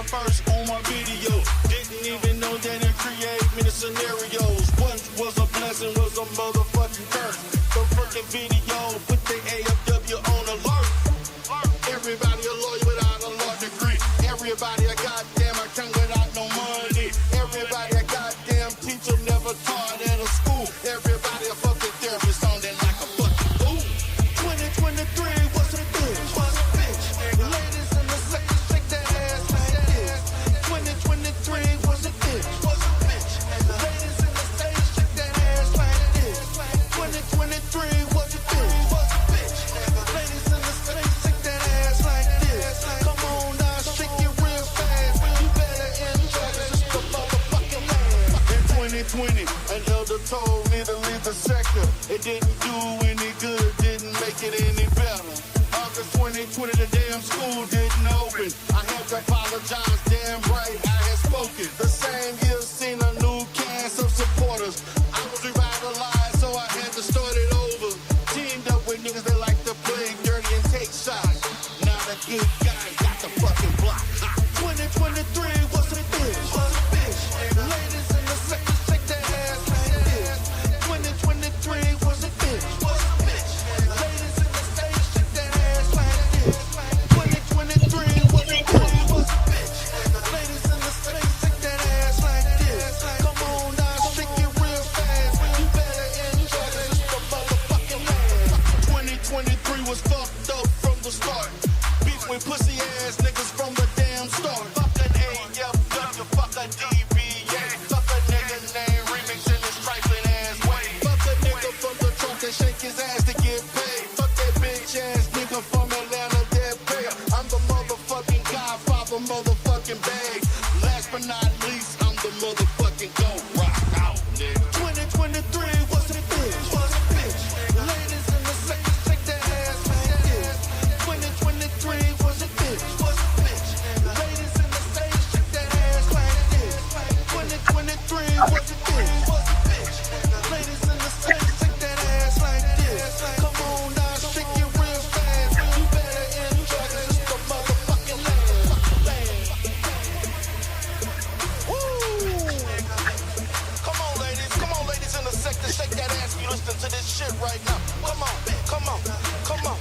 First Umar video, didn't even know that it create many scenarios. What was a blessing was a motherfucking curse. The freaking video put the AFW on alert. Everybody a lawyer without a law degree. Everybody a goddamn accountant without no money. Everybody a goddamn teacher never taught at a school. Everybody a fucking therapist sounding like a fucking fool. 2023 was a bitch, was a bitch. Ladies in the sector shake that ass like this. 2023 was a bitch, was a bitch. Ladies in the stage shake that ass like this. 2023 was a bitch, was a bitch. Ladies in the stage shake that ass like this. Come on now, shake it real fast. You better enjoy this, it's the motherfucking land. In 2020, an elder told me to leave the sector. It didn't do any good, didn't make it any better. August 2020, the damn school didn't open. I had to apologize, damn right, I had spoken. The same year, seen a new cast of supporters. I was revitalized, so I had to start it over. Teamed up with niggas that like to play dirty and take shots. Now the good guys got the fucking block. 2023 was a bitch, was a bitch. Ladies in the sector shake that ass like this. 2023 was a bitch, was a bitch. Ladies in the stage shake that ass like this. 2023 was a bitch, was a bitch. Ladies in the stage shake that ass like this. Come on now, shake it real fast. You better enjoy this, it's the motherfucking land. 2023 was fucked up from the start. Beef with pussy ass niggas from the damn start. Fuck an AFW, fuck a DBA. Fuck a nigga name remixing this trifling ass way. Fuck a nigga from the trunk that shake his ass to get paid. Fuck that bitch ass nigga from Atlanta that pay. I'm the motherfucking godfather, motherfucking bag. Last but not least, I'm the motherfucking go rock out, nigga. 2023 was a bitch, was a bitch. Ladies in the sector shake that ass like this. 2023 was a bitch, was a bitch. Ladies in the stage shake that ass like this. 2023 was a bitch, was a bitch. Ladies in the stage shake that ass like this. Come on now, shake it real fast. You better enjoy this, it's the motherfucking land. Woo! Come on ladies in the sector, shake that ass if you listen to this shit right now. Come on, come on, come on,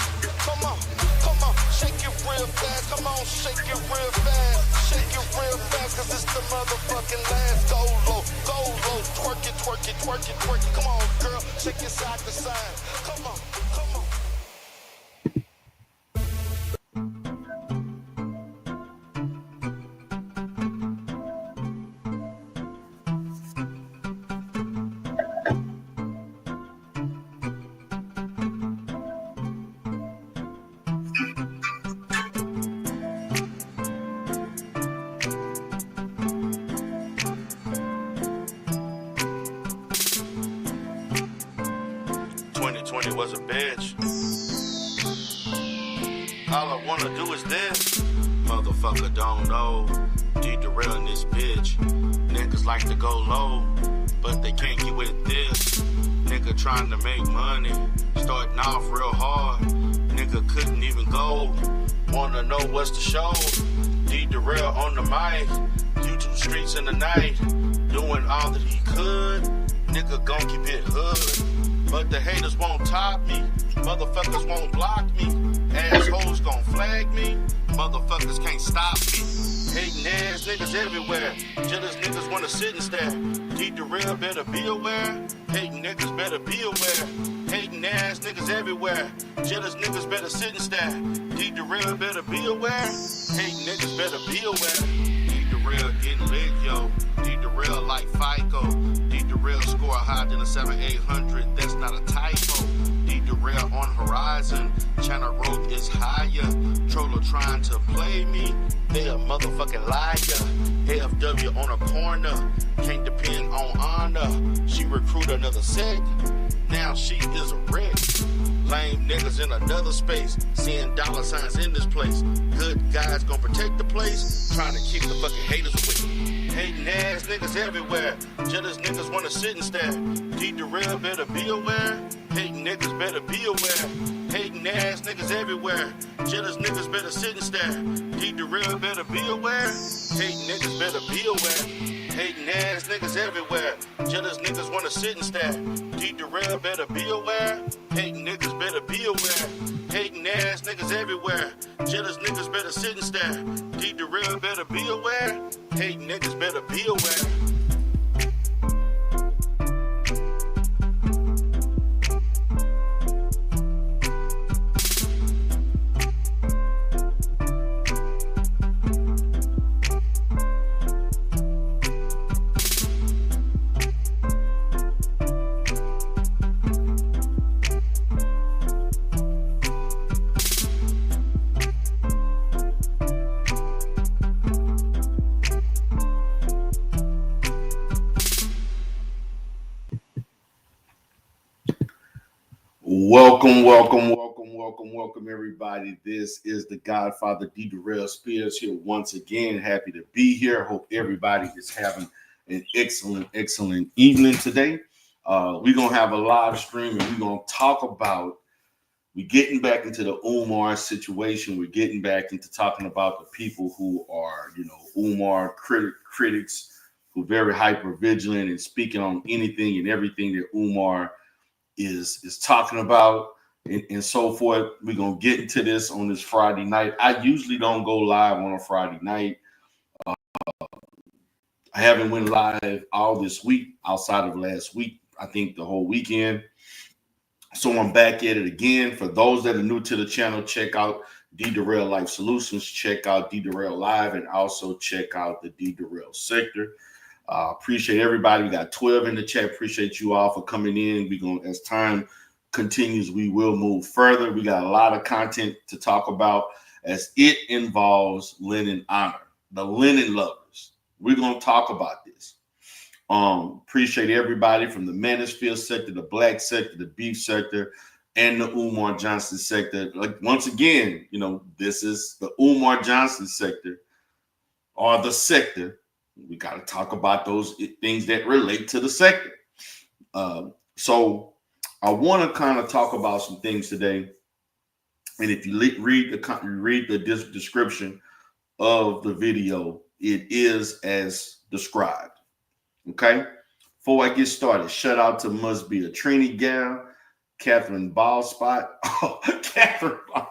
come on, come on, shake it real fast. Come on, shake it real fast, shake it real fast, cause it's the motherfucking last. Go low, twerk it, twerk it, twerk it, twerk it. Come on, girl, shake it side to side. Come on, come on. Was a bitch. All I wanna do is this. Motherfucker don't know. Need to rail in this bitch. Niggas like to go low, but they can't get with this. Nigga trying to make money, starting off real hard. Nigga couldn't even go. Wanna know what's the show? Need to rail on the mic. YouTube streets in the night, doing all that he could. Nigga gon' keep it hood. But the haters won't top me, motherfuckers won't block me, assholes gon' flag me, motherfuckers can't stop me. Hating ass niggas everywhere, jealous niggas wanna sit and stare. Need the real, better be aware, hating niggas better be aware. Hating ass niggas everywhere. Jealous niggas better sit and stare. D-Darrell better be aware. Hating niggas better be aware. D-Darrell getting lit, yo. D-Darrell like FICO. D-Darrell score higher than a 7-800. That's not a typo. D-Darrell on horizon. China growth is higher. Troller trying to play me. They a motherfucking liar. AFW on a corner. Can't depend on honor. She recruit another sect. Now she is a wreck. Lame niggas in another space. Seeing dollar signs in this place. Good guys gonna protect the place. Trying to keep the fucking haters away. Hating ass niggas everywhere. Jealous niggas wanna sit and stare. D-Darrell better be aware. Hating niggas better be aware. Hating ass niggas everywhere. Jealous niggas better sit and stare. D-Darrell better be aware. Hating niggas better be aware. Hating ass niggas everywhere. Jealous niggas wanna sit and stare. D-Darrell better be aware. Hating niggas better be aware. Hating ass niggas everywhere. Jealous niggas better sit and stare. D-Darrell better be aware. Hating niggas better be aware. Welcome, everybody. This is the Godfather D-Darrell Spears here once again. Happy to be here. Hope everybody is having an excellent evening today. We're going to have a live stream and we're going to talk about, we're getting back into the Umar situation. We're getting back into talking about the people who are, Umar critics who are very hyper vigilant and speaking on anything and everything that Umar is talking about and so forth. We're going to get into this on this Friday night. I usually don't go live on a Friday night. I haven't went live all this week outside of last week. I think the whole weekend. So I'm back at it again. For those that are new to the channel, check out D-Darrell Life Solutions. Check out D-Darrell Live and also check out the D-Darrell Sector. Appreciate everybody. We got 12 in the chat. Appreciate you all for coming in. We're going, as time continues, we will move further. We got a lot of content to talk about as it involves Lenon honor, the Lenon lovers. We're going to talk about this. Appreciate everybody from the Manosphere sector, the Black sector, the Beef sector, and the Umar Johnson sector. Like, once again, this is the Umar Johnson sector or the sector. We got to talk about those things that relate to the sector. So I want to kind of talk about some things today. And if you read the description of the video, it is as described. Okay. Before I get started, shout out to Must Be a Trini Gal, Catherine Ballspot. Oh, Catherine Ball.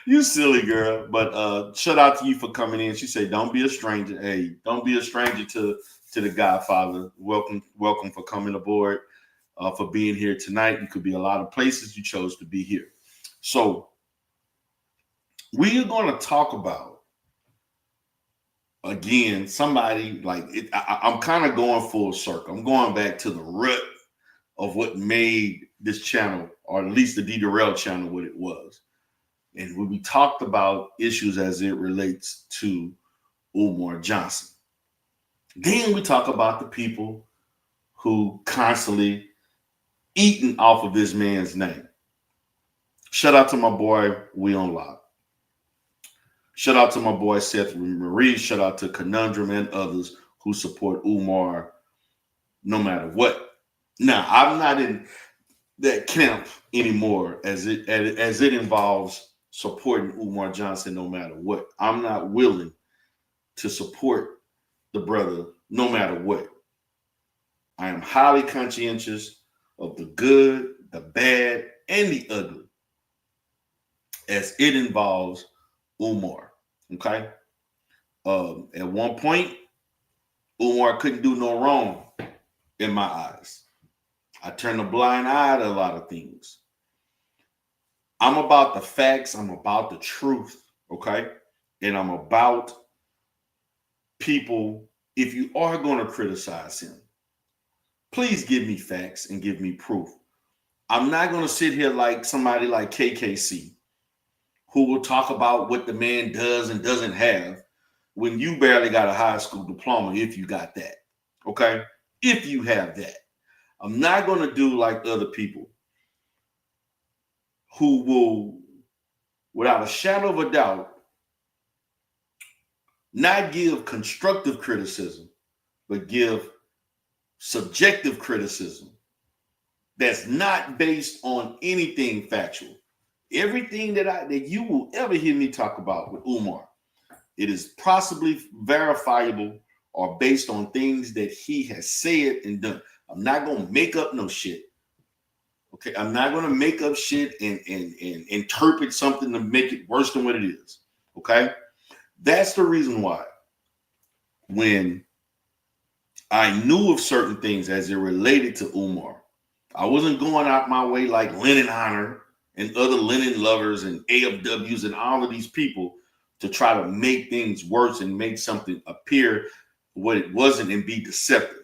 You silly girl, but shout out to you for coming in. She said, "Don't be a stranger. Hey, don't be a stranger to the Godfather. Welcome for coming aboard, for being here tonight. You could be a lot of places. You chose to be here. So we are going to talk about, again, somebody like it. I'm kind of going full circle. I'm going back to the root of what made this channel, or at least the D-Darrell channel, what it was. And when we talked about issues as it relates to Umar Johnson, then we talk about the people who constantly eating off of this man's name. Shout out to my boy, We On Lock. Shout out to my boy, Seth Marie. Shout out to Conundrum and others who support Umar no matter what. Now, I'm not in that camp anymore as it involves supporting Umar Johnson no matter what. I'm not willing to support the brother no matter what. I am highly conscientious of the good, the bad, and the ugly as it involves Umar. Okay? At one point, Umar couldn't do no wrong in my eyes. I turn a blind eye to a lot of things. I'm about the facts. I'm about the truth. Okay. And I'm about people. If you are going to criticize him, please give me facts and give me proof. I'm not going to sit here like somebody like KKC who will talk about what the man does and doesn't have when you barely got a high school diploma, if you got that. Okay. If you have that. I'm not going to do like other people who will, without a shadow of a doubt, not give constructive criticism, but give subjective criticism that's not based on anything factual. Everything that you will ever hear me talk about with Umar, it is possibly verifiable or based on things that he has said and done. I'm not gonna make up no shit. Okay, I'm not gonna make up shit and interpret something to make it worse than what it is. Okay, that's the reason why when I knew of certain things as it related to Umar, I wasn't going out my way like Lenon Honor and other Lenon lovers and AFWs and all of these people to try to make things worse and make something appear what it wasn't and be deceptive.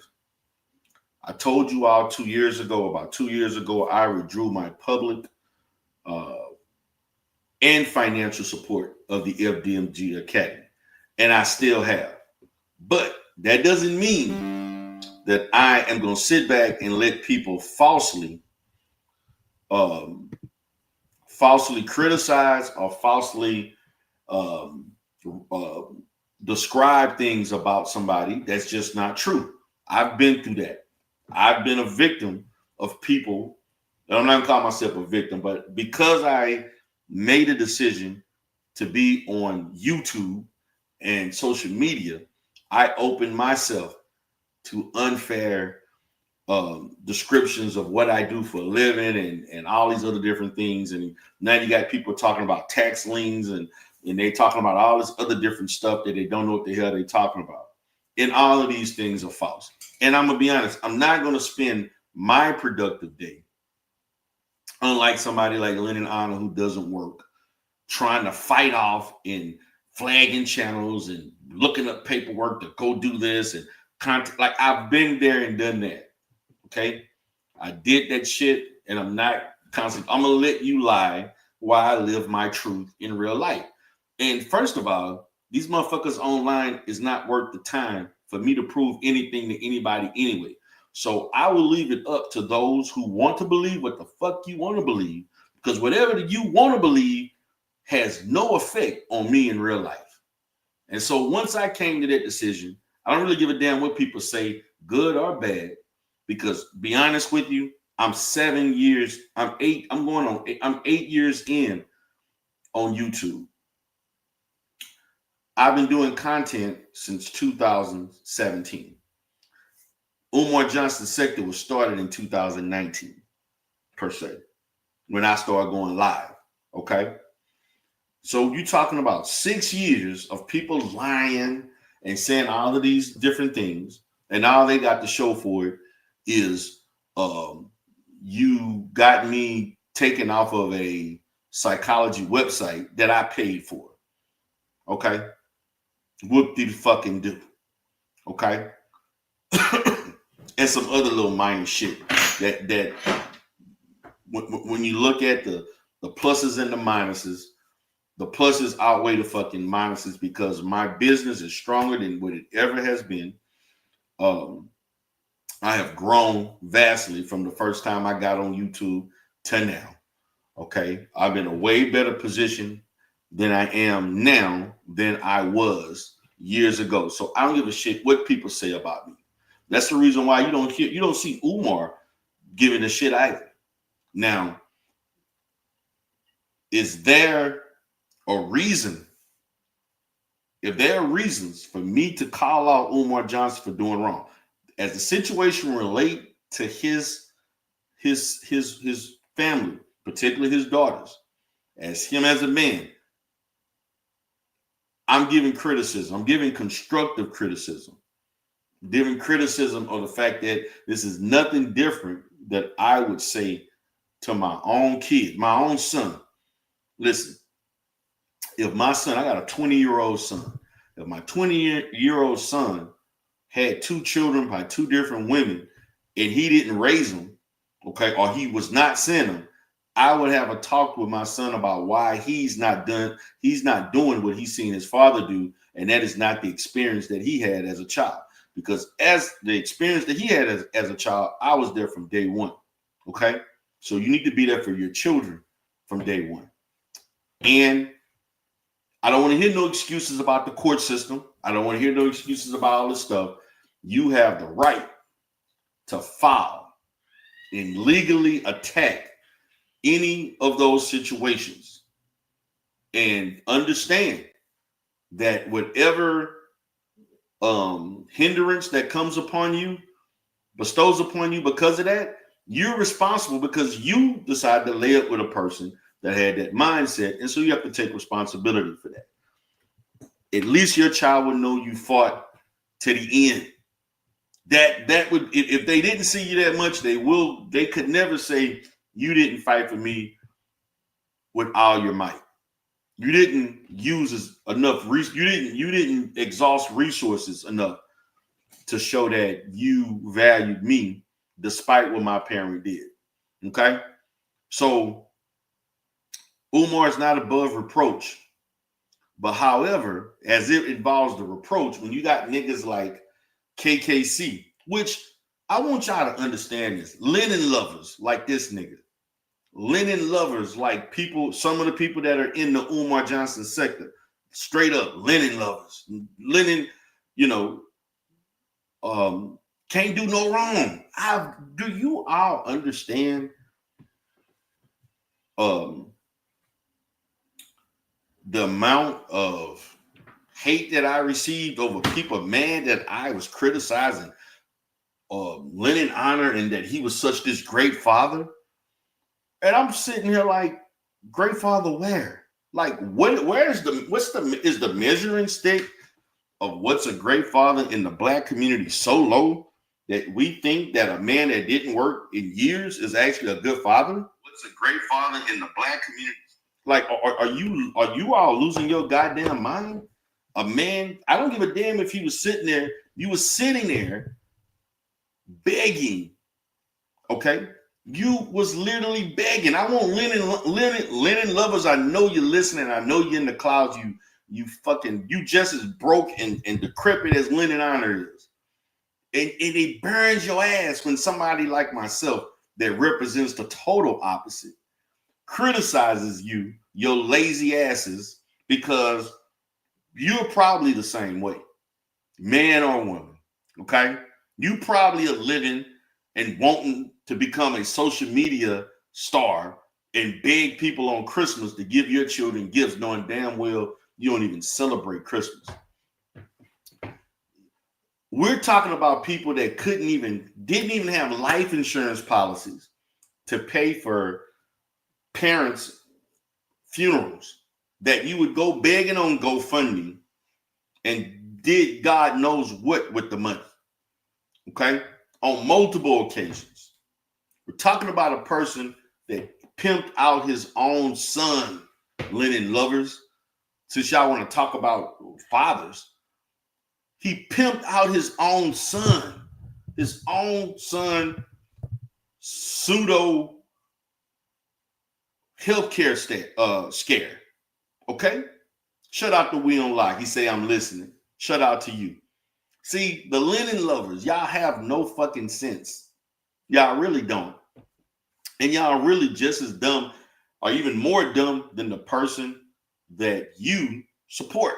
I told you all 2 years ago, about 2 years ago, I withdrew my public and financial support of the FDMG Academy, and I still have. But that doesn't mean that I am going to sit back and let people falsely criticize or falsely describe things about somebody that's just not true. I've been through that. I've been a victim of people, and I'm not going to call myself a victim, but because I made a decision to be on YouTube and social media, I opened myself to unfair descriptions of what I do for a living and all these other different things. And now you got people talking about tax liens and they talking about all this other different stuff that they don't know what the hell they're talking about. And all of these things are false. And I'm going to be honest, I'm not going to spend my productive day, unlike somebody like Lenon Honor who doesn't work, trying to fight off in flagging channels and looking up paperwork to go do this and content. Like I've been there and done that. Okay. I did that shit and I'm not constantly, I'm going to let you lie while I live my truth in real life. And first of all, these motherfuckers online is not worth the time for me to prove anything to anybody anyway. So I will leave it up to those who want to believe what the fuck you want to believe, because whatever you want to believe has no effect on me in real life. And so once I came to that decision, I don't really give a damn what people say, good or bad, because be honest with you, I'm 7 years, I'm 8 years in on YouTube. I've been doing content since 2017. Umar Johnson sector was started in 2019, per se, when I started going live. Okay. So you're talking about 6 years of people lying and saying all of these different things, and all they got to show for it is you got me taken off of a psychology website that I paid for. Okay. Whoop did fucking do. Okay. And some other little minor shit that when you look at the pluses and the pluses outweigh the fucking minuses because my business is stronger than what it ever has been. I have grown vastly from the first time I got on YouTube to now. Okay. I've been in a way better position than I am now than I was years ago. So I don't give a shit what people say about me. That's the reason why you don't see Umar giving a shit either. Now, is there a reason? If there are reasons for me to call out Umar Johnson for doing wrong, as the situation relate to his family, particularly his daughters, as him as a man, I'm giving criticism. I'm giving constructive criticism. Giving criticism of the fact that this is nothing different that I would say to my own kid, my own son. Listen, if my son, I got a 20-year-old son. If my 20-year-old son had 2 children by 2 different women and he didn't raise them, okay, or he was not seeing them, I would have a talk with my son about why he's not doing what he's seen his father do, and that is not the experience that he had as a child. Because as the experience that he had as a child, I was there from day one. Okay, so you need to be there for your children from day one. And I don't want to hear no excuses about the court system. I don't want to hear no excuses about all this stuff. You have the right to file and legally attack any of those situations, and understand that whatever hindrance that comes upon you, bestows upon you because of that, you're responsible because you decided to lay up with a person that had that mindset, and so you have to take responsibility for that. At least your child would know you fought to the end. That would, if they didn't see you that much, they could never say you didn't fight for me with all your might. You didn't use enough you didn't exhaust resources enough to show that you valued me despite what my parent did. Okay? So Umar is not above reproach. But however, as it involves the reproach, when you got niggas like KKC, which I want y'all to understand this, Lenon lovers like this nigga, Lenon lovers like people, some of the people that are in the Umar Johnson sector, straight up Lenon lovers. Lenon, can't do no wrong. Do you all understand the amount of hate that I received over people mad that I was criticizing Lenon Honor and that he was such this great father? And I'm sitting here like, great father where? Like, is the measuring stick of what's a great father in the Black community so low that we think that a man that didn't work in years is actually a good father? What's a great father in the Black community? Like, are you all losing your goddamn mind? A man, I don't give a damn if he was sitting there. You was sitting there begging, okay? You was literally begging. I want Lenon lovers. I know you're listening. I know you're in the clouds. You just as broke and decrepit as Lenon Honor is. And it burns your ass when somebody like myself that represents the total opposite criticizes you, your lazy asses, because you're probably the same way, man or woman, okay? You probably are living and wanting to become a social media star and beg people on Christmas to give your children gifts knowing damn well you don't even celebrate Christmas. We're talking about people that didn't even have life insurance policies to pay for parents' funerals, that you would go begging on GoFundMe and did God knows what with the money, okay? On multiple occasions. We're talking about a person that pimped out his own son, Lenon lovers. Since y'all want to talk about fathers, he pimped out his own son pseudo healthcare scare. Okay? Shut out the We Don't Lie. He say, I'm listening. Shut out to you. See, the Lenon lovers, y'all have no fucking sense. Y'all really don't. And y'all really just as dumb or even more dumb than the person that you support,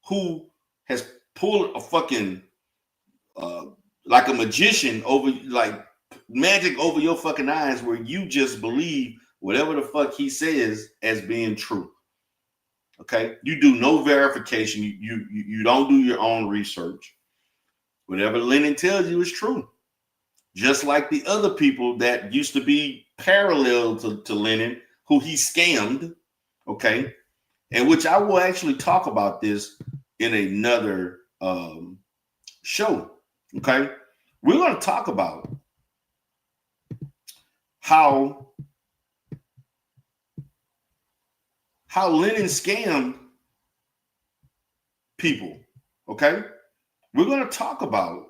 who has pulled a fucking like a magician over, like magic over your fucking eyes, where you just believe whatever the fuck he says as being true. Okay, you do no verification. You don't do your own research. Whatever Lenon tells you is true. Just like the other people that used to be parallel to Lenon, who he scammed. Okay, and which I will actually talk about this in another show. Okay, we're going to talk about how Lenon scammed people. Okay, we're going to talk about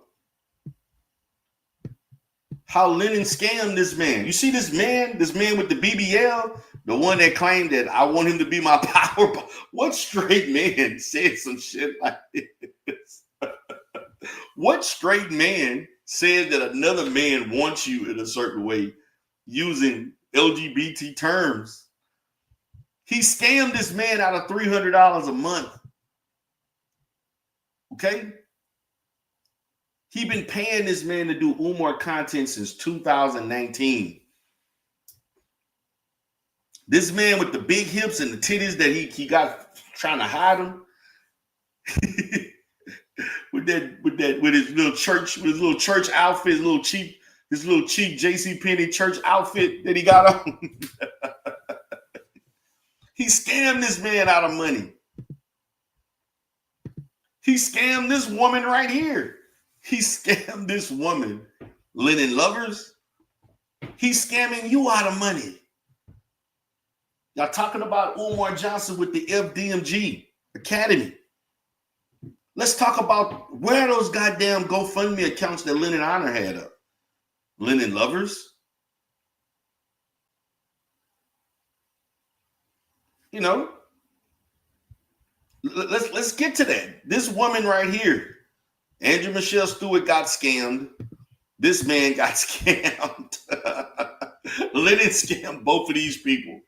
how Lenon scammed this man. You see this man with the BBL, the one that claimed that I want him to be my power. What straight man said some shit like this? What straight man said that another man wants you in a certain way using LGBT terms? He scammed this man out of $300 a month. Okay? He been paying this man to do Umar content since 2019. This man with the big hips and the titties that he got trying to hide them. with his little church outfit, his little cheap JCPenney church outfit that he got on. He scammed this man out of money. He scammed this woman right here. He scammed this woman, Lenon lovers. He's scamming you out of money. Y'all talking about Umar Johnson with the FDMG Academy. Let's talk about where those goddamn GoFundMe accounts that Lenon Honor had up. Lenon lovers. You know, let's get to that. This woman right here, Andrew Michelle Stewart, got scammed. This man got scammed. Lenon scammed both of these people.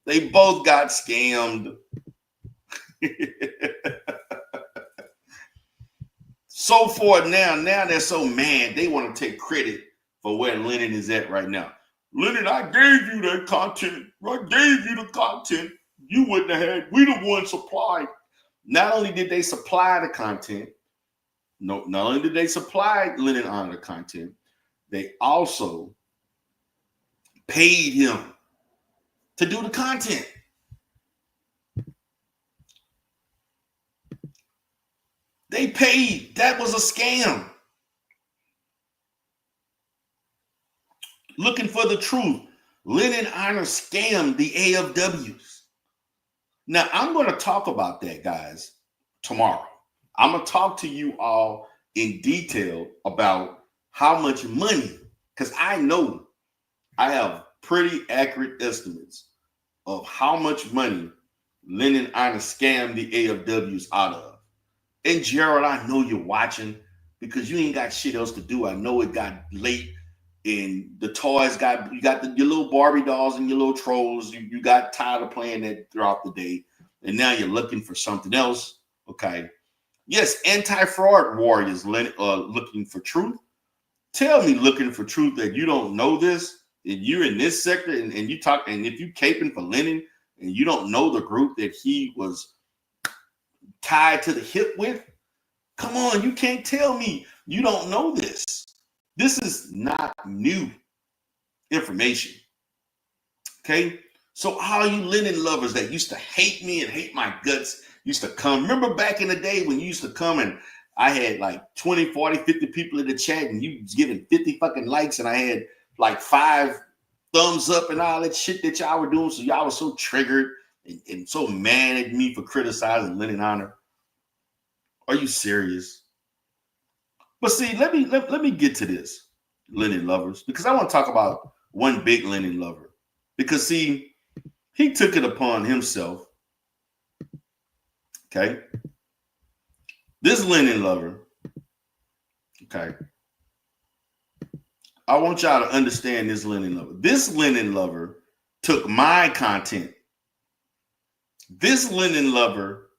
They both got scammed. So forth now they're so mad. They want to take credit for where Lenon is at right now. Lenon, I gave you that content. I gave you the content. You wouldn't have had. We the ones supplied. Not only did they supply the content, not only did they supply Lenon Honor the content, they also paid him to do the content. They paid. That was a scam. Looking for the truth. Lenon Honor scammed the AFWs. Now, I'm going to talk about that, guys, tomorrow. I'm going to talk to you all in detail about how much money, because I know I have pretty accurate estimates of how much money Lenon Honor scammed the AFWs out of. And Gerald, I know you're watching because you ain't got shit else to do. I know it got late and the toys you got your little Barbie dolls and your little trolls. You got tired of playing that throughout the day. And now you're looking for something else. Okay. Yes, anti-fraud warriors looking for truth. Tell me, looking for truth, that you don't know this, and you're in this sector, and you talk, and if you caping for Lenon, and you don't know the group that he was tied to the hip with, come on, you can't tell me you don't know this. This is not new information. Okay? So all you Lenon lovers that used to hate me and hate my guts used to come. Remember back in the day when you used to come and I had like 20, 40, 50 people in the chat and you was giving 50 fucking likes and I had like 5 thumbs up and all that shit that y'all were doing. So y'all was so triggered and so mad at me for criticizing Lenon Honor. Are you serious? But see, let me get to this, Lenon lovers, because I want to talk about one big Lenon lover. Because see, he took it upon himself. Okay. This Lenon lover, okay. I want y'all to understand this Lenon lover. This Lenon lover took my content. This Lenon lover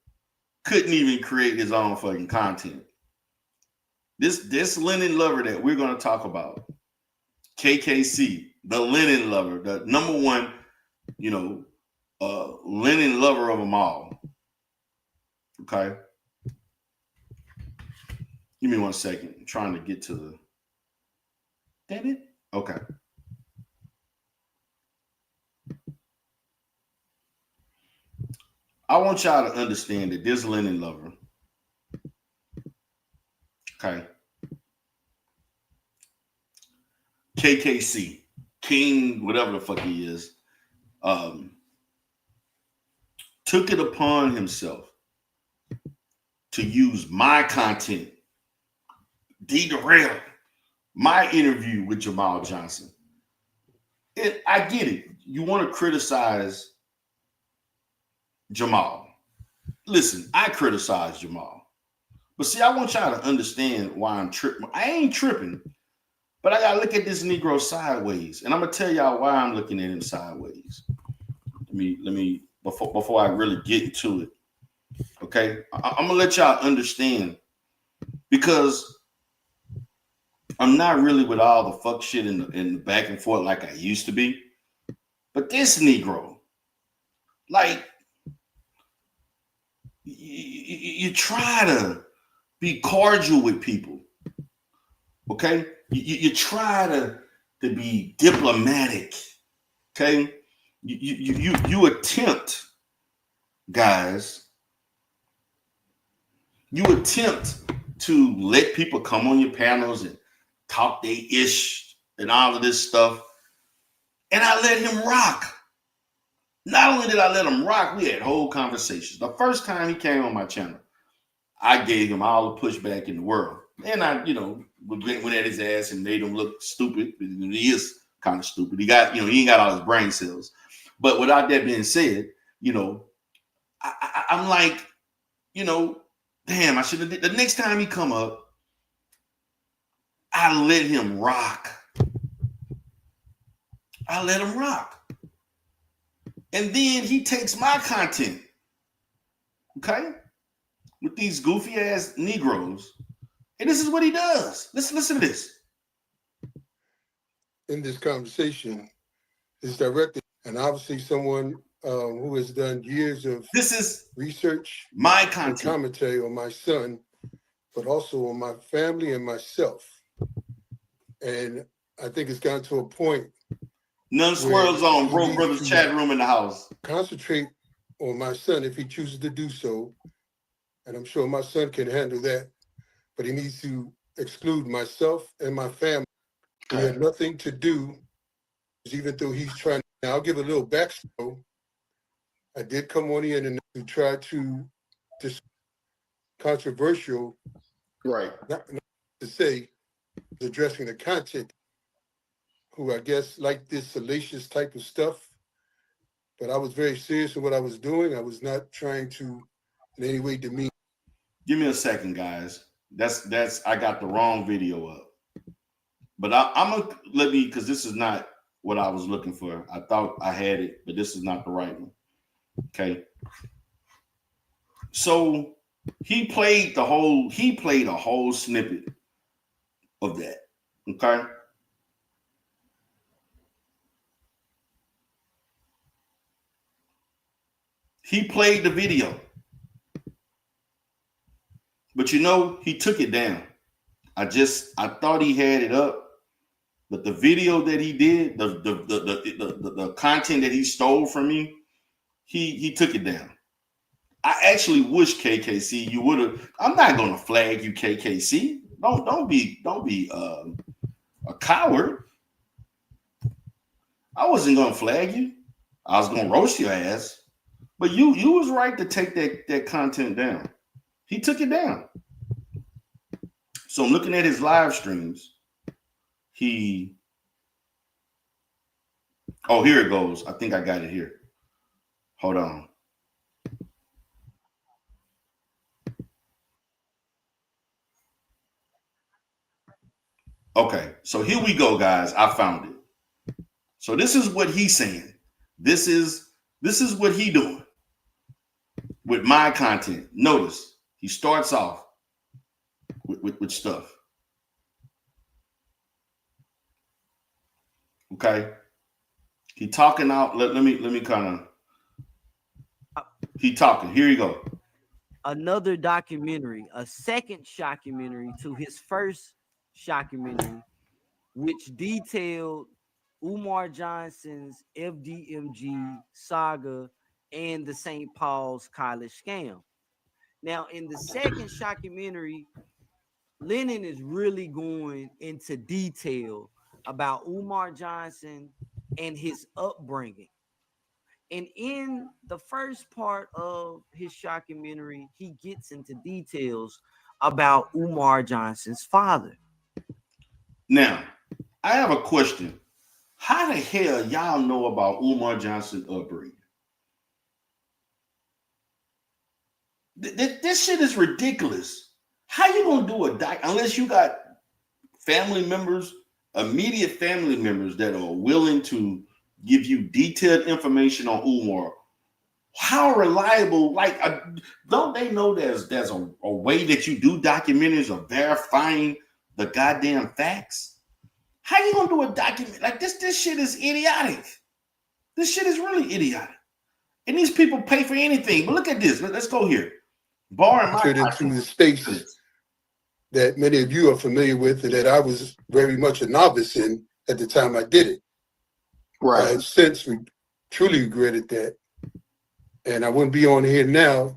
couldn't even create his own fucking content. This Lenon lover that we're going to talk about, KKC, the Lenon lover, the number one, Lenon lover of them all. Okay. Give me 1 second. I'm trying to get to the. Damn it. Okay. I want y'all to understand that this Lenon lover, okay, KKC, King, whatever the fuck he is, took it upon himself to use my content, derail my interview with Jamal Johnson. I get it. You want to criticize Jamal. Listen, I criticize Jamal. But see, I want y'all to understand why I'm tripping. I ain't tripping, but I gotta look at this Negro sideways. And I'm gonna tell y'all why I'm looking at him sideways. Let me before I really get into it. Okay. I'm gonna let y'all understand because I'm not really with all the fuck shit in the back and forth like I used to be. But this Negro, like, you try to be cordial with people, okay? You try to be diplomatic, okay? You attempt, guys. You attempt to let people come on your panels and talk they ish and all of this stuff, and I let him rock. Not only did I let him rock, we had whole conversations. The first time he came on my channel, I gave him all the pushback in the world. And I, went at his ass and made him look stupid. He is kind of stupid. He ain't got all his brain cells. But without that being said, I'm like, damn, I should have. The next time he come up, I let him rock. I let him rock. And then he takes my content, okay, with these goofy ass Negroes. And this is what he does. Listen to this. In this conversation is directed, and obviously someone who has done years of research, my content, and commentary on my son, but also on my family and myself. And I think it's gotten to a point. None swirls on Bro Brothers chat room in the house. Concentrate on my son if he chooses to do so. And I'm sure my son can handle that. But he needs to exclude myself and my family. We had nothing to do, even though he's trying. Now, I'll give a little backstory. I did come on the internet to try to dis controversial, right? Not to say addressing the content, who I guess like this salacious type of stuff. But I was very serious in what I was doing. I was not trying to in any way demean. Give me a second, guys. That's I got the wrong video up. But I'm gonna because this is not what I was looking for. I thought I had it, but this is not the right one. Okay. So he played a whole snippet of that. Okay. He played the video. But he took it down. I thought he had it up, but the video that he did, the content that he stole from me, he took it down. I actually wish KKC you would have. I'm not gonna flag you, KKC. Don't be a coward. I wasn't gonna flag you. I was gonna roast your ass. But you was right to take that content down. He took it down. So I'm looking at his live streams. Here it goes. I think I got it here. Hold on. Okay, so here we go, guys. I found it. So this is what he's saying. This is what he doing with my content. Notice he starts off with stuff. Okay, he talking out. Let me kind of. He talking. Here you go. Another documentary, a second shockumentary to his first shockumentary, which detailed Umar Johnson's FDMG saga and the St. Paul's College scam. Now, in the second shockumentary, Lenon is really going into detail about Umar Johnson and his upbringing. And in the first part of his shockumentary, he gets into details about Umar Johnson's father. Now, I have a question. How the hell y'all know about Umar Johnson's upbringing? This shit is ridiculous. How you gonna do a doc unless you got family members, immediate family members that are willing to give you detailed information on Umar? How reliable? Like, don't they know there's a way that you do documentaries of verifying the goddamn facts? How you gonna do a document like this? This shit is idiotic. This shit is really idiotic. And these people pay for anything. But look at this. Let's go here. Barring my into the space that many of you are familiar with and that I was very much a novice in at the time I did it. right. I have since truly regretted that. And I wouldn't be on here now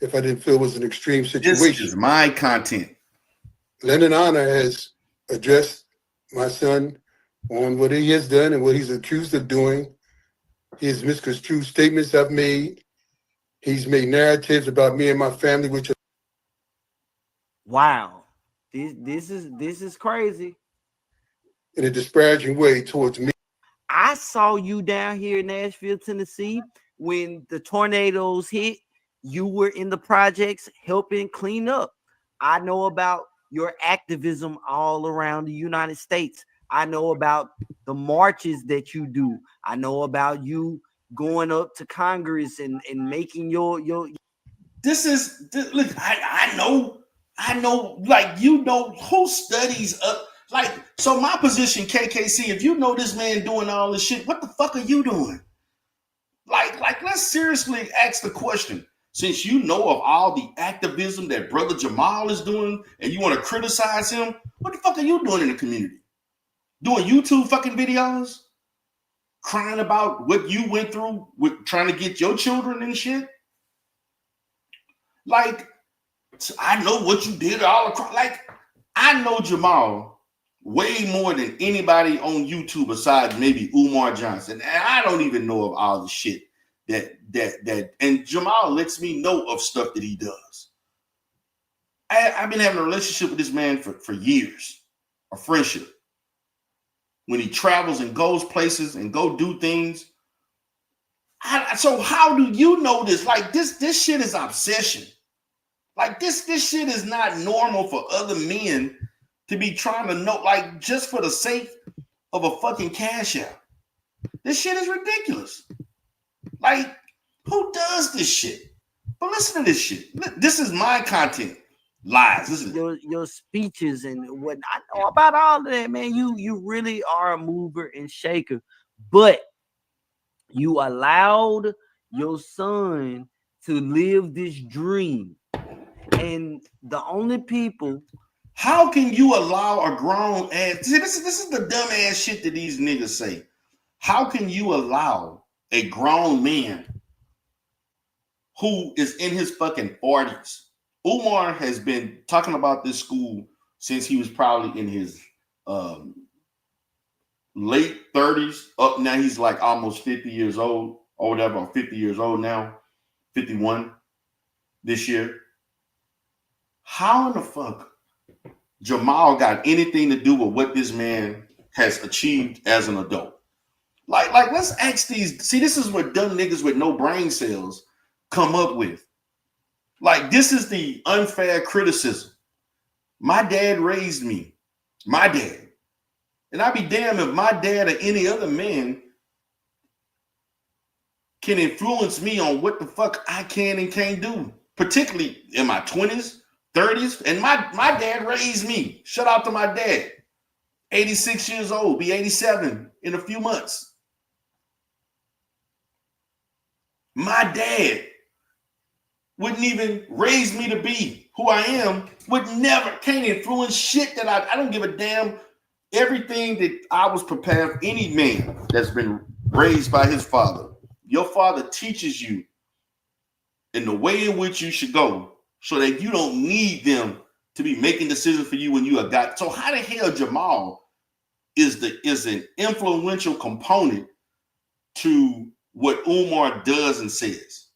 if I didn't feel it was an extreme situation. This is my content. Lenon has addressed my son on what he has done and what he's accused of doing. He has misconstrued statements I've made. He's made narratives about me and my family, which are Wow, this is crazy. in a disparaging way towards me. I saw you down here in Nashville, Tennessee, when the tornadoes hit. You were in the projects helping clean up. I know about your activism all around the United States. I know about the marches that you do. I know about you going up to Congress and making your look, I know, like, you know, who studies up, like, so my position, KKC, if you know this man doing all this shit, what the fuck are you doing? Like, let's seriously ask the question. Since you know of all the activism that Brother Jamal is doing and you want to criticize him, what the fuck are you doing in the community? Doing YouTube fucking videos? Crying about what you went through with trying to get your children and shit? Like, I know what you did all across. Like, I know Jamal way more than anybody on YouTube besides maybe Umar Johnson. And I don't even know of all the shit that and Jamal lets me know of stuff that he does. I've been having a relationship with this man for years, a friendship. When he travels and goes places and go do things. So how do you know this? Like, this shit is obsession. Like, this shit is not normal for other men to be trying to know, like, just for the sake of a fucking cash out. This shit is ridiculous. Like, who does this shit? But listen to this shit. This is my content. Lies. Listen. Your speeches and what I know about all of that, man. You really are a mover and shaker. But you allowed your son to live this dream. And the only people. How can you allow a grown ass? See, this is the dumb ass shit that these niggas say. How can you allow a grown man who is in his fucking 40s? Umar has been talking about this school since he was probably in his late 30s. Up now, he's like almost 50 years old or whatever, or 50 years old now, 51 this year. How in the fuck Jamal got anything to do with what this man has achieved as an adult? Like let's ask these. See, this is what dumb niggas with no brain cells come up with. Like, this is the unfair criticism. My dad raised me. My dad. And I'd be damned if my dad or any other man can influence me on what the fuck I can and can't do. Particularly in my 20s, 30s. And my dad raised me. Shout out to my dad. 86 years old. Be 87 in a few months. My dad wouldn't even raise me to be who I am, can't influence shit that I don't give a damn. Everything that I was prepared for, any man that's been raised by his father, your father teaches you in the way in which you should go so that you don't need them to be making decisions for you when you are got. So how the hell Jamal is an influential component to what Umar does and says.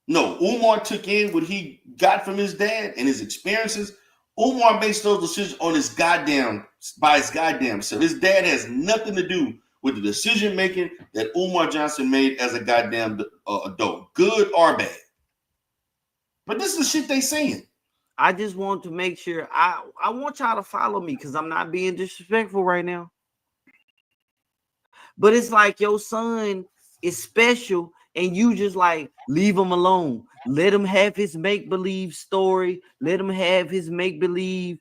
No, Umar took in what he got from his dad and his experiences. Umar makes those decisions on by his goddamn self. His dad has nothing to do with the decision making that Umar Johnson made as a goddamn adult, good or bad. But this is the shit they saying. I just want to make sure I want y'all to follow me because I'm not being disrespectful right now. But it's like your son is special and you just like leave him alone. Let him have his make-believe story. Let him have his make-believe,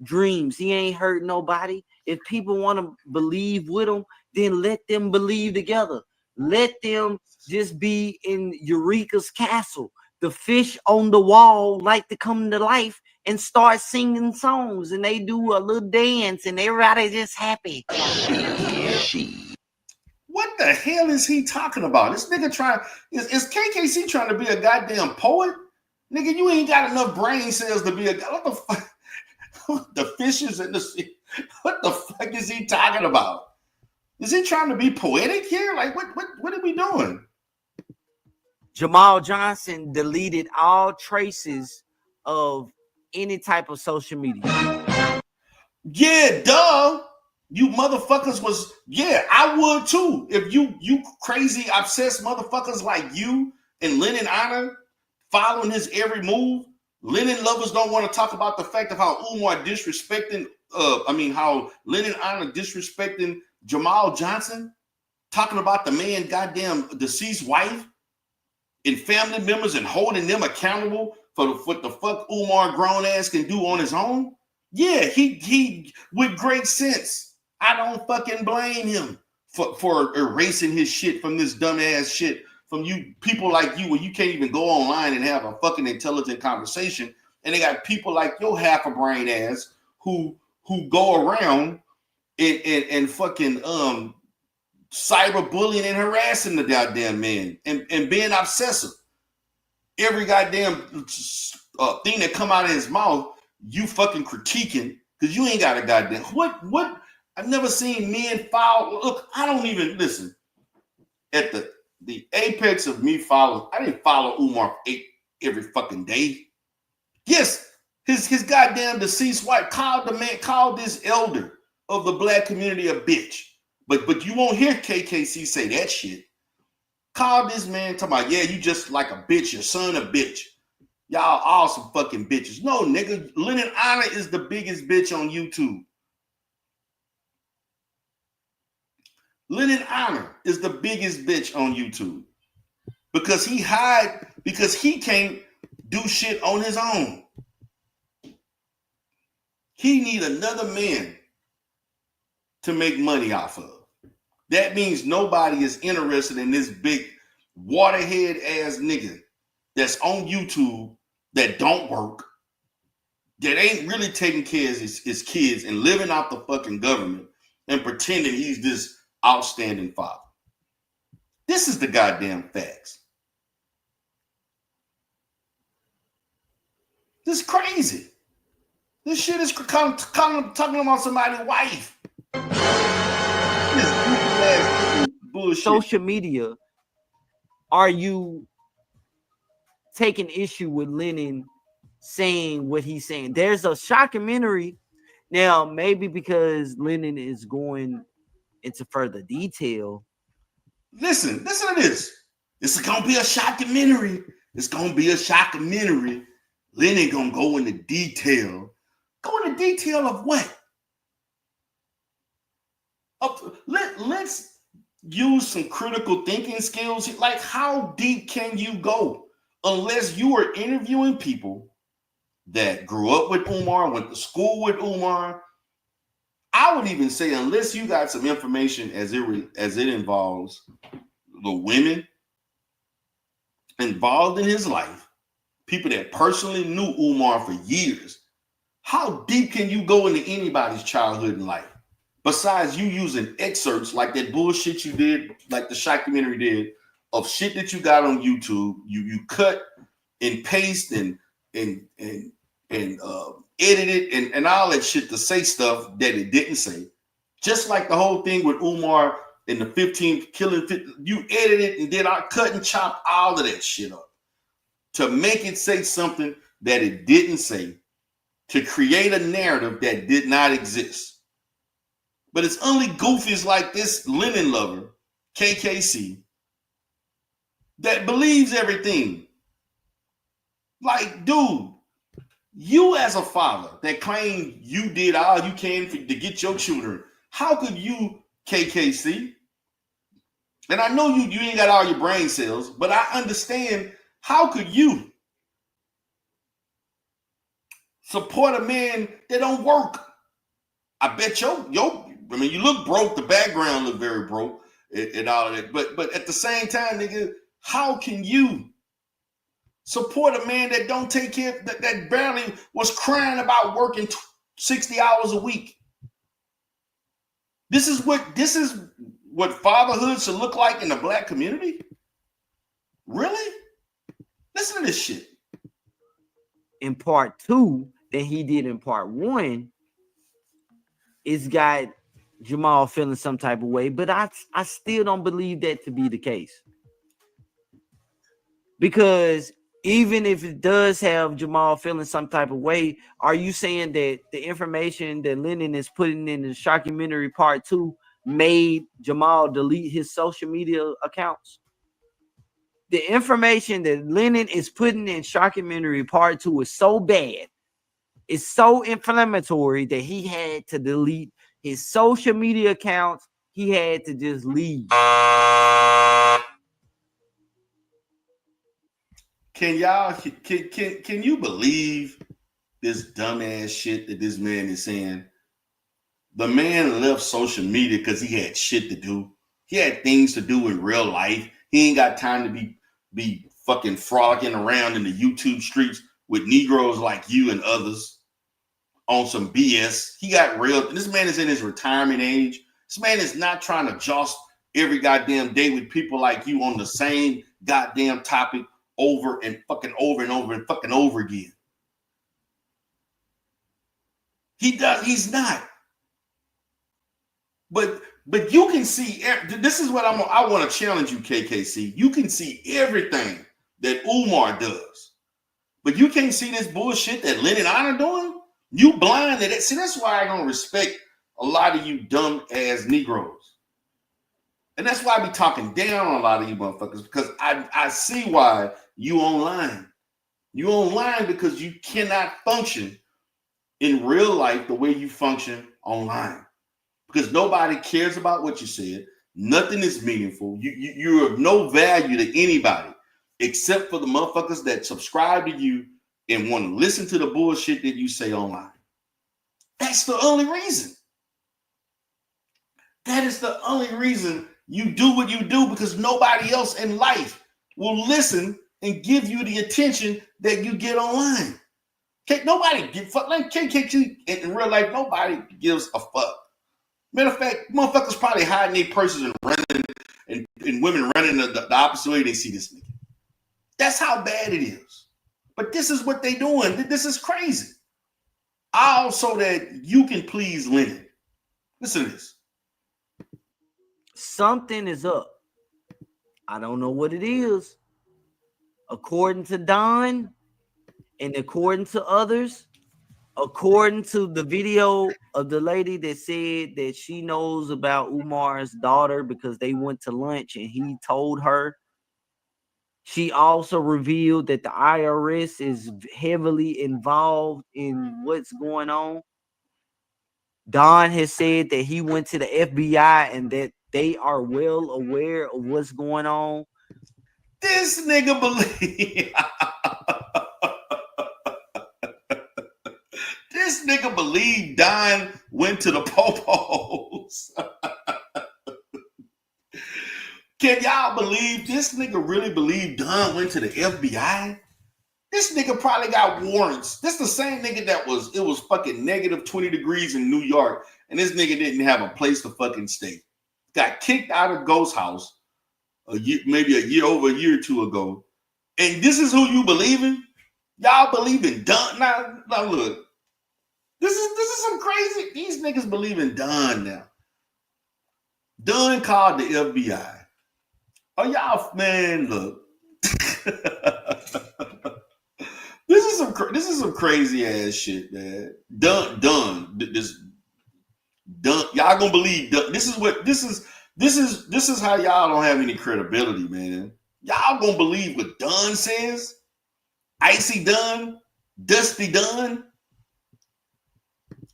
dreams. He ain't hurt nobody. If people want to believe with him, then let them believe together. Let them just be in Eureka's castle. The fish on the wall like to come to life and start singing songs, and they do a little dance, and everybody just happy. What the hell is he talking about? This nigga is KKC trying to be a goddamn poet? Nigga, you ain't got enough brain cells to be what the fuck? The fishes in the sea. What the fuck is he talking about? Is he trying to be poetic here? Like, what are we doing? Jamal Johnson deleted all traces of any type of social media. Yeah, duh. You motherfuckers was, yeah, I would too. If you crazy, obsessed motherfuckers like you and Lenon Honor following his every move, Lenon lovers don't want to talk about the fact of how Umar disrespecting, how Lenon Honor disrespecting Jamal Johnson, talking about the man goddamn deceased wife and family members and holding them accountable for what the fuck Umar grown ass can do on his own. Yeah, he with great sense. I don't fucking blame him for erasing his shit from this dumbass shit from you people like you, where you can't even go online and have a fucking intelligent conversation. And they got people like your half a brain ass who go around and fucking cyberbullying and harassing the goddamn man and being obsessive. Every goddamn thing that come out of his mouth, you fucking critiquing because you ain't got a goddamn what. I've never seen men follow. Look, I don't even listen. At the apex of me following, I didn't follow Umar every fucking day. Yes, his goddamn deceased wife called this elder of the black community a bitch. But you won't hear KKC say that shit. Called this man talking about, yeah, you just like a bitch, your son a bitch. Y'all all some fucking bitches. No, nigga, Lenon Honor is the biggest bitch on YouTube. Lenon Honor is the biggest bitch on YouTube because he can't do shit on his own. He need another man to make money off of. That means nobody is interested in this big waterhead ass nigga that's on YouTube that don't work, that ain't really taking care of his kids and living out the fucking government and pretending he's this outstanding father. This is the goddamn facts. This is crazy. This shit is talking about somebody's wife. Bullshit. Social media, are you taking issue with Lenon saying what he's saying? There's a shockumentary now, maybe because Lenon is going into further detail. Listen to this. It's gonna be a shockumentary. It's gonna be a shockumentary. Lenon gonna go into detail. Go into detail of what? Let's use some critical thinking skills. Like, how deep can you go? Unless you are interviewing people that grew up with Umar, went to school with Umar. I would even say, unless you got some information as it involves the women involved in his life, people that personally knew Umar for years, how deep can you go into anybody's childhood and life? Besides you using excerpts like that bullshit you did, like the shockumentary did, of shit that you got on YouTube, you cut and paste and edit it and all that shit to say stuff that it didn't say. Just like the whole thing with Umar in the 15 killing, you edit it and then I cut and chop all of that shit up to make it say something that it didn't say, to create a narrative that did not exist. But it's only goofies like this Lenon lover, KKC, that believes everything. Like, dude, you as a father that claimed you did all you can to get your children, how could you, KKC? And I know you ain't got all your brain cells, but I understand, how could you support a man that don't work? I bet I mean, you look broke, the background look very broke and all of that, but at the same time, nigga, how can you support a man that don't take care, that barely was crying about working 60 hours a week? This is what fatherhood should look like in the black community? Really? Listen to this shit. In part 2 that he did in part 1, it's got Jamal feeling some type of way, but I still don't believe that to be the case. Because even if it does have Jamal feeling some type of way, are you saying that the information that Lenon is putting in the documentary part 2 made Jamal delete his social media accounts? The information that Lenon is putting in documentary part 2 is so bad, it's so inflammatory that he had to delete his social media accounts. He had to just leave. Can you believe this dumbass shit that this man is saying? The man left social media because he had shit to do. He had things to do in real life. He ain't got time to be fucking frolicking around in the YouTube streets with Negroes like you and others on some BS. He got real. This man is in his retirement age. This man is not trying to joust every goddamn day with people like you on the same goddamn topic over and fucking over and over and fucking over again. He's not. But you can see, this is what I want to challenge you, KKC. You can see everything that Umar does, but you can't see this bullshit that Lenon are doing. You blind to that. See, that's why I don't respect a lot of you dumb ass Negroes. And that's why I be talking down on a lot of you motherfuckers, because I see why you online. You online because you cannot function in real life the way you function online. Because nobody cares about what you said. Nothing is meaningful. You're of no value to anybody except for the motherfuckers that subscribe to you and want to listen to the bullshit that you say online. That's the only reason. That is the only reason you do what you do, because nobody else in life will listen and give you the attention that you get online. Nobody give fuck like KKQ in real life. Nobody gives a fuck. Matter of fact, motherfuckers probably hiding their purses and running, and women running the opposite way they see this nigga. That's how bad it is. But this is what they doing. This is crazy. All so that you can please Lenon. Listen to this. Something is up. I don't know what it is. According to Don and according to others, according to the video of the lady that said that she knows about Umar's daughter because they went to lunch and he told her, she also revealed that the IRS is heavily involved in what's going on. Don has said that he went to the FBI and that they are well aware of what's going on. This nigga believe. This nigga believe Don went to the popos. Can y'all believe this nigga really believed Don went to the FBI? This nigga probably got warrants. This the same nigga that it was fucking negative 20 degrees in New York, and this nigga didn't have a place to fucking stay. Got kicked out of Ghost House maybe a year or two ago. And this is who you believe in? Y'all believe in Don? Now look. This is some crazy. These niggas believe in Dunn now. Dunn called the FBI. Oh, y'all, man, look. This is some crazy ass shit, man. Dunn. Y'all gonna believe Dunn. This is how y'all don't have any credibility, man. Y'all gonna believe what Dunn says? Icy Dunn, Dusty Dunn,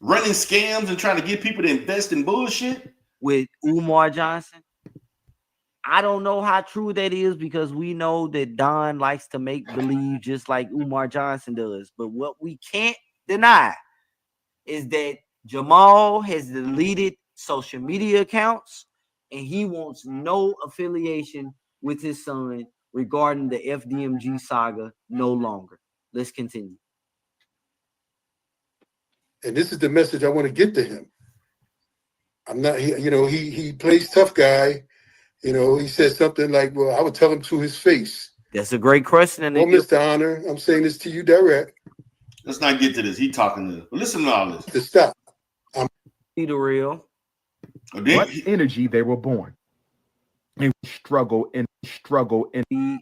running scams and trying to get people to invest in bullshit with Umar Johnson. I don't know how true that is because we know that Don likes to make believe just like Umar Johnson does. But what we can't deny is that Jamal has deleted social media accounts and he wants no affiliation with his son regarding the FDMG saga no longer. Let's continue. And this is the message I want to get to him. I'm not, he plays tough guy. He says something like, well, I would tell him to his face. That's a great question. Well, Mr. Honor, I'm saying this to you direct. Let's not get to this. He talking to. Listen to all this. To stop. Be the real. What energy they were born. And struggle in. Be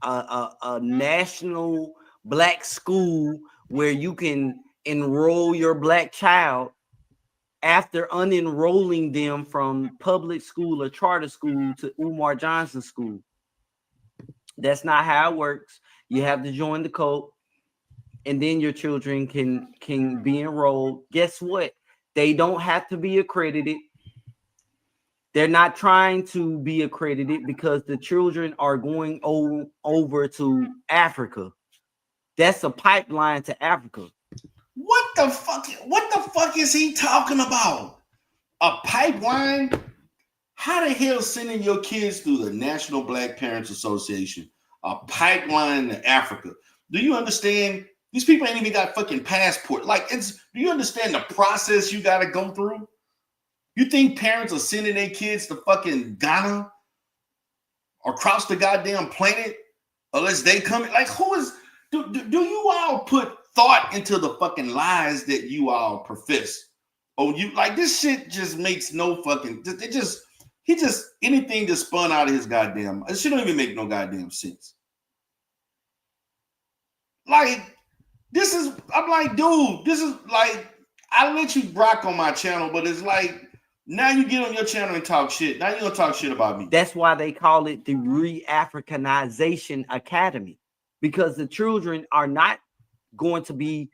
a national black school where you can enroll your black child after unenrolling them from public school or charter school to Umar Johnson school. That's not how it works. You have to join the cult, and then your children can be enrolled. Guess what? They don't have to be accredited. They're not trying to be accredited because the children are going over to Africa. That's a pipeline to Africa. What the fuck is he talking about? A pipeline? How the hell sending your kids through the National Black Parents Association? A pipeline to Africa. Do you understand? These people ain't even got fucking passport. Do you understand the process you gotta go through? You think parents are sending their kids to fucking Ghana or across the goddamn planet unless they come? Like, who is? Do you all put thought into the fucking lies that you all profess? Oh, you like this shit just makes no fucking. Anything just spun out of his goddamn. It shit don't even make no goddamn sense. Like, I'm like, dude, this is like, I let you rock on my channel, but it's like, now you get on your channel and talk shit. Now you're gonna talk shit about me. That's why they call it the Re-Africanization Academy, because the children are not going to be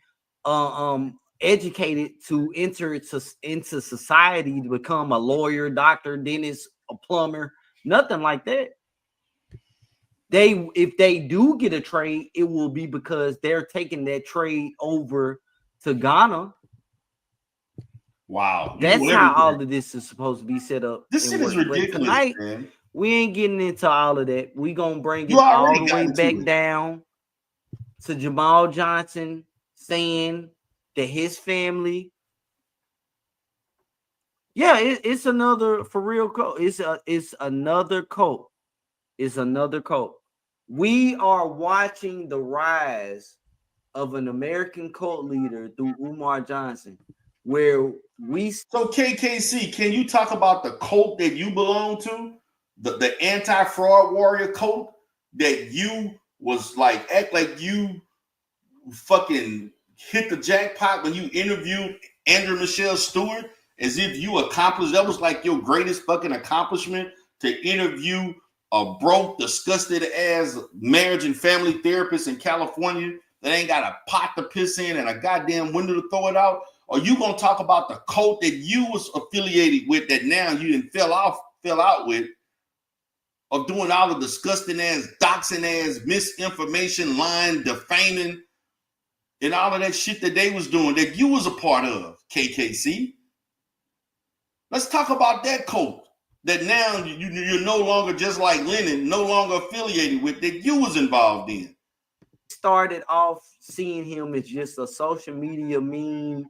educated to enter into society to become a lawyer, doctor, dentist, a plumber, nothing like that. If they do get a trade, it will be because they're taking that trade over to Ghana. Wow. That's how all of this is supposed to be set up. This shit is ridiculous, tonight, man. We ain't getting into all of that. We gonna bring it all the way back down to Jamal Johnson saying that his family, it's another for real cult. It's another cult. It's another cult. We are watching the rise of an American cult leader through Umar Johnson, where So KKC, can you talk about the cult that you belong to? The anti-fraud warrior cult that you was like, act like you fucking hit the jackpot when you interviewed Andrew Michelle Stewart, as if you accomplished, that was like your greatest fucking accomplishment, to interview a broke, disgusted ass marriage and family therapist in California that ain't got a pot to piss in and a goddamn window to throw it out? Or you gonna talk about the cult that you was affiliated with that now you didn't fell out with, of doing all the disgusting ass, doxing ass, misinformation, lying, defaming, and all of that shit that they was doing that you was a part of, KKC? Let's talk about that cult that now you're no longer, just like Lenon, no longer affiliated with, that you was involved in. Started off seeing him as just a social media meme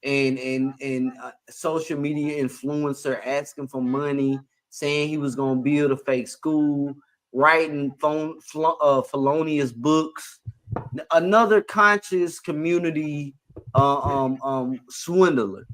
and social media influencer asking for money, saying he was going to build a fake school, writing felonious books, another conscious community swindler.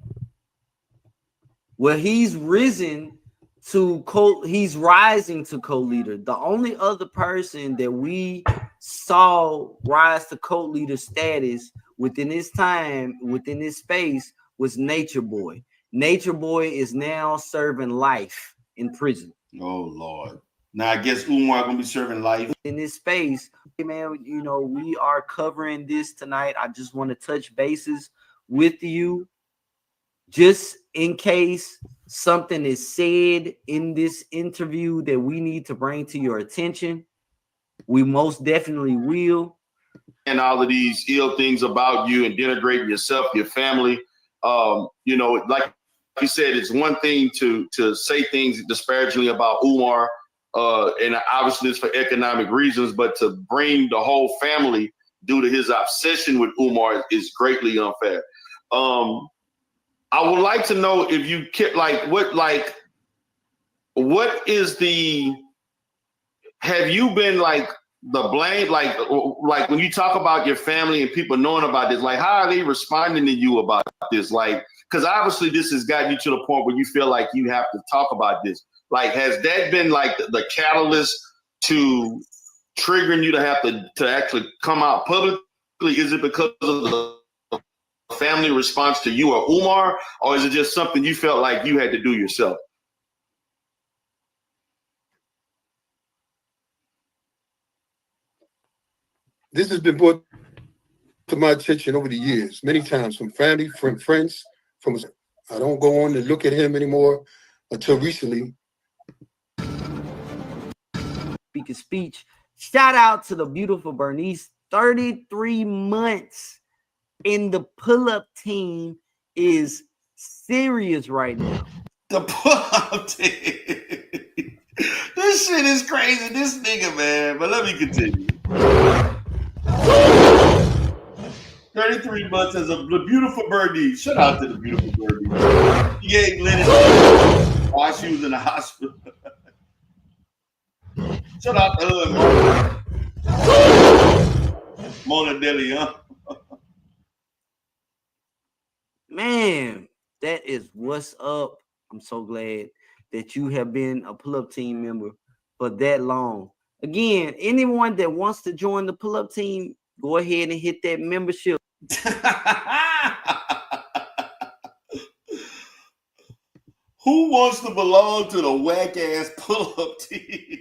Well, he's rising to he's rising to co-leader. The only other person that we saw rise to co-leader status within this time, within this space, was Nature Boy. Nature Boy is now serving life in prison. Oh Lord. Now I guess Umar gonna be serving life in this space. Hey man, you know, we are covering this tonight. I just want to touch bases with you, just in case something is said in this interview that we need to bring to your attention. We most definitely will. And all of these ill things about you and denigrating yourself, your family. You know, like you said, it's one thing to say things disparagingly about Umar, and obviously it's for economic reasons, but to bring the whole family due to his obsession with Umar is greatly unfair. I would like to know if you what is the, have you been like the blame, like when you talk about your family and people knowing about this, like how are they responding to you about this? Like, because obviously this has gotten you to the point where you feel like you have to talk about this. Like, has that been like the catalyst to triggering you to have to actually come out publicly? Is it because of the family response to you or Umar, or is it just something you felt like you had to do yourself? This has been brought to my attention over the years, many times, from family, from friends, from. I don't go on to look at him anymore until recently. Speak a speech. Shout out to the beautiful Bernice. 33 months in the pull-up team is serious right now. The pull-up team. This shit is crazy. This nigga, man. But let me continue. 33 months as a beautiful birdie. Shout out to the beautiful birdie. He gave Lenon while she was in the hospital. Shout out to her and Mona De Leon. Man, that is what's up. I'm so glad that you have been a pull-up team member for that long. Again, anyone that wants to join the pull-up team, go ahead and hit that membership. Who wants to belong to the whack-ass pull-up team?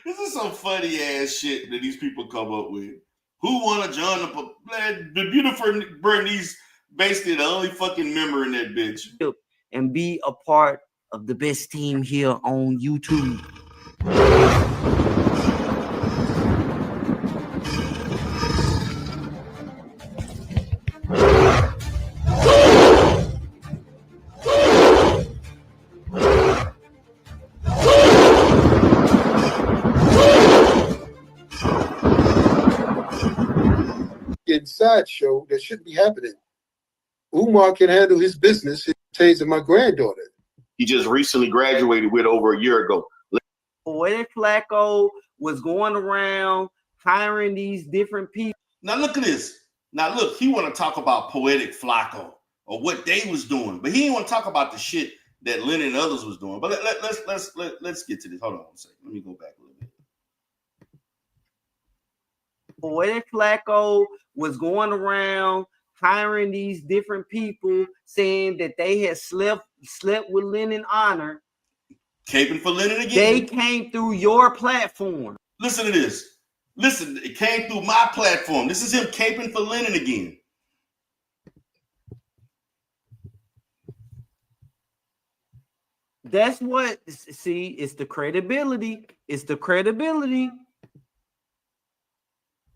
This is some funny-ass shit that these people come up with. Who want to join the beautiful Bernice, basically the only fucking member in that bitch. And be a part of the best team here on YouTube. Sideshow that shouldn't be happening. Umar can handle his business. It pertains to my granddaughter. He just recently graduated with over a year ago. Poetic Flacco was going around hiring these different people. Now look at this. Now look, he want to talk about Poetic Flacco or what they was doing, but he didn't want to talk about the shit that Lenon and others was doing. But let's get to this. Hold on a second. Let me go back a little bit. Poetic Flacco was going around hiring these different people, saying that they had slept with Lenon Honor. Caping for Lenon again. They came through your platform. Listen to this. Listen, it came through my platform. This is him caping for Lenon again. That's what, see, it's the credibility. It's the credibility.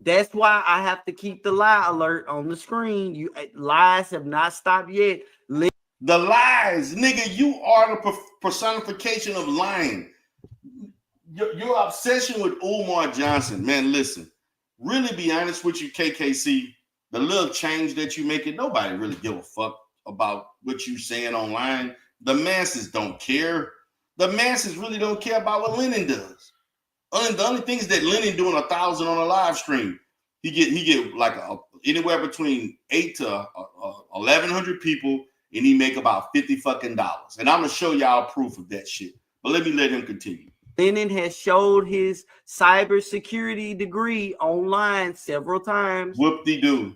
That's why I have to keep the lie alert on the screen. You lies have not stopped yet. The lies, nigga, you are the personification of lying. Your obsession with Umar Johnson, man, listen. Really be honest with you, KKC. The little change that you make, nobody really give a fuck about what you saying online. The masses don't care. The masses really don't care about what Lenon does. The only thing is that Lenon doing 1,000 on a live stream. He get like anywhere between 8 to 1,100 people, and he make about $50 fucking. And I'm gonna show y'all proof of that shit. But let him continue. Lenon has showed his cybersecurity degree online several times. Whoop-de-doo.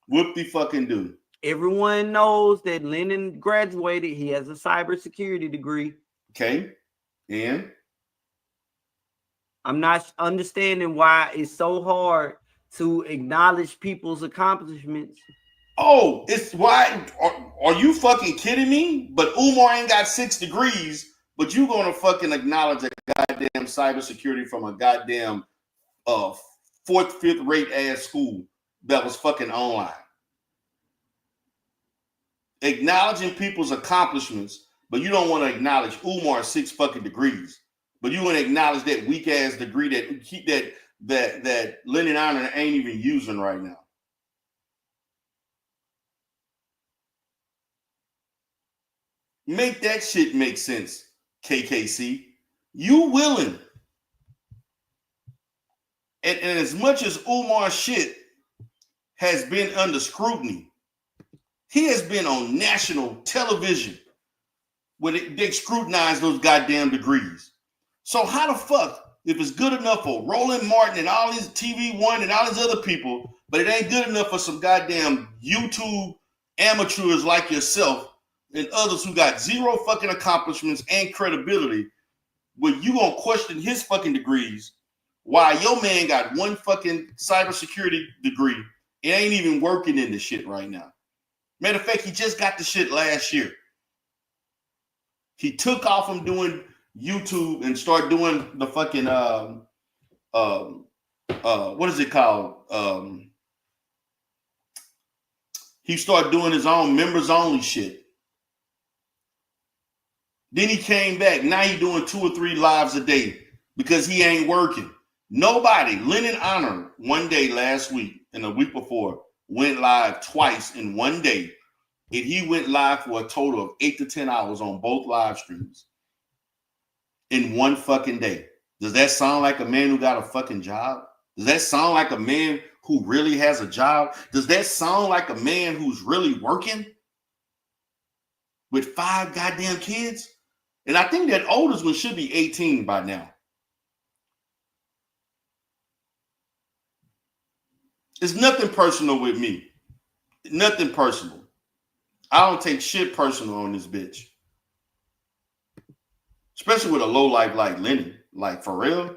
Whoop-de-fucking-doo. Everyone knows that Lenon graduated. He has a cybersecurity degree. Okay. And? I'm not understanding why it's so hard to acknowledge people's accomplishments. Oh, it's why? Are you fucking kidding me? But Umar ain't got 6 degrees, but you gonna fucking acknowledge a goddamn cybersecurity from a goddamn 4th, 5th rate ass school that was fucking online. Acknowledging people's accomplishments, but you don't want to acknowledge Umar's 6 fucking degrees. But you want to acknowledge that weak ass degree that Lenon Honor ain't even using right now. Make that shit make sense, KKC. You willing. And as much as Umar's shit has been under scrutiny, he has been on national television where they scrutinize those goddamn degrees. So how the fuck, if it's good enough for Roland Martin and all these TV One and all these other people, but it ain't good enough for some goddamn YouTube amateurs like yourself and others who got 0 fucking accomplishments and credibility, where you gonna question his fucking degrees while your man got 1 fucking cybersecurity degree and ain't even working in this shit right now. Matter of fact, he just got the shit last year. He took off from doing YouTube and started doing the fucking what is it called? He started doing his own members only shit. Then he came back. Now he doing 2 or 3 lives a day because he ain't working. Nobody, Lenon Honor, one day last week and the week before, went live twice in one day. And he went live for a total of 8 to 10 hours on both live streams in one fucking day. Does that sound like a man who got a fucking job? Does that sound like a man who really has a job? Does that sound like a man who's really working with 5 goddamn kids? And I think that oldest one should be 18 by now. It's nothing personal with me. Nothing personal. I don't take shit personal on this bitch. Especially with a low life like Lenon. Like, for real?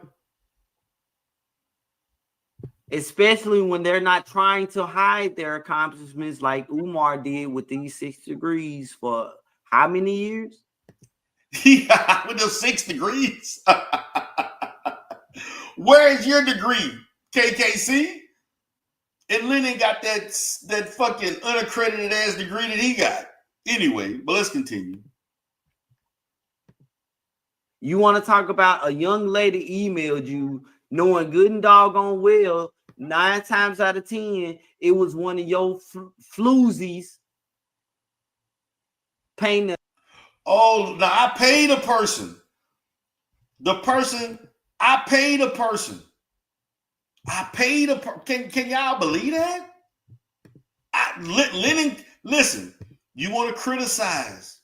Especially when they're not trying to hide their accomplishments like Umar did with these 6 degrees for how many years? Yeah, with those 6 degrees. Where is your degree, KKC? And Lenon got that fucking unaccredited ass degree that he got. Anyway, but let's continue. You want to talk about a young lady emailed you knowing good and doggone well 9 times out of 10 it was one of your floozies paying them. Oh, now I paid a person. I paid a person. Can y'all believe that? Lenon, listen, you want to criticize.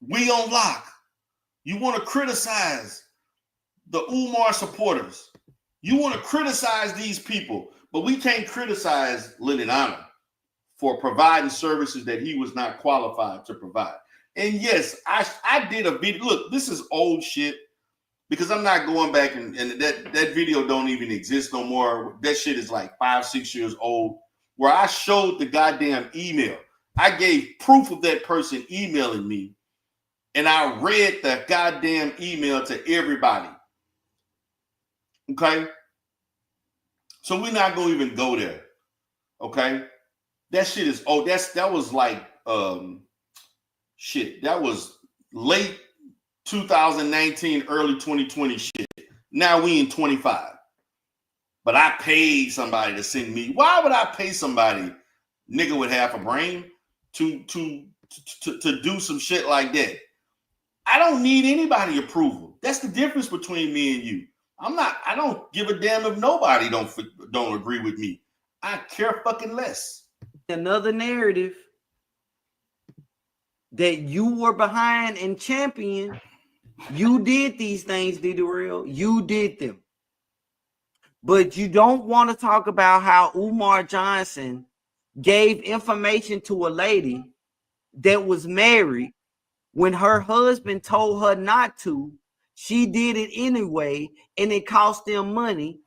We on lock. You want to criticize the Umar supporters. You want to criticize these people, but we can't criticize Lenon Honor for providing services that he was not qualified to provide. And yes, I did a video. Look, this is old shit because I'm not going back and that video don't even exist no more. That shit is like 5-6 years old, where I showed the goddamn email. I gave proof of that person emailing me, and I read the goddamn email to everybody. Okay? So we're not gonna even go there. Okay? That shit is that was like shit. That was late 2019, early 2020 shit. Now we in 25. But I paid somebody to send me. Why would I pay somebody, nigga with half a brain, to do some shit like that? I don't need anybody approval. That's the difference between me and you. I don't give a damn if nobody don't agree with me. I care fucking less. Another narrative that you were behind and champion. You did these things, D-Real. You did them. But you don't want to talk about how Umar Johnson gave information to a lady that was married when her husband told her not to. She did it anyway, and it cost them money.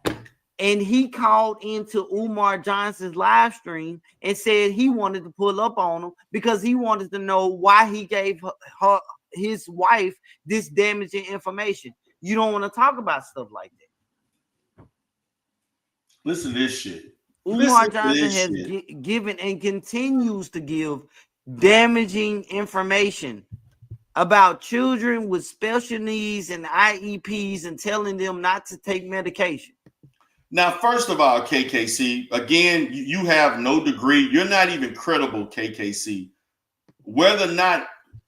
And he called into Umar Johnson's live stream and said he wanted to pull up on him because he wanted to know why he gave his wife this damaging information. You don't want to talk about stuff like that. Listen to this shit. Umar Johnson has given and continues to give damaging information about children with special needs and IEPs and telling them not to take medication. Now, first of all, KKC, again, you have no degree. You're not even credible, KKC. Whether or not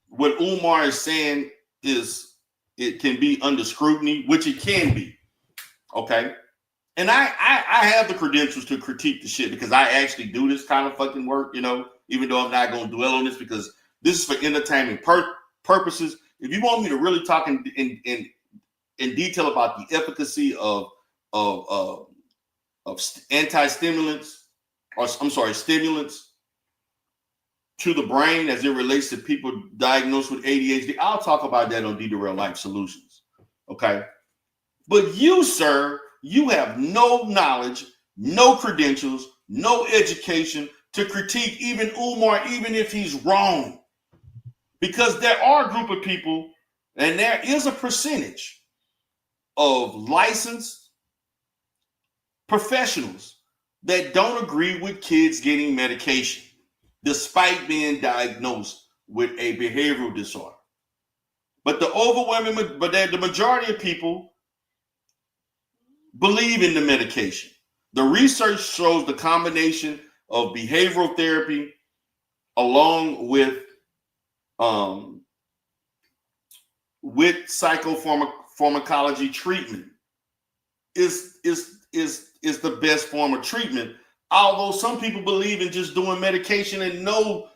what Umar is saying it can be under scrutiny, which it can be. Okay. And I have the credentials to critique the shit because I actually do this kind of fucking work, you know, even though I'm not going to dwell on this because this is for entertainment purposes. If you want me to really talk in detail about the efficacy of anti-stimulants, or I'm sorry, stimulants to the brain as it relates to people diagnosed with ADHD, I'll talk about that on D-Real Life Solutions. Okay. But you, sir, you have no knowledge, no credentials, no education to critique even Umar, even if he's wrong. Because there are a group of people, and there is a percentage of licensed professionals that don't agree with kids getting medication despite being diagnosed with a behavioral disorder. But the majority of people believe in the medication. The research shows the combination of behavioral therapy along with psychopharmacology treatment is the best form of treatment. Although some people believe in just doing medication and no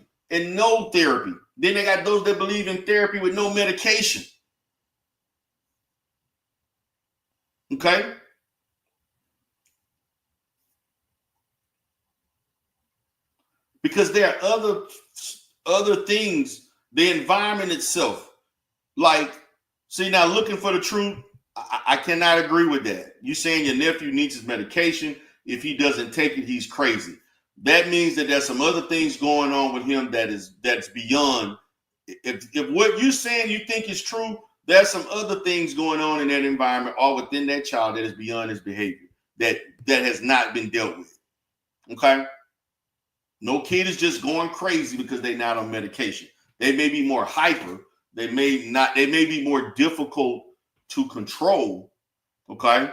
therapy. Then they got those that believe in therapy with no medication. Okay? Because there are other things, the environment itself. Like, see, now looking for the truth, I cannot agree with that. You saying your nephew needs his medication. If he doesn't take it, he's crazy. That means that there's some other things going on with him that's beyond. If what you're saying you think is true, there's some other things going on in that environment or within that child that is beyond his behavior that has not been dealt with. Okay? No kid is just going crazy because they're not on medication. They may be more hyper. They may be more difficult to control. Okay?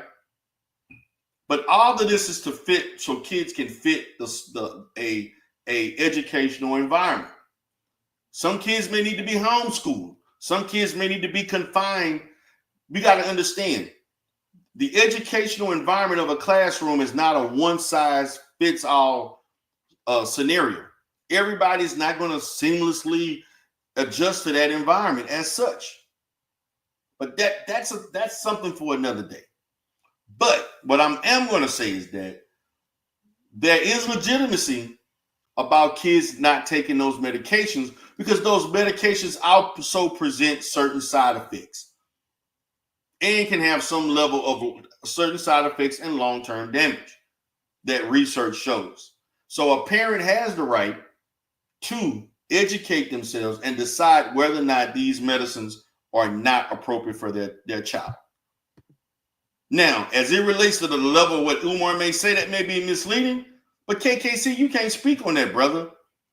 But all of this is to fit so kids can fit a educational environment. Some kids may need to be homeschooled. Some kids may need to be confined. We got to understand the educational environment of a classroom is not a one-size-fits-all scenario. Everybody's not going to seamlessly adjust to that environment as such. But that's something for another day. But what I am going to say is that there is legitimacy about kids not taking those medications because those medications also present certain side effects and can have some level of certain side effects and long-term damage that research shows. So a parent has the right to educate themselves and decide whether or not these medicines are not appropriate for their child. Now, as it relates to the level of what Umar may say that may be misleading, but KKC, you can't speak on that, brother.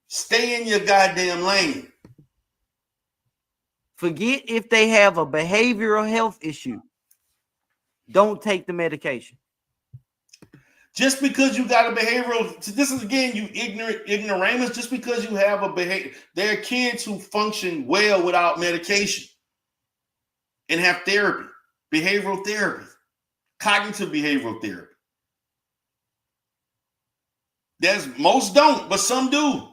Stay in your goddamn lane. Forget if they have a behavioral health issue. Don't take the medication. Just because you got a behavioral, this is again, you ignoramus, just because you have a behavior, there are kids who function well without medication and have therapy, behavioral therapy, cognitive behavioral therapy. Most don't, but some do.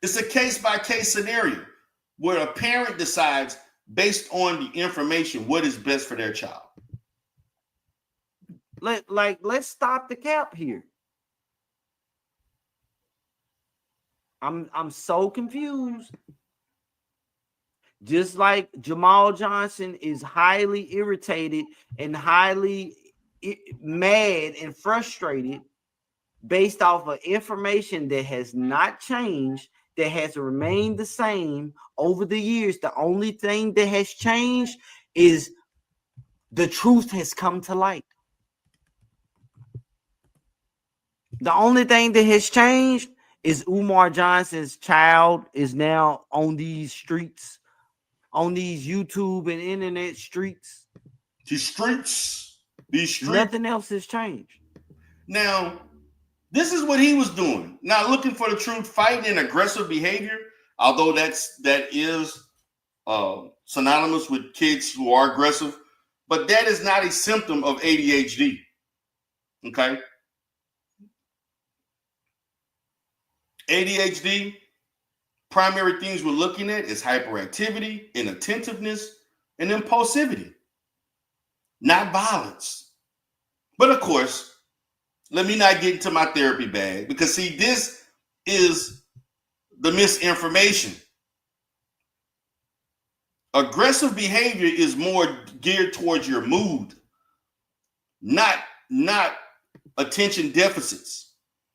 It's a case-by-case scenario where a parent decides based on the information what is best for their child. Let's stop the cap here. I'm so confused. Just like Jamal Johnson is highly irritated and highly mad and frustrated based off of information that has not changed, that has remained the same over the years. The only thing that has changed is the truth has come to light. The only thing that has changed is Umar Johnson's child is now on these streets, on these YouTube and internet streets. These streets. Nothing else has changed. Now, this is what he was doing. Now, looking for the truth, fighting and aggressive behavior, although that is synonymous with kids who are aggressive, but that is not a symptom of ADHD. Okay? ADHD, primary things we're looking at is hyperactivity, inattentiveness, and impulsivity, not violence. But of course, let me not get into my therapy bag because, see, this is the misinformation. Aggressive behavior is more geared towards your mood, not attention deficits.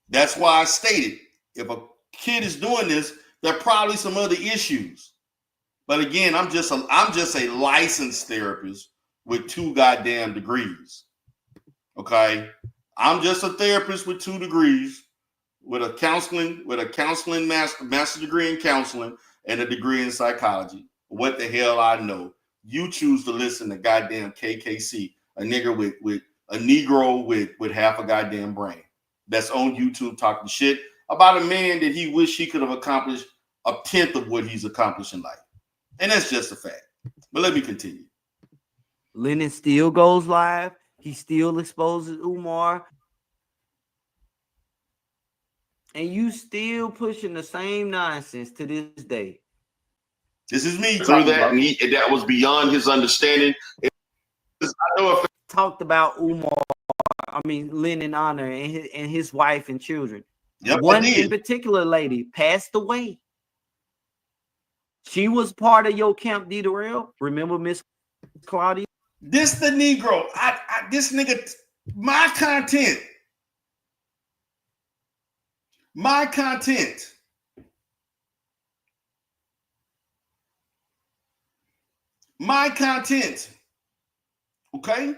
That's why I stated, if a kid is doing this, there are probably some other issues. But again, I'm just a licensed therapist with 2 goddamn degrees. Okay? I'm just a therapist with 2 degrees, with a counseling master degree in counseling and a degree in psychology. What the hell I know? You choose to listen to goddamn KKC, a Negro with half a goddamn brain that's on YouTube talking shit about a man that he wished he could have accomplished 1/10 of what he's accomplished in life. And that's just a fact. But let me continue. Lenon still goes live. He still exposes Umar. And you still pushing the same nonsense to this day. This is me through that, and that was beyond his understanding. Talked about Lenon Honor and his wife and children. Yep, one in particular lady passed away. She was part of your Camp D. Darrell. Remember Miss Claudia? This the Negro. This nigga, my content. My content. My content. Okay?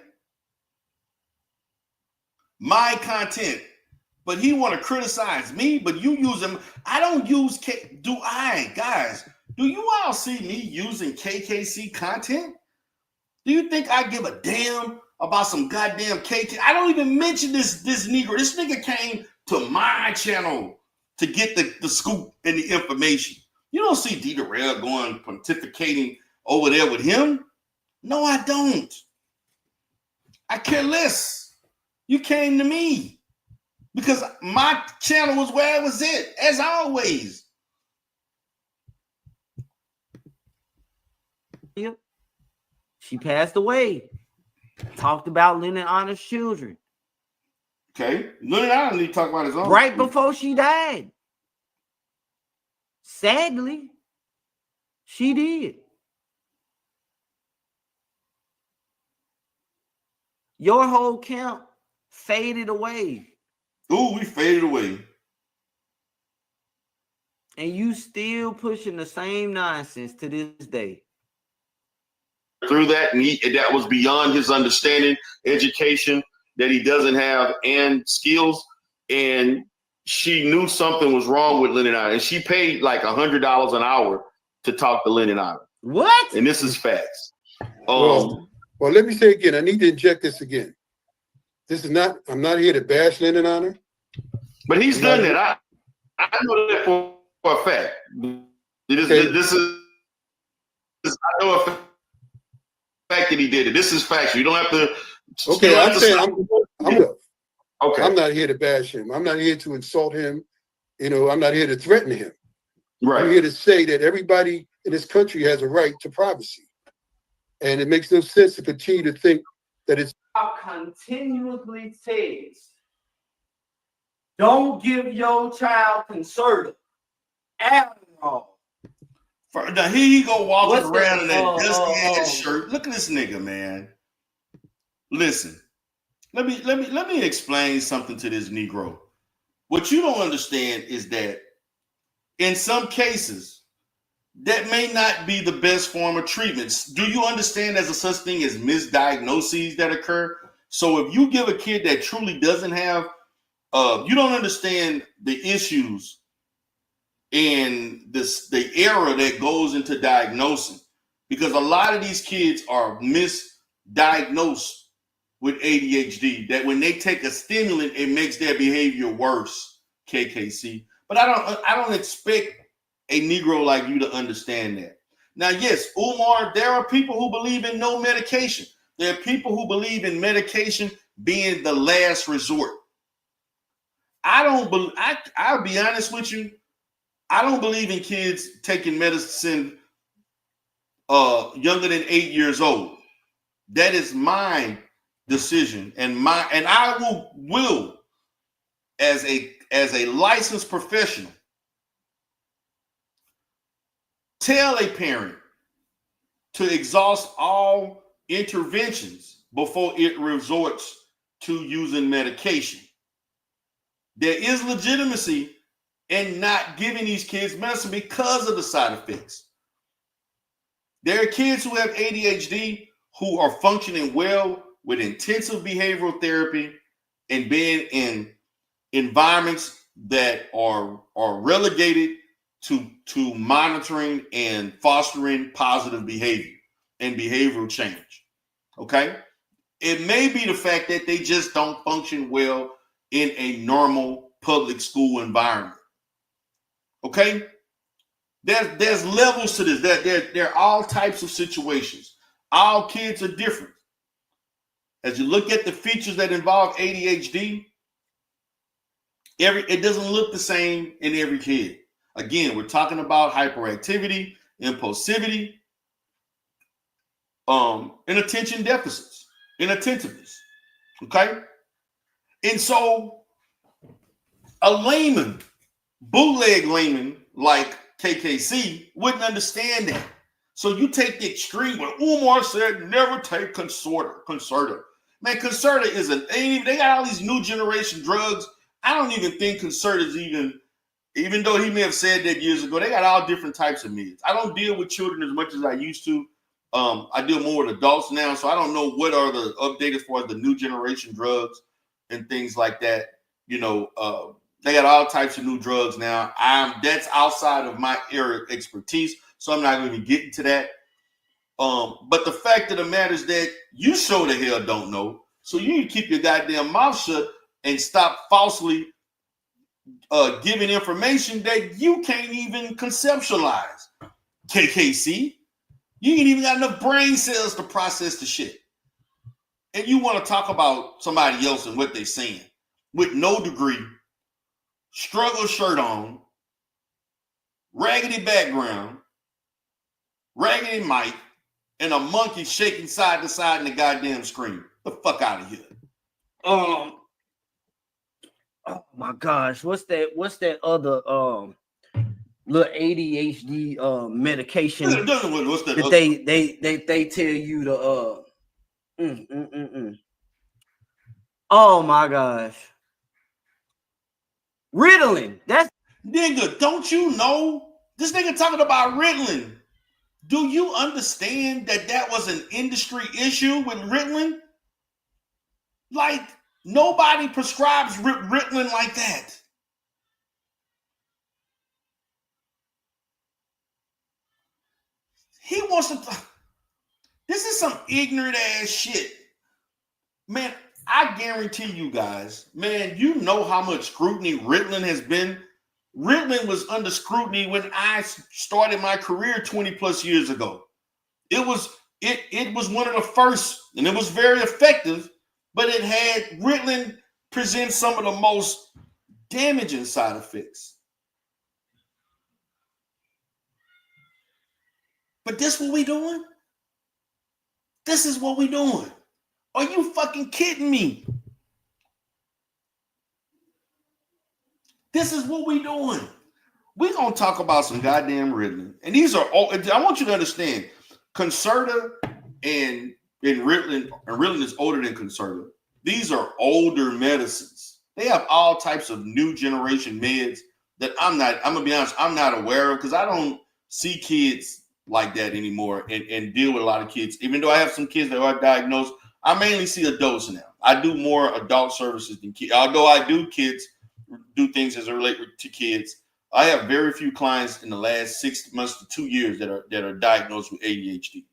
My content. But he want to criticize me, but you use him. I don't use guys? Do you all see me using KKC content? Do you think I give a damn about some goddamn KK? I don't even mention this Negro. This nigga came to my channel to get the scoop and the information. You don't see D. Darrell going pontificating over there with him. No, I don't. I care less. You came to me because my channel was where it was at, as always. Yep. She passed away. Talked about Lenon Honor's children. Okay. Lenon Honor need to talk about his own. Right before she died. Sadly, she did. Your whole camp faded away. Ooh, we faded away. And you still pushing the same nonsense to this day. Through that, and that was beyond his understanding, education that he doesn't have, and skills. And she knew something was wrong with Lenon Honor, and she paid like $100 an hour to talk to Lenon Honor. What? And this is facts. Well, let me say again, I need to inject this again. I'm not here to bash Lenon Honor. But he's done that. I know that for a fact. This is I know a fact that he did it. This is facts. You don't have to Okay, I'm saying I'm not here to bash him. I'm not here to insult him. You know, I'm not here to threaten him. Right. I'm here to say that everybody in this country has a right to privacy. And it makes no sense to continue to think that it's continuously says, don't give your child conservative at all. Now here he go walking What's around in that that, dusty ass shirt. Look at this nigga, man. Listen, let me explain something to this Negro. What you don't understand is that in some cases, that may not be the best form of treatments. Do you understand there's a such thing as misdiagnoses that occur? So if you give a kid that truly doesn't have, you don't understand the issues and the error that goes into diagnosing, because a lot of these kids are misdiagnosed with ADHD, that when they take a stimulant, it makes their behavior worse, KKC. But I don't expect a Negro like you to understand that. Now, yes, Umar, there are people who believe in no medication. There are people who believe in medication being the last resort. I'll be honest with you, I don't believe in kids taking medicine younger than 8 years old. That is my decision, and I will as a licensed professional tell a parent to exhaust all interventions before it resorts to using medication. There is legitimacy in not giving these kids medicine because of the side effects. There are kids who have ADHD who are functioning well with intensive behavioral therapy and being in environments that are relegated to monitoring and fostering positive behavior and behavioral change. Okay? It may be the fact that they just don't function well in a normal public school environment. Okay? There's levels to this. There are all types of situations. All kids are different. As you look at the features that involve ADHD, it doesn't look the same in every kid. Again, we're talking about hyperactivity, impulsivity, and attention deficits, inattentiveness. Okay? And so a layman, bootleg layman like KKC wouldn't understand that. So you take the extreme where Umar said never take Concerta. Man, Concerta they got all these new generation drugs. I don't even think Concerta is even though he may have said that years ago, they got all different types of meds. I don't deal with children as much as I used to. I deal more with adults now, so I don't know what are the updates as far as the new generation drugs and things like that. You know, they got all types of new drugs now. That's outside of my area of expertise, so I'm not going to get into that. But the fact of the matter is that you sure the hell don't know, so you need to keep your goddamn mouth shut and stop falsely giving information that you can't even conceptualize. KKC, you ain't even got enough brain cells to process the shit. And you want to talk about somebody else and what they're saying with no degree, struggle shirt on, raggedy background, raggedy mic, and a monkey shaking side to side in the goddamn screen. The fuck out of here. Oh my gosh, what's that other little ADHD medication What's that that they tell you to Oh my gosh. Ritalin. That's nigga, don't you know? This nigga talking about Ritalin. Do you understand that was an industry issue with Ritalin? Like, nobody prescribes Ritalin like that. He wants to. This is some ignorant ass shit. Man, I guarantee you guys, man, you know how much scrutiny Ritalin has been. Ritalin was under scrutiny when I started my career 20 plus years ago. It was one of the first, and it was very effective, but it had Ritalin presents some of the most damaging side effects. But this what we doing? This is what we doing. Are you fucking kidding me? This is what we doing. We're going to talk about some goddamn Ritalin. And these are all, I want you to understand, Concerta and Ritalin, and Ritalin is older than Concerta. These are older medicines. They have all types of new generation meds that I'm going to be honest, I'm not aware of because I don't see kids like that anymore and deal with a lot of kids. Even though I have some kids that are diagnosed, I mainly see adults now. I do more adult services than kids. Although I do things as it relates to kids. I have very few clients in the last 6 months to 2 years that are diagnosed with ADHD.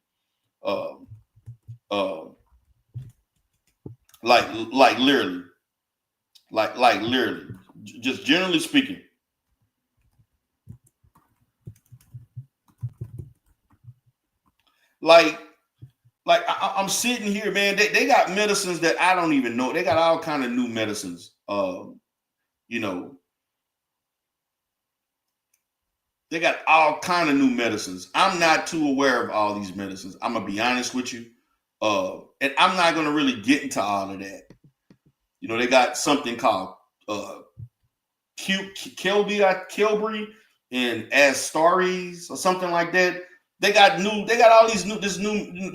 Like literally, like literally, just generally speaking. Like I'm sitting here, man. They got medicines that I don't even know. They got all kind of new medicines. You know, they got all kind of new medicines. I'm not too aware of all these medicines. I'm gonna be honest with you, and I'm not gonna really get into all of that. You know, they got something called Kelby and Astaries or something like that. They got all these new,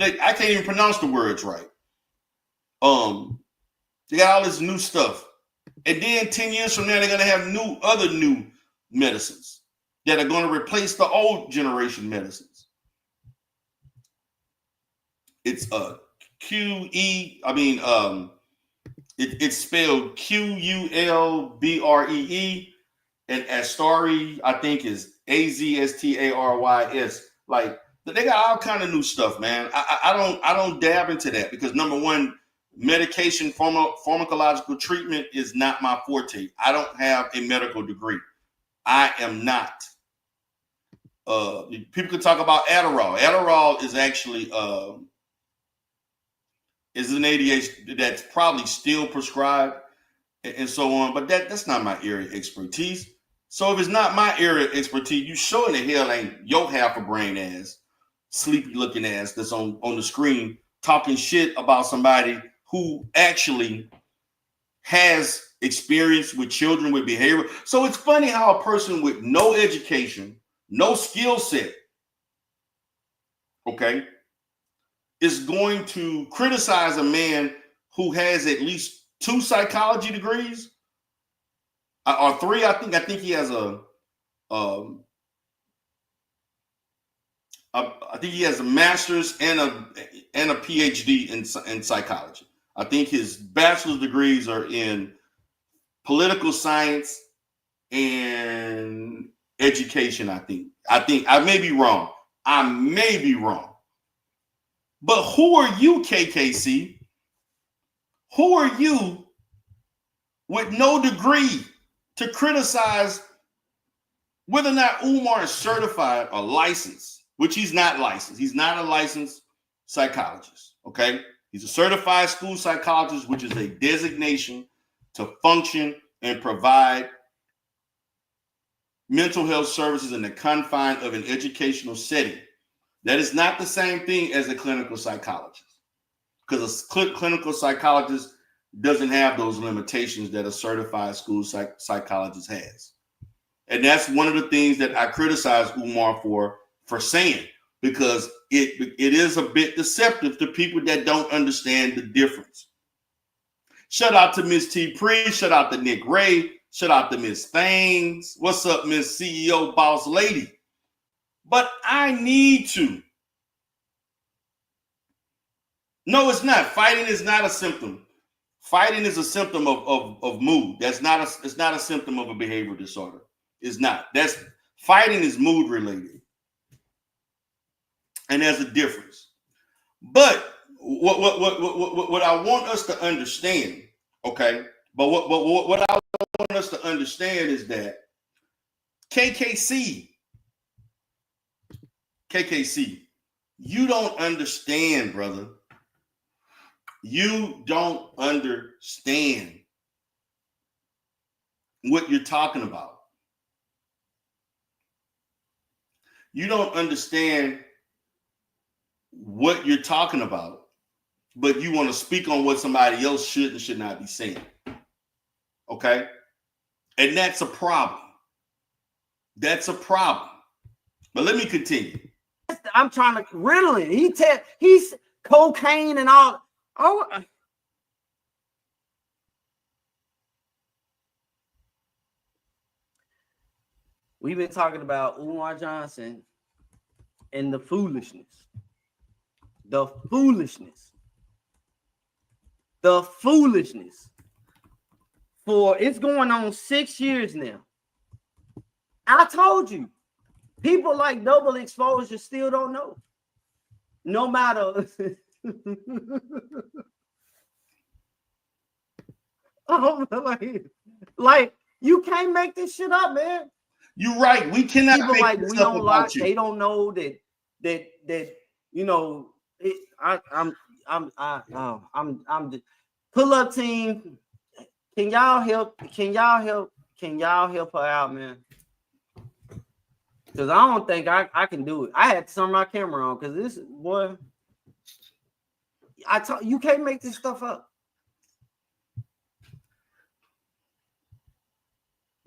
I can't even pronounce the words right. They got all this new stuff. And then 10 years from now, they're going to have other new medicines that are going to replace the old generation medicines. It's it's spelled Qulbree, and Astari, I think, is Azstarys. Like, they got all kind of new stuff, man. I don't dab into that because, number one, medication pharmacological treatment is not my forte. I don't have a medical degree. I am not. People can talk about Adderall. Adderall is actually is an ADHD that's probably still prescribed and so on, but that's not my area of expertise. So if it's not my area of expertise, you sure in the hell ain't your half a brain ass, sleepy looking ass that's on the screen talking shit about somebody who actually has experience with children with behavior. So it's funny how a person with no education, no skill set, okay, is going to criticize a man who has at least 2 psychology degrees or 3. I think he has I think he has a master's and a PhD in psychology. I think his bachelor's degrees are in political science and education. I think I may be wrong. But who are you, KKC? Who are you with no degree to criticize whether or not Umar is certified or licensed, which he's not licensed. He's not a licensed psychologist, okay? He's a certified school psychologist, which is a designation to function and provide mental health services in the confine of an educational setting. That is not the same thing as a clinical psychologist, because a clinical psychologist doesn't have those limitations that a certified school psychologist has. And that's one of the things that I criticize Umar for saying, because it is a bit deceptive to people that don't understand the difference. Shout out to Miss T. Pre, shout out to Nick Ray, shout out to Miss Things. What's up, Miss CEO Boss Lady? But I need to. No, it's not. Fighting is not a symptom. Fighting is a symptom of mood. It's not a symptom of a behavioral disorder. It's not. Fighting is mood related. And there's a difference. But what I want us to understand, okay? But what I want us to understand is that KKC, you don't understand, brother. You don't understand what you're talking about. You don't understand what you're talking about, but you want to speak on what somebody else should and should not be saying. Okay? And that's a problem. That's a problem. But let me continue. I'm trying to riddle it. He's cocaine and all. Oh, we've been talking about Umar Johnson and the foolishness. The foolishness. The foolishness. For it's going on 6 years now. I told you, people like double exposure still don't know. No matter. Oh, like you can't make this shit up, man. You're right. We cannot people make like this we up don't about like. you. They don't know that you know. I'm just pull up team. Can y'all help? Can y'all help her out, man? Because I don't think I can do it. I had to turn my camera on because this boy. You can't make this stuff up.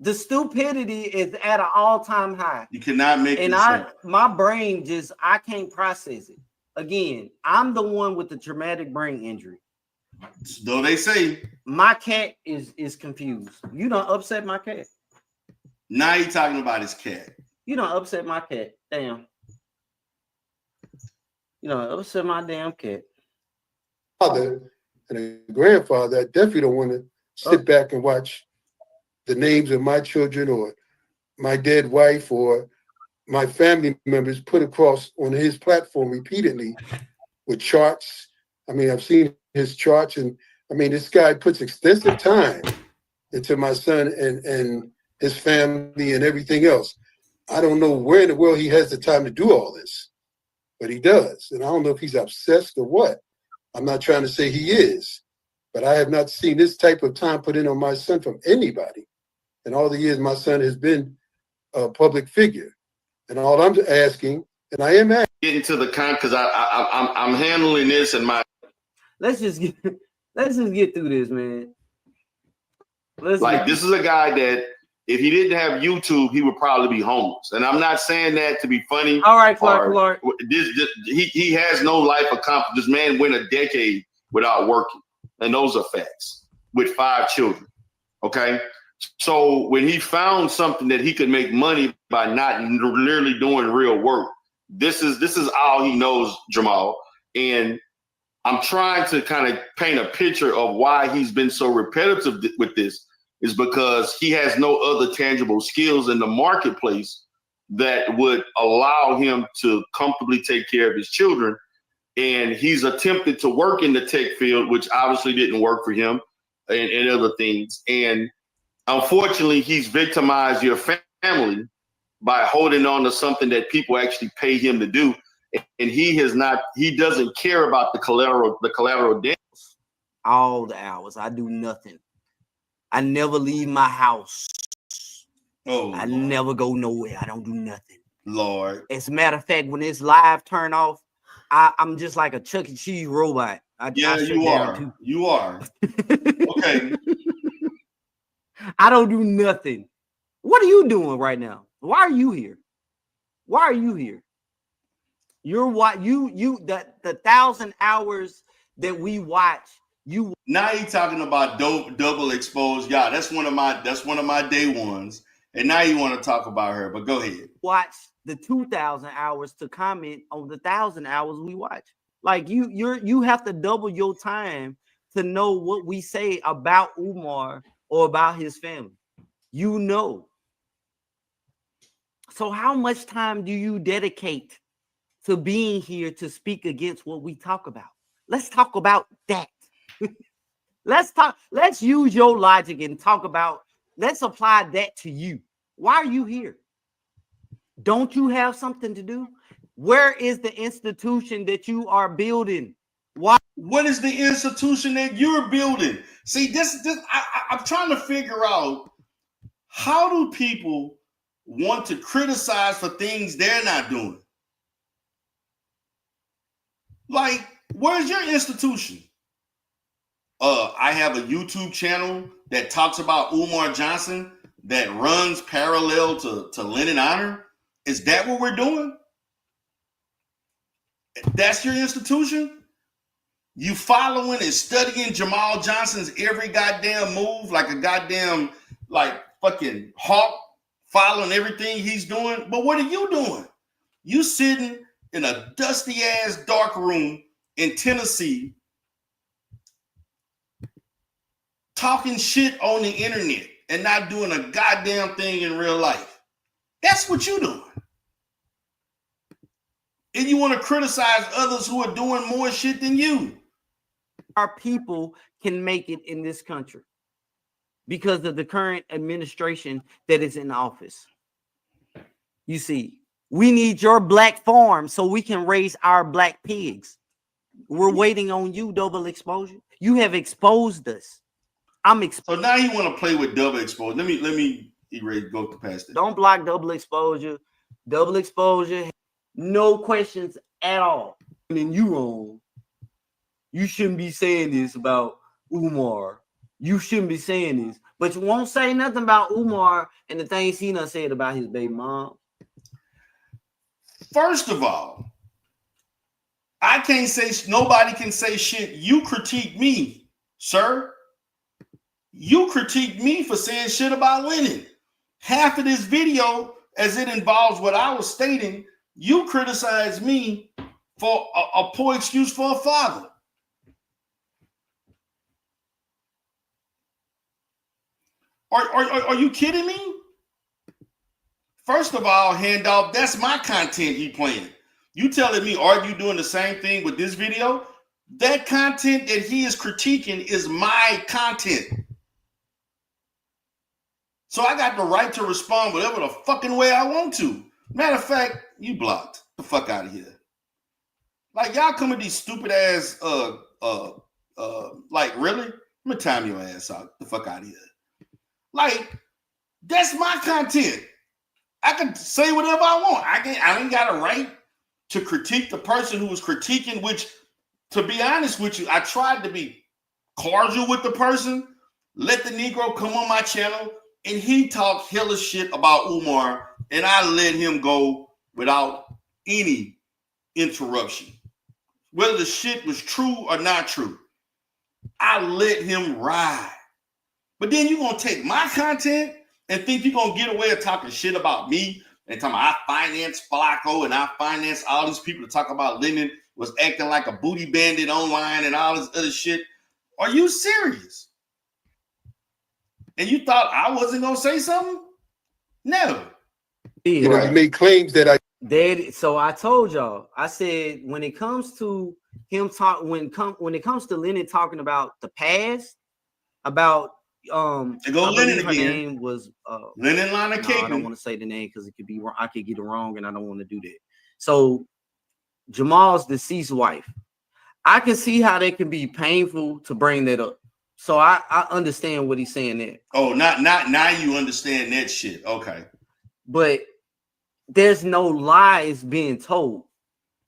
The stupidity is at an all-time high. You cannot make and this up. My brain I can't process it. Again, I'm the one with the traumatic brain injury. Though they say my cat is confused. You don't upset my cat. Now you're talking about his cat. You don't upset my cat. Damn. You know, upset my damn cat. Father and a grandfather, I definitely don't want to sit back and watch the names of my children or my dead wife or my family members put across on his platform repeatedly with charts. I mean, I've seen his charts, and I mean, this guy puts extensive time into my son and his family and everything else. I don't know where in the world he has the time to do all this, but he does. And I don't know if he's obsessed or what. I'm not trying to say he is, but I have not seen this type of time put in on my son from anybody. In all the years my son has been a public figure. And all I'm asking, and I am asking. Get into the because I'm handling this and my. Let's just get through this, man. This is a guy that if he didn't have YouTube, he would probably be homeless. And I'm not saying that to be funny. All right, Clark. He has no life accomplished. This man went a decade without working. And those are facts with 5 children. Okay. So when he found something that he could make money by not literally doing real work, this is all he knows, Jamal. And I'm trying to kind of paint a picture of why he's been so repetitive with this is because he has no other tangible skills in the marketplace that would allow him to comfortably take care of his children. And he's attempted to work in the tech field, which obviously didn't work for him and other things. And unfortunately, he's victimized your family by holding on to something that people actually pay him to do. And he doesn't care about the collateral damage. All the hours. I do nothing. I never leave my house. Oh, I never go nowhere. I don't do nothing. Lord. As a matter of fact, when it's live turn off, I'm just like a Chuck E. Cheese robot. You are. You are. Okay. I don't do nothing. What are you doing right now? Why are you here? Why are you here? You're what the 1,000 hours that we watch. You now you're talking about double exposed. Yeah, that's one of my day ones. And now you want to talk about her, but go ahead. Watch the 2,000 hours to comment on the 1,000 hours we watch. Like you have to double your time to know what we say about Umar or about his family. You know. So how much time do you dedicate to being here to speak against what we talk about? Let's talk about that. Let's use your logic and talk about, let's apply that to you. Why are you here? Don't you have something to do? Where is the institution that you are building? Why? What is the institution that you're building? See, I'm trying to figure out, how do people want to criticize for things they're not doing? Like, where's your institution? I have a YouTube channel that talks about Umar Johnson that runs parallel to Lenon Honor. Is that what we're doing? That's your institution? You following and studying Jamal Johnson's every goddamn move like a goddamn, like, fucking hawk, following everything he's doing. But what are you doing? You sitting in a dusty ass dark room in Tennessee talking shit on the internet and not doing a goddamn thing in real life. That's what you doing. And you want to criticize others who are doing more shit than you. Our people can make it in this country because of the current administration that is in office. You see, we need your black farm so we can raise our black pigs. We're waiting on you, double exposure. You have exposed us. So now you want to play with double exposure. Let me erase, go past it. Don't block double exposure. Double exposure, no questions at all. And then you wrong. You shouldn't be saying this about Umar. You shouldn't be saying this. But you won't say nothing about Umar and the things he done said about his baby mom. First of all, I can't say, nobody can say shit. You critique me, sir. You critique me for saying shit about Lenon. Half of this video, as it involves what I was stating, you criticize me for a poor excuse for a father. Are you kidding me? First of all, handoff, that's my content he playing. You telling me, are you doing the same thing with this video? That content that he is critiquing is my content. So I got the right to respond whatever the fucking way I want to. Matter of fact, you blocked. The fuck out of here. Like, y'all come with these stupid ass, like, really? I'm gonna time your ass out. The fuck out of here. Like, that's my content. I can say whatever I want. I ain't got a right to critique the person who was critiquing, which, to be honest with you, I tried to be cordial with the person, let the Negro come on my channel, and he talked hella shit about Umar, and I let him go without any interruption. Whether the shit was true or not true, I let him ride. But then you're going to take my content and think you're going to get away with talking shit about me and talking about I finance Flacco and I finance all these people to talk about Lenon was acting like a booty bandit online and all this other shit. Are you serious? And you thought I wasn't going to say something? No. You know, you made claims that I did. So I told y'all, I said, when it comes to him talk, when it comes to Lenon talking about the past, about Lenon again. Her name was Lenon Lana Cake. I don't want to say the name because it could be wrong. I could get it wrong, and I don't want to do that. So Jamal's deceased wife, I can see how that can be painful to bring that up. So I understand what he's saying there. Oh, not now you understand that shit. Okay. But there's no lies being told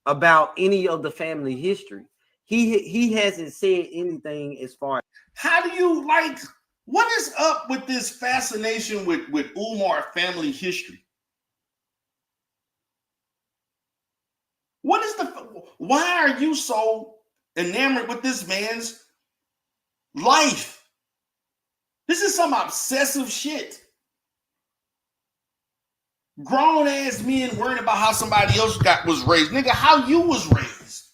about any of the family history. He hasn't said anything as far as how do you like. What is up with this fascination with Umar family history? Why are you so enamored with this man's life? This is some obsessive shit. Grown ass men worrying about how somebody else was raised. Nigga, how you was raised.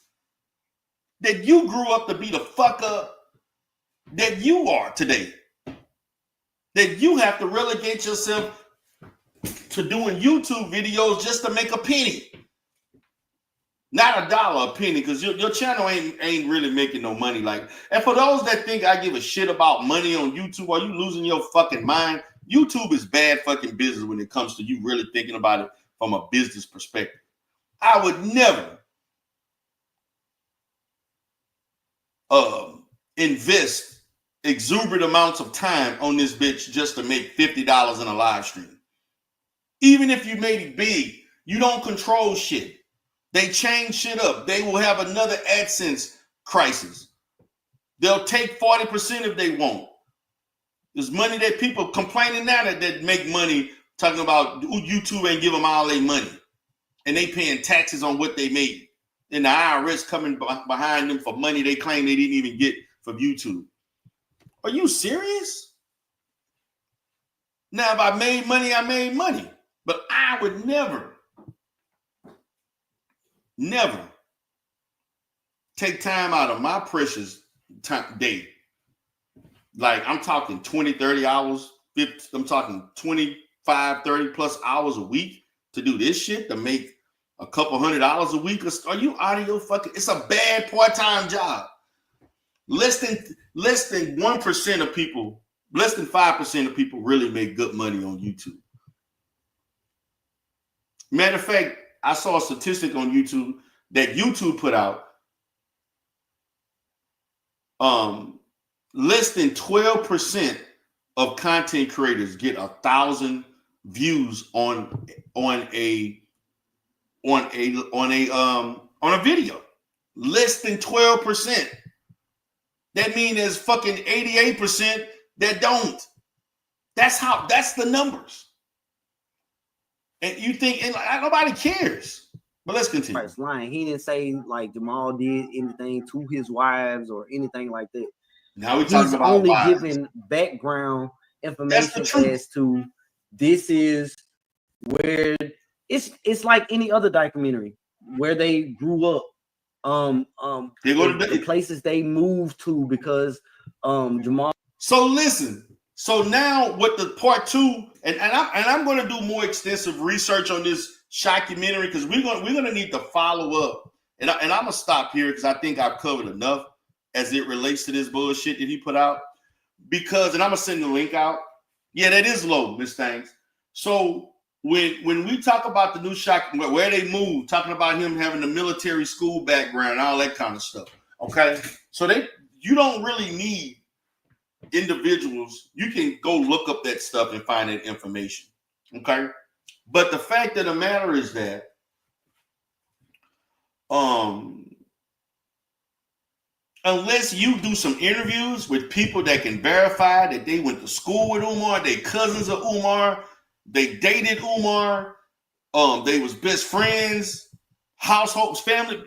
That you grew up to be the fuck up that you are today. That you have to relegate yourself to doing YouTube videos just to make a penny. Not $1 a penny, because your channel ain't really making no money. Like, and for those that think I give a shit about money on YouTube, are you losing your fucking mind? YouTube is bad fucking business when it comes to you really thinking about it from a business perspective. I would never invest exuberant amounts of time on this bitch just to make $50 in a live stream. Even if you made it big, you don't control shit. They change shit up. They will have another AdSense crisis. They'll take 40% if they want. There's money that people complaining now that make money talking about YouTube ain't give them all their money. And they paying taxes on what they made. And the IRS coming behind them for money they claim they didn't even get from YouTube. Are you serious? Now, if I made money, I made money. But I would never take time out of my precious day. Like I'm talking 20, 30 hours, 50, I'm talking 25, 30 plus hours a week to do this shit, to make a couple $100 a week. Are you out of your fucking, it's a bad part-time job. Less than 1% of people, less than 5% of people really make good money on YouTube. Matter of fact, I saw a statistic on YouTube that YouTube put out. Less than 12% of content creators get 1,000 views on a video. Less than 12%. That means there's fucking 88% that don't. That's the numbers. And you think, and nobody cares. But let's continue. Right, lying. He didn't say like Jamal did anything to his wives or anything like that. Now we're talking about only wives. giving background information as to this is where it's like any other documentary where they grew up. They go to the places they moved to because Jamal. So listen. So now with the part 2, and I'm going to do more extensive research on this documentary because we're gonna need to follow up. And I'm gonna stop here because I think I've covered enough as it relates to this bullshit that he put out. Because, and I'm gonna send the link out. Yeah, that is low, Miss Thanks. So when we talk about the new shock, where they moved, talking about him having a military school background and all that kind of stuff. Okay, so you don't really need individuals. You can go look up that stuff and find that information. Okay, but the fact of the matter is that unless you do some interviews with people that can verify that they went to school with Umar, they cousins of Umar, they dated Umar, they was best friends, households, family,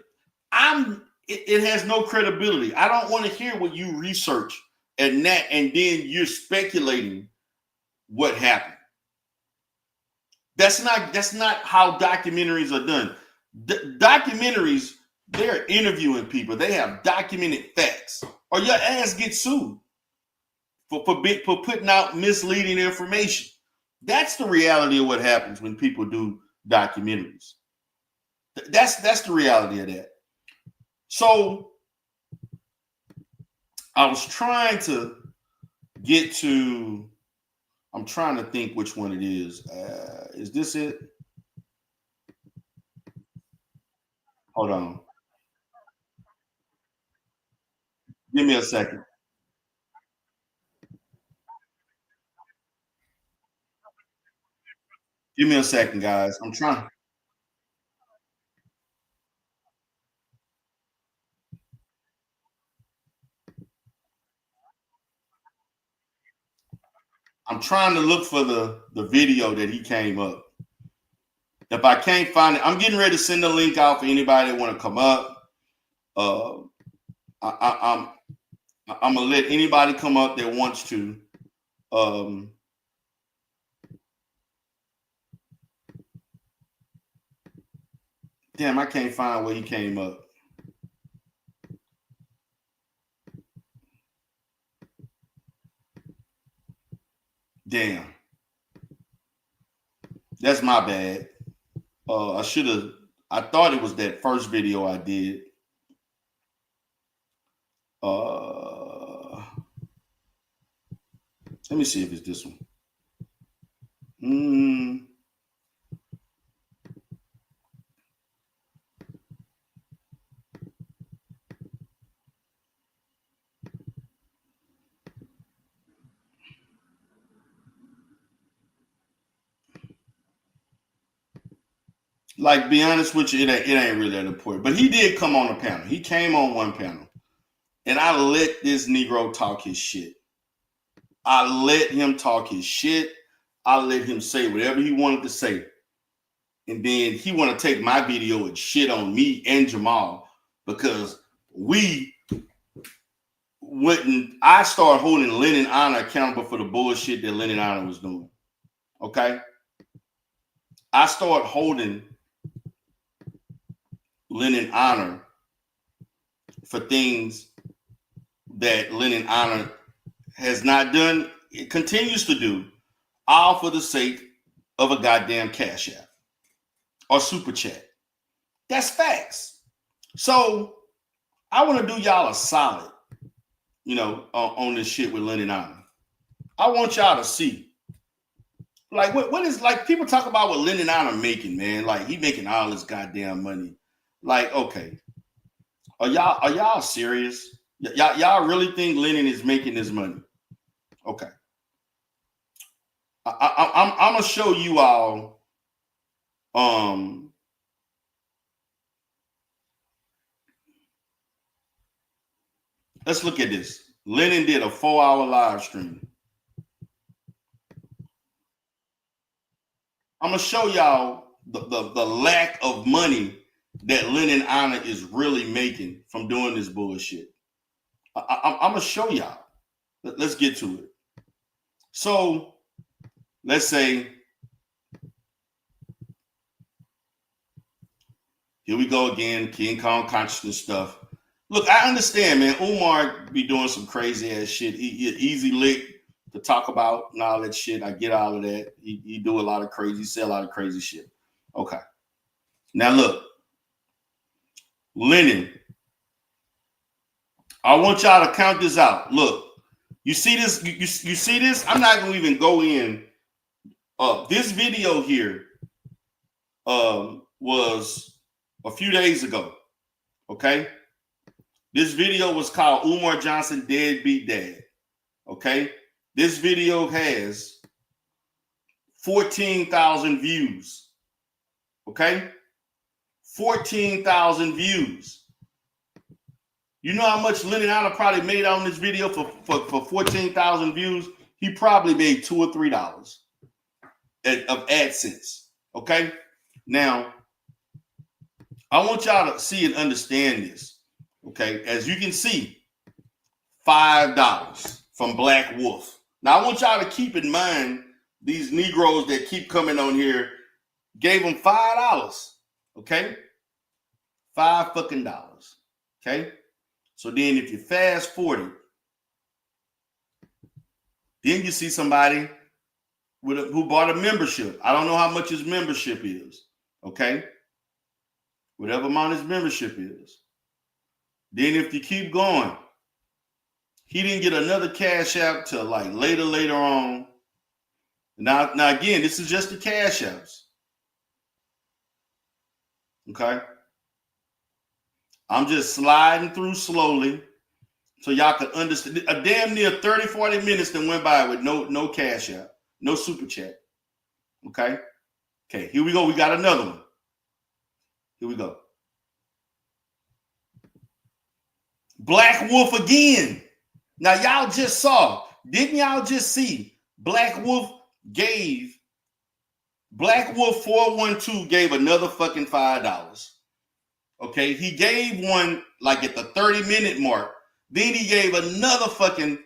it has no credibility. I don't want to hear what you research and then you're speculating what happened. That's not how documentaries are done. Documentaries, they're interviewing people. They have documented facts, or your ass gets sued for putting out misleading information. That's the reality of what happens when people do documentaries. That's the reality of that. So I was trying to get to. I'm trying to think which one it is. Is this it? Hold on. Give me a second. Give me a second, guys. I'm trying. I'm trying to look for the video that he came up. If I can't find it, I'm getting ready to send the link out for anybody that want to come up. I'm gonna let anybody come up that wants to. Damn, I can't find where he came up. Damn. That's my bad. I thought it was that first video I did. Let me see if it's this one. like, be honest with you, it ain't really that important. But he did come on a panel. He came on one panel, and I let this Negro talk his shit. I let him talk his shit. I let him say whatever he wanted to say. And then he want to take my video and shit on me and Jamal because we wouldn't. I started holding Lenon Honor accountable for the bullshit that Lenon Honor was doing. Okay? I started holding Lenon Honor for things that Lenon Honor has not done, it continues to do, all for the sake of a goddamn cash app or super chat. That's facts. So I want to do y'all a solid, on this shit with Lenon Honor. I want y'all to see, like, what is, like, people talk about what Lenon Honor making, man. Like, he making all this goddamn money. Like, okay, are y'all serious? Y'all really think Lenon is making this money? Okay. I'm gonna show you all. Let's look at this. Lenon did a 4-hour live stream. I'm gonna show y'all the lack of money that Lenon Honor is really making from doing this bullshit. I'm gonna show y'all. Let's get to it. So let's say, here we go again, King Kong consciousness stuff. Look, I understand, man. Umar be doing some crazy ass shit. He easy lick to talk about and all that shit. I get all of that. He do a lot of crazy, say a lot of crazy shit. Okay. Now look, Lenon, I want y'all to count this out. Look, you see this? You see this? I'm not gonna even go in. This video here was a few days ago. Okay. This video was called Umar Johnson Deadbeat Dad. Okay. This video has 14,000 views. Okay. 14,000 views. You know how much Lenon Honor probably made on this video for 14,000 views? He probably made $2 or $3 of AdSense. Okay. Now, I want y'all to see and understand this. Okay, as you can see, $5 from Black Wolf. Now, I want y'all to keep in mind these Negroes that keep coming on here gave them $5. Okay, $5 fucking dollars. Okay, so then if you fast forward, then you see somebody who bought a membership. I don't know how much his membership is. Okay, whatever amount his membership is. Then if you keep going, he didn't get another cash app till like later on. Now again, this is just the cash apps. Okay. I'm just sliding through slowly so y'all can understand. A damn near 30, 40 minutes that went by with no cash app, no super chat. Okay. Okay, here we go. We got another one. Here we go. Black Wolf again. Now, y'all just saw, didn't y'all just see Black Wolf 412 gave another fucking $5. Okay, he gave one like at the 30-minute mark. Then he gave another fucking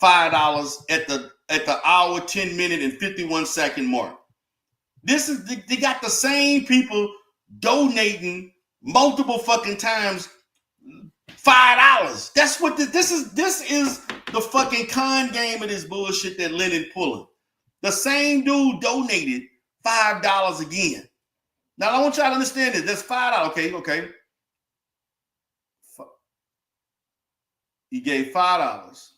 $5 at the hour, 10-minute, and 51-second mark. This is, they got the same people donating multiple fucking times $5. That's what this is the fucking con game of this bullshit that Lenon pulling. The same dude donated $5 again. Now I want y'all to understand this. That's $5. Okay. He gave $5.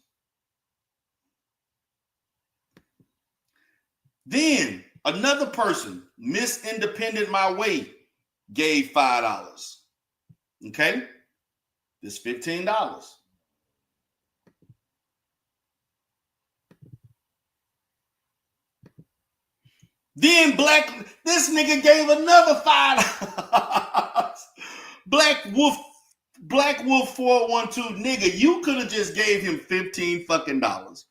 Then another person, Miss Independent My Way, gave $5. Okay. This $15. Then this nigga gave another $5. Black Wolf 412, nigga, you could have just gave him $15 fucking dollars.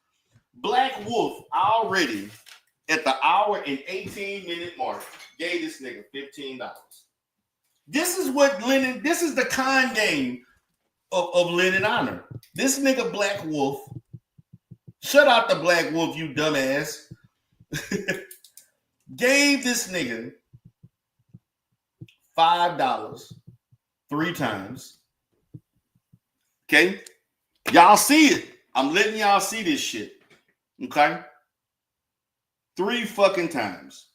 Black Wolf already at the hour and 18-minute mark gave this nigga $15. This is what Lenon, this is the con game of Lenon Honor. This nigga Black Wolf, shut out the Black Wolf, you dumbass, gave this nigga $5 3 times. Okay? Y'all see it. I'm letting y'all see this shit. Okay? 3 fucking times.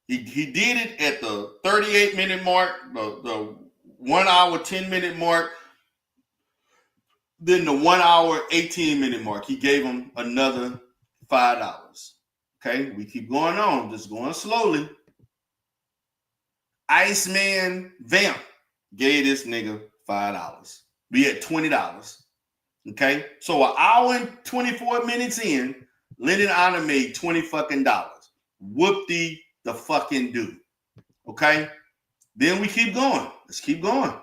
He did it at the 38-minute mark, the 1 hour 10-minute mark, then the 1 hour 18-minute mark. He gave him another $5. Okay? We keep going on, just going slowly. Iceman Vamp gave this nigga $5. We had $20. Okay? So an hour and 24 minutes in, Lenon Honor made $20 fucking dollars. Whoop-de the fucking do. Okay? Then we keep going. Let's keep going.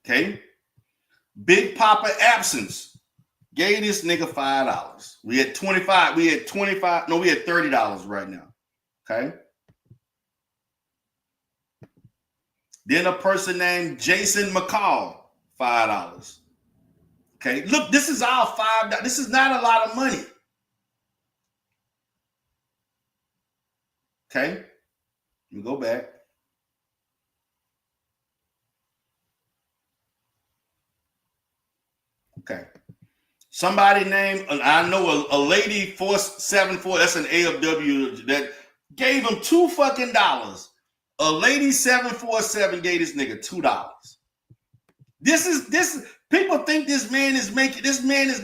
Okay? Big Papa Absence gave this nigga $5. We had $30 right now. Okay? Then a person named Jason McCall, $5. Okay, look, this is all $5. This is not a lot of money. Okay, let me go back. Okay, somebody named, I know a lady 474. That's an AFW that gave him $2 fucking dollars. A lady 747 gave this nigga $2. This people think this man is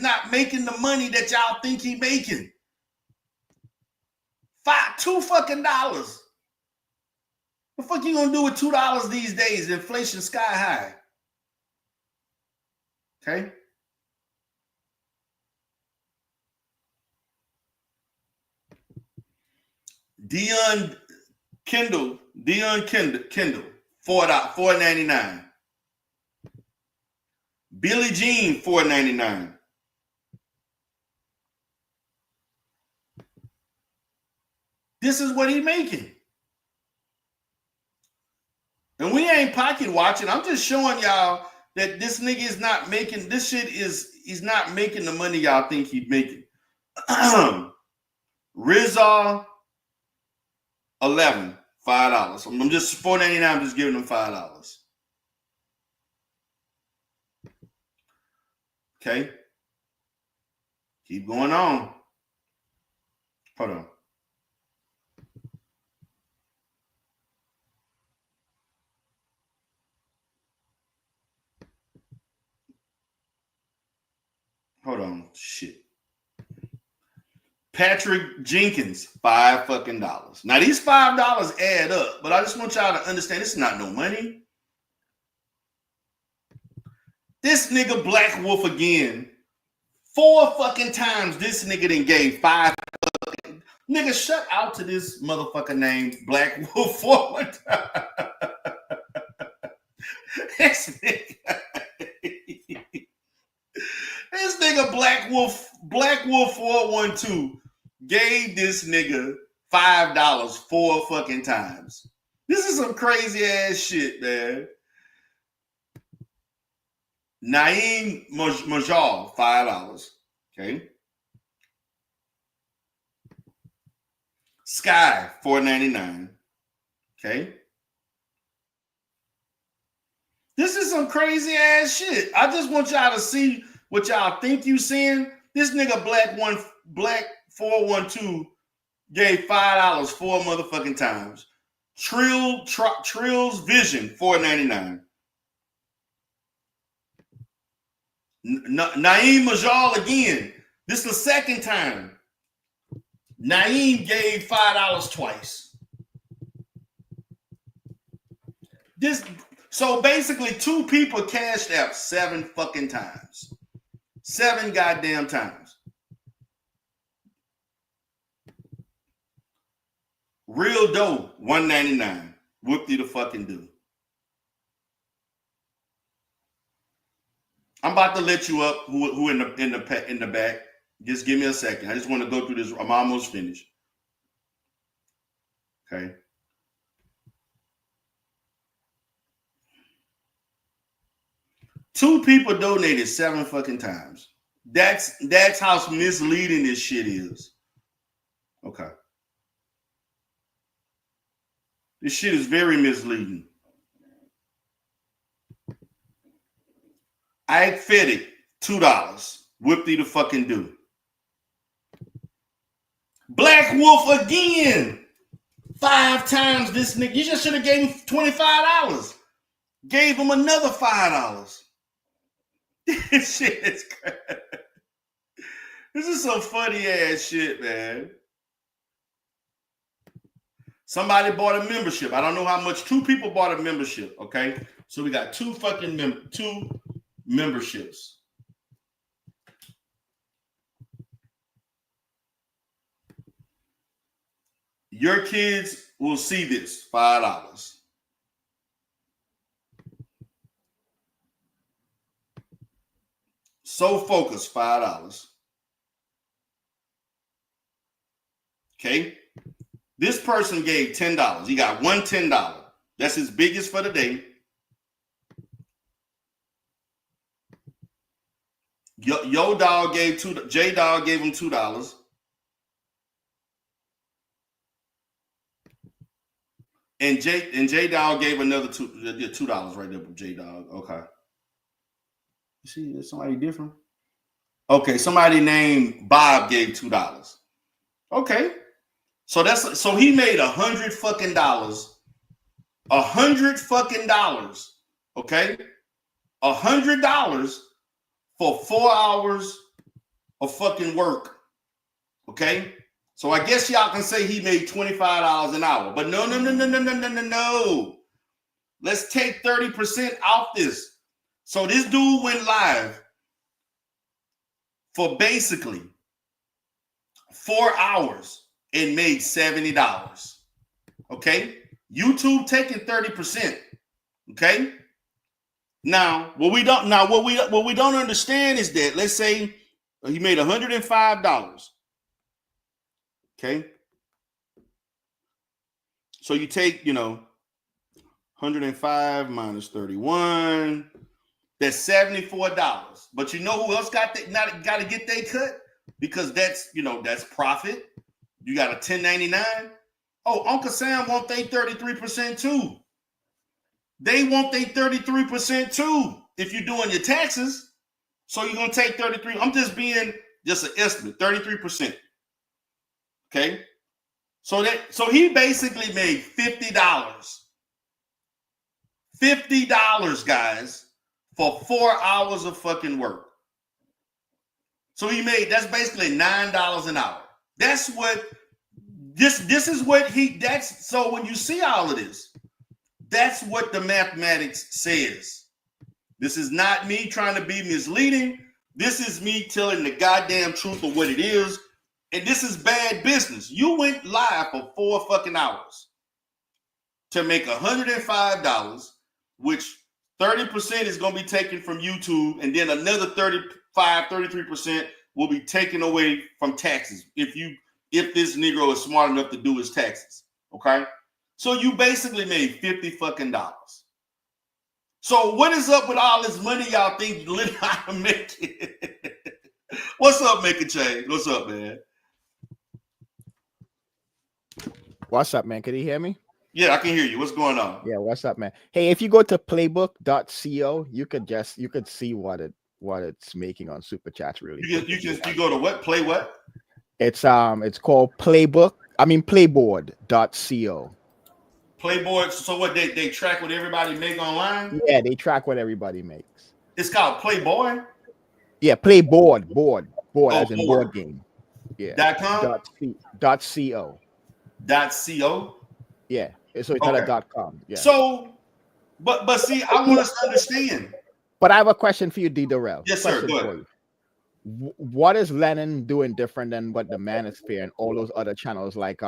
not making the money that y'all think he making. $2 fucking dollars. What the fuck you gonna do with $2 these days? Inflation sky high. Okay. Dion Kendall, $4.99. Billie Jean, $4.99. This is what he making. And we ain't pocket watching. I'm just showing y'all that this nigga is not making, he's not making the money y'all think he's making. Rizal, 11, $5. I'm just $4.99. I'm just giving them $5. Okay. Keep going on. Hold on. Hold on. Shit. Patrick Jenkins, $5 fucking dollars. Now these $5 add up, but I just want y'all to understand this is not no money. This nigga Black Wolf again, 4 fucking times this nigga done gave 5 fucking. Nigga, shut out to this motherfucker named Black Wolf 4 one time. This nigga Black Wolf 412 gave this nigga $5 4 fucking times. This is some crazy ass shit, man. Naeem Majal, $5. Okay. Sky, $4.99. Okay. This is some crazy ass shit. I just want y'all to see what y'all think you seeing. This nigga Black 412 gave $5 4 motherfucking times. Trill's Vision, $4.99. Naeem Majal again. This is the second time. Naeem gave $5 twice. So basically 2 people cashed out 7 fucking times. 7 goddamn times. Real dough, $1.99. Whoop-de the fucking do. I'm about to let you up. Who in the back? Just give me a second. I just want to go through this. I'm almost finished. Okay. Two people donated 7 fucking times. That's how misleading this shit is. Okay. This shit is very misleading. I fed it $2. Whoop-de the fucking do. Black Wolf again. 5 times this nigga. You just should have gave him $25. Gave him another $5. This shit is crazy. This is some funny ass shit, man. Somebody bought a membership. I don't know how much. 2 people bought a membership. Okay, so we got 2 fucking 2 memberships. Your kids will see this. $5. So focused, $5. Okay. This person gave $10. He got one $10. That's his biggest for the day. Yo dog gave $2. J dog gave him $2. And J dog gave another $2 right there from J dog. Okay. You see, there's somebody different. Okay, somebody named Bob gave $2. Okay, so he made $100 fucking dollars. $100 fucking dollars. Okay, $100 for 4 hours of fucking work. Okay, so I guess y'all can say he made $25 an hour, but no. Let's take 30% off this. So this dude went live for basically 4 hours and made $70. Okay, YouTube taking 30%. Okay. Now, what we don't understand is that, let's say he made $105. Okay. So you take, 105 minus 31. That's $74. But you know who else got to get their cut? Because that's profit. You got a 1099. Oh, Uncle Sam want their 33% too. They want their 33% too if you're doing your taxes. So you're gonna take 33. I'm just being an estimate, 33%. Okay. So he basically made $50. $50, guys, for 4 hours of fucking work. So that's basically $9 an hour. That's what this is what so when you see all of this, that's what the mathematics says. This is not me trying to be misleading. This is me telling the goddamn truth of what it is. And this is bad business. You went live for 4 fucking hours to make $105, which 30% is going to be taken from YouTube, and then another 33% will be taken away from taxes if this Negro is smart enough to do his taxes. Okay? So you basically made $50 fucking dollars. So what is up with all this money y'all think I'm making? What's up, Make a Change? What's up, man? What's up, man? Can you hear me? Yeah, I can hear you. What's going on? Yeah, what's up, man? Hey, if you go to playbook.co, you could see what it's making on Super Chats. Really, you go to what? Play what? It's called Playboard.co. Playboard. So what they track what everybody make online? Yeah, they track what everybody makes. It's called Playboy. Yeah, Playboard, board as in board game. Yeah. .com. .co. .co. Yeah. So it's not a .com. Yeah. So, but see, I want us to understand. But I have a question for you, D. Durrell. Yes, sir. Go ahead. what is Lenon doing different than what the Manosphere and all those other channels like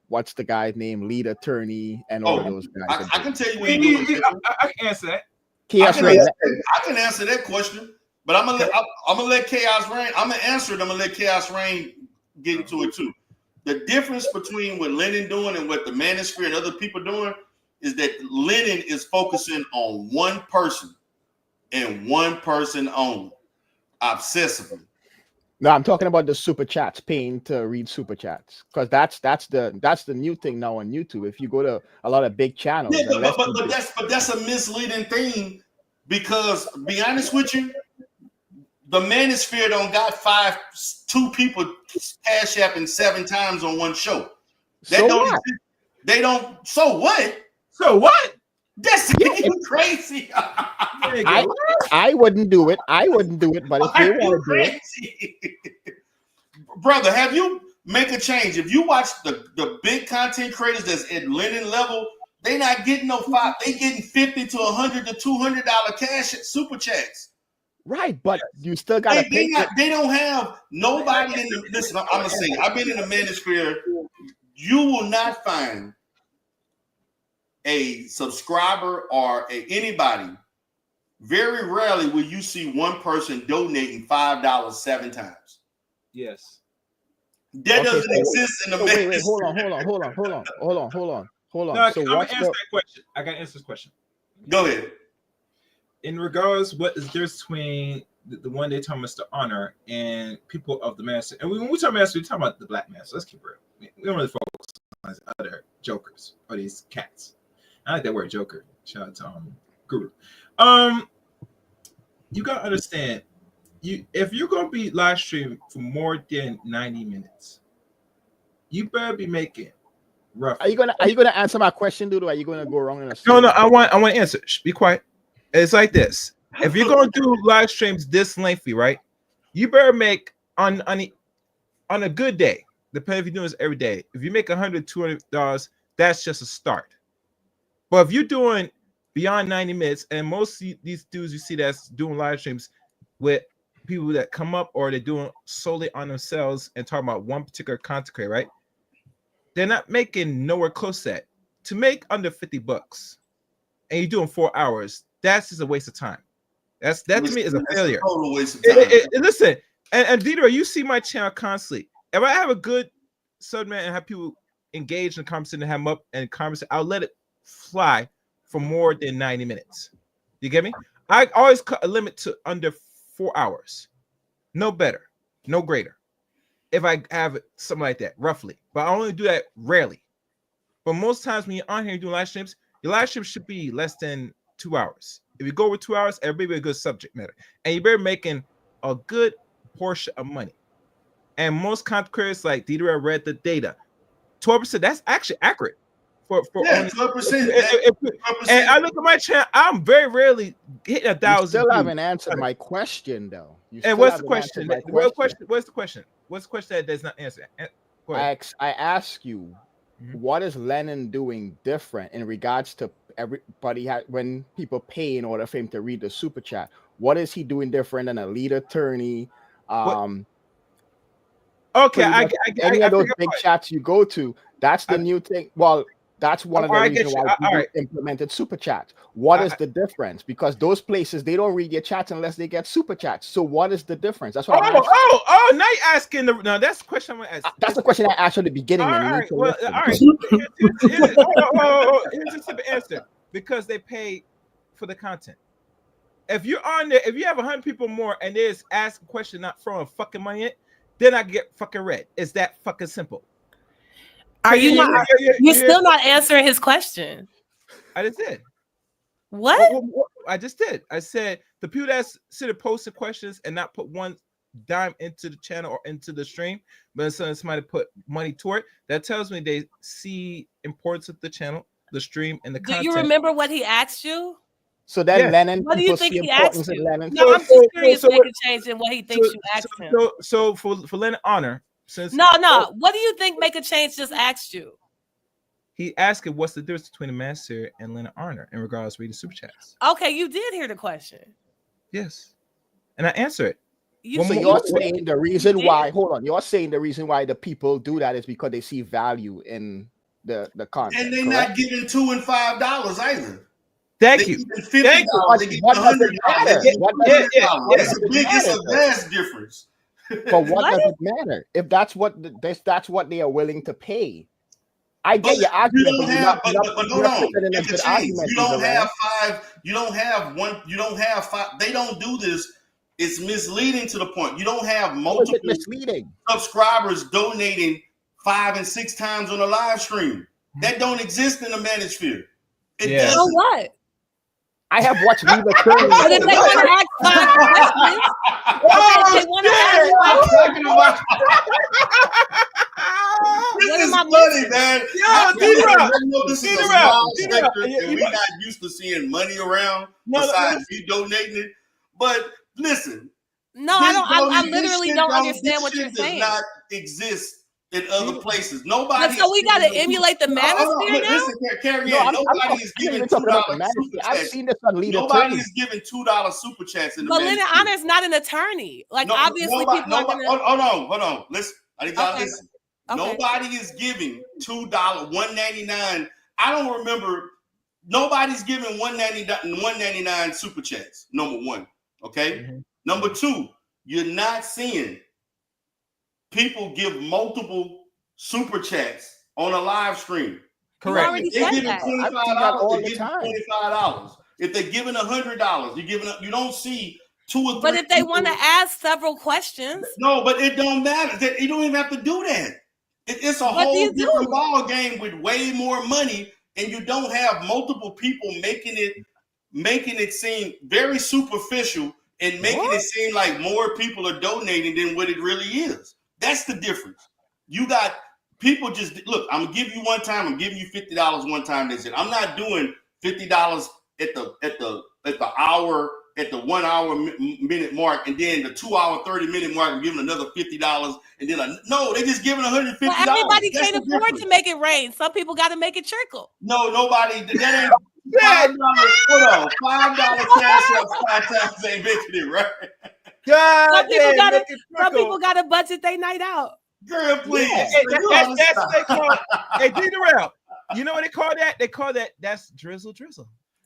what's the guy's name, Lead Attorney, and all of Oh, those guys are I doing? can tell you what he's doing different. I can answer that. Chaos Reign. I can answer that question, but I'm gonna let Chaos Reign. I'm gonna answer it. I'm gonna let Chaos Reign get into it too. The difference between what Lenon doing and what the Manosphere and other people doing is that Lenon is focusing on one person and one person only, obsessively. No, I'm talking about the super chats, paying to read super chats, because that's the new thing now on YouTube. If you go to a lot of big channels, Yeah, but that's a misleading thing, because be honest with you, the Manosphere don't got two people cash apping 7 times on one show. That so don't what? exist. They don't. So what? So what? That's crazy. I wouldn't do it. I wouldn't do it, but if they want to do it, brother, have you make a change? If you watch the big content creators that's at Lenon level, they not getting no $5. They getting $50 to $100 to $200 cash super chats. Right, but you still gotta pay. They don't have nobody in the. Listen, I'm gonna say, I've been in the Manosphere. You will not find a subscriber or anybody. Very rarely will you see one person donating $5 7 times. Yes, that doesn't exist in the. Wait, hold on. No, so I'm gonna answer that question. I gotta answer this question. Go ahead. In regards, what is the difference between the one they talking about the honor and people of the master? And when we talk master, we talk about the black master. Let's keep it real. We don't really focus on other jokers or these cats. I like that word joker. Shout out to Guru. You gotta understand, if you're gonna be live streaming for more than 90 minutes, you better be making rough. Are you gonna answer my question, dude, or are you gonna go wrong in a No, I want to answer. Shh, be quiet. It's like this. If you're gonna do live streams this lengthy, right? You better make on a good day, depending if you're doing this every day. If you make $100, $200, that's just a start. But if you're doing beyond 90 minutes, and most of these dudes you see that's doing live streams with people that come up or they're doing solely on themselves and talking about one particular content creator, right? They're not making nowhere close to that. To make under $50 and you're doing 4 hours, that's just a waste of time. That to me is a failure. A total waste of time. Listen, and Dieter, you see my channel constantly. If I have a good subject and have people engage in the conversation and have them up and conversation, I'll let it fly for more than 90 minutes. You get me? I always cut a limit to under 4 hours. No better, no greater. If I have something like that, roughly. But I only do that rarely. But most times when you're on here doing live streams, your live stream should be less than 2 hours. If you go over 2 hours, everybody be a good subject matter. And you better making a good portion of money. And most content creators like Dieter read the data. 12%, that's actually accurate. For 12%. And I look at my channel, I'm very rarely hitting 1,000. You still haven't answered my question, though. And what's the question? What's the question? What's the question that does not answer? I ask you, what is Lenon doing different in regards to everybody when people pay in order for him to read the super chat? What is he doing different than a lead attorney? Okay, any of those big chats you go to, that's the new thing. Well, that's one of the reasons why we implemented super chats. What is the difference? Because those places, they don't read your chats unless they get super chats. So what is the difference? That's what now you're asking no, that's the question I'm gonna ask. That's the question I asked at the beginning. All right. Here's a simple answer. Because they pay for the content. If you're on there, if you have 100 people more and they're asking a question not throwing fucking money in, then I get fucking red. It's that fucking simple. Are you not? You're still not answering his question. I just did. What? I just did. I said the people that sit and posting questions and not put one dime into the channel or into the stream, but somebody put money toward it, that tells me they see importance of the channel, the stream, and the content. Do you remember what he asked you? So then Lenon, what do you think he asked you? Lenon? No, I'm just curious make a change in what he thinks you asked him. So for Lenon Honor, since no, what do you think make a change just asked you? He asked what's the difference between the master and Lenon Honor in regards to reading super chats. Okay, you did hear the question. Yes, and I answer it. So you're saying the reason why? Hold on. You're saying the reason why the people do that is because they see value in the content, and they're correct? not giving $2 and $5 either. Thank you. Thank you. What does it matter? It's a vast difference. But what does it matter if that's what they are willing to pay? I get your argument, but hold on. You don't have five. They don't do this. It's misleading to the point. You don't have multiple subscribers donating 5 and 6 times on a live stream. That don't exist in the manosphere. It doesn't. So what? I have watched Leave a Turn. But if they want to ask 5 questions, if they want to ask 5 This is funny, man. This is a small sector, and we're not used to seeing money around besides me donating it. But listen, I literally don't understand what you're saying. Does not exist in other places. Nobody. So we got to emulate the manosphere now. Listen, Carrie, nobody is giving $2 super chats. I've seen this on Leader. Nobody is giving $2 super chats in the. But Lenon Honor's not an attorney. Like obviously, people are gonna. Hold on. Listen, I gotta listen. Okay. Nobody is giving $2, $1.99. I don't remember. Nobody's giving $1.99 super chats. Number one, okay. Mm-hmm. Number two, you're not seeing people give multiple super chats on a live stream. Correct. They're giving $25. They're giving $25. If they're giving $100, you don't see 2 or 3. But if they want to ask several questions, no, but it don't matter. You don't even have to do that. It's a whole different ball game with way more money, and you don't have multiple people making it seem very superficial and making it seem like more people are donating than what it really is. That's the difference. You got people just look. I'm gonna give you one time. I'm giving you $50 one time. They said I'm not doing $50 at the hour. At the 1 hour minute mark, and then the 2 hour 30-minute mark, and giving another $50, and then no, they just giving $150. Well, everybody can't afford to make it rain. Some people got to make it trickle. No, nobody. That ain't $5. Hold on, $5 cash out 5 times ain't making it right. Some people got to budget their night out. Girl, please. That's what they call. Hey, D-Durrell, you know what they call that? They call that's drizzle.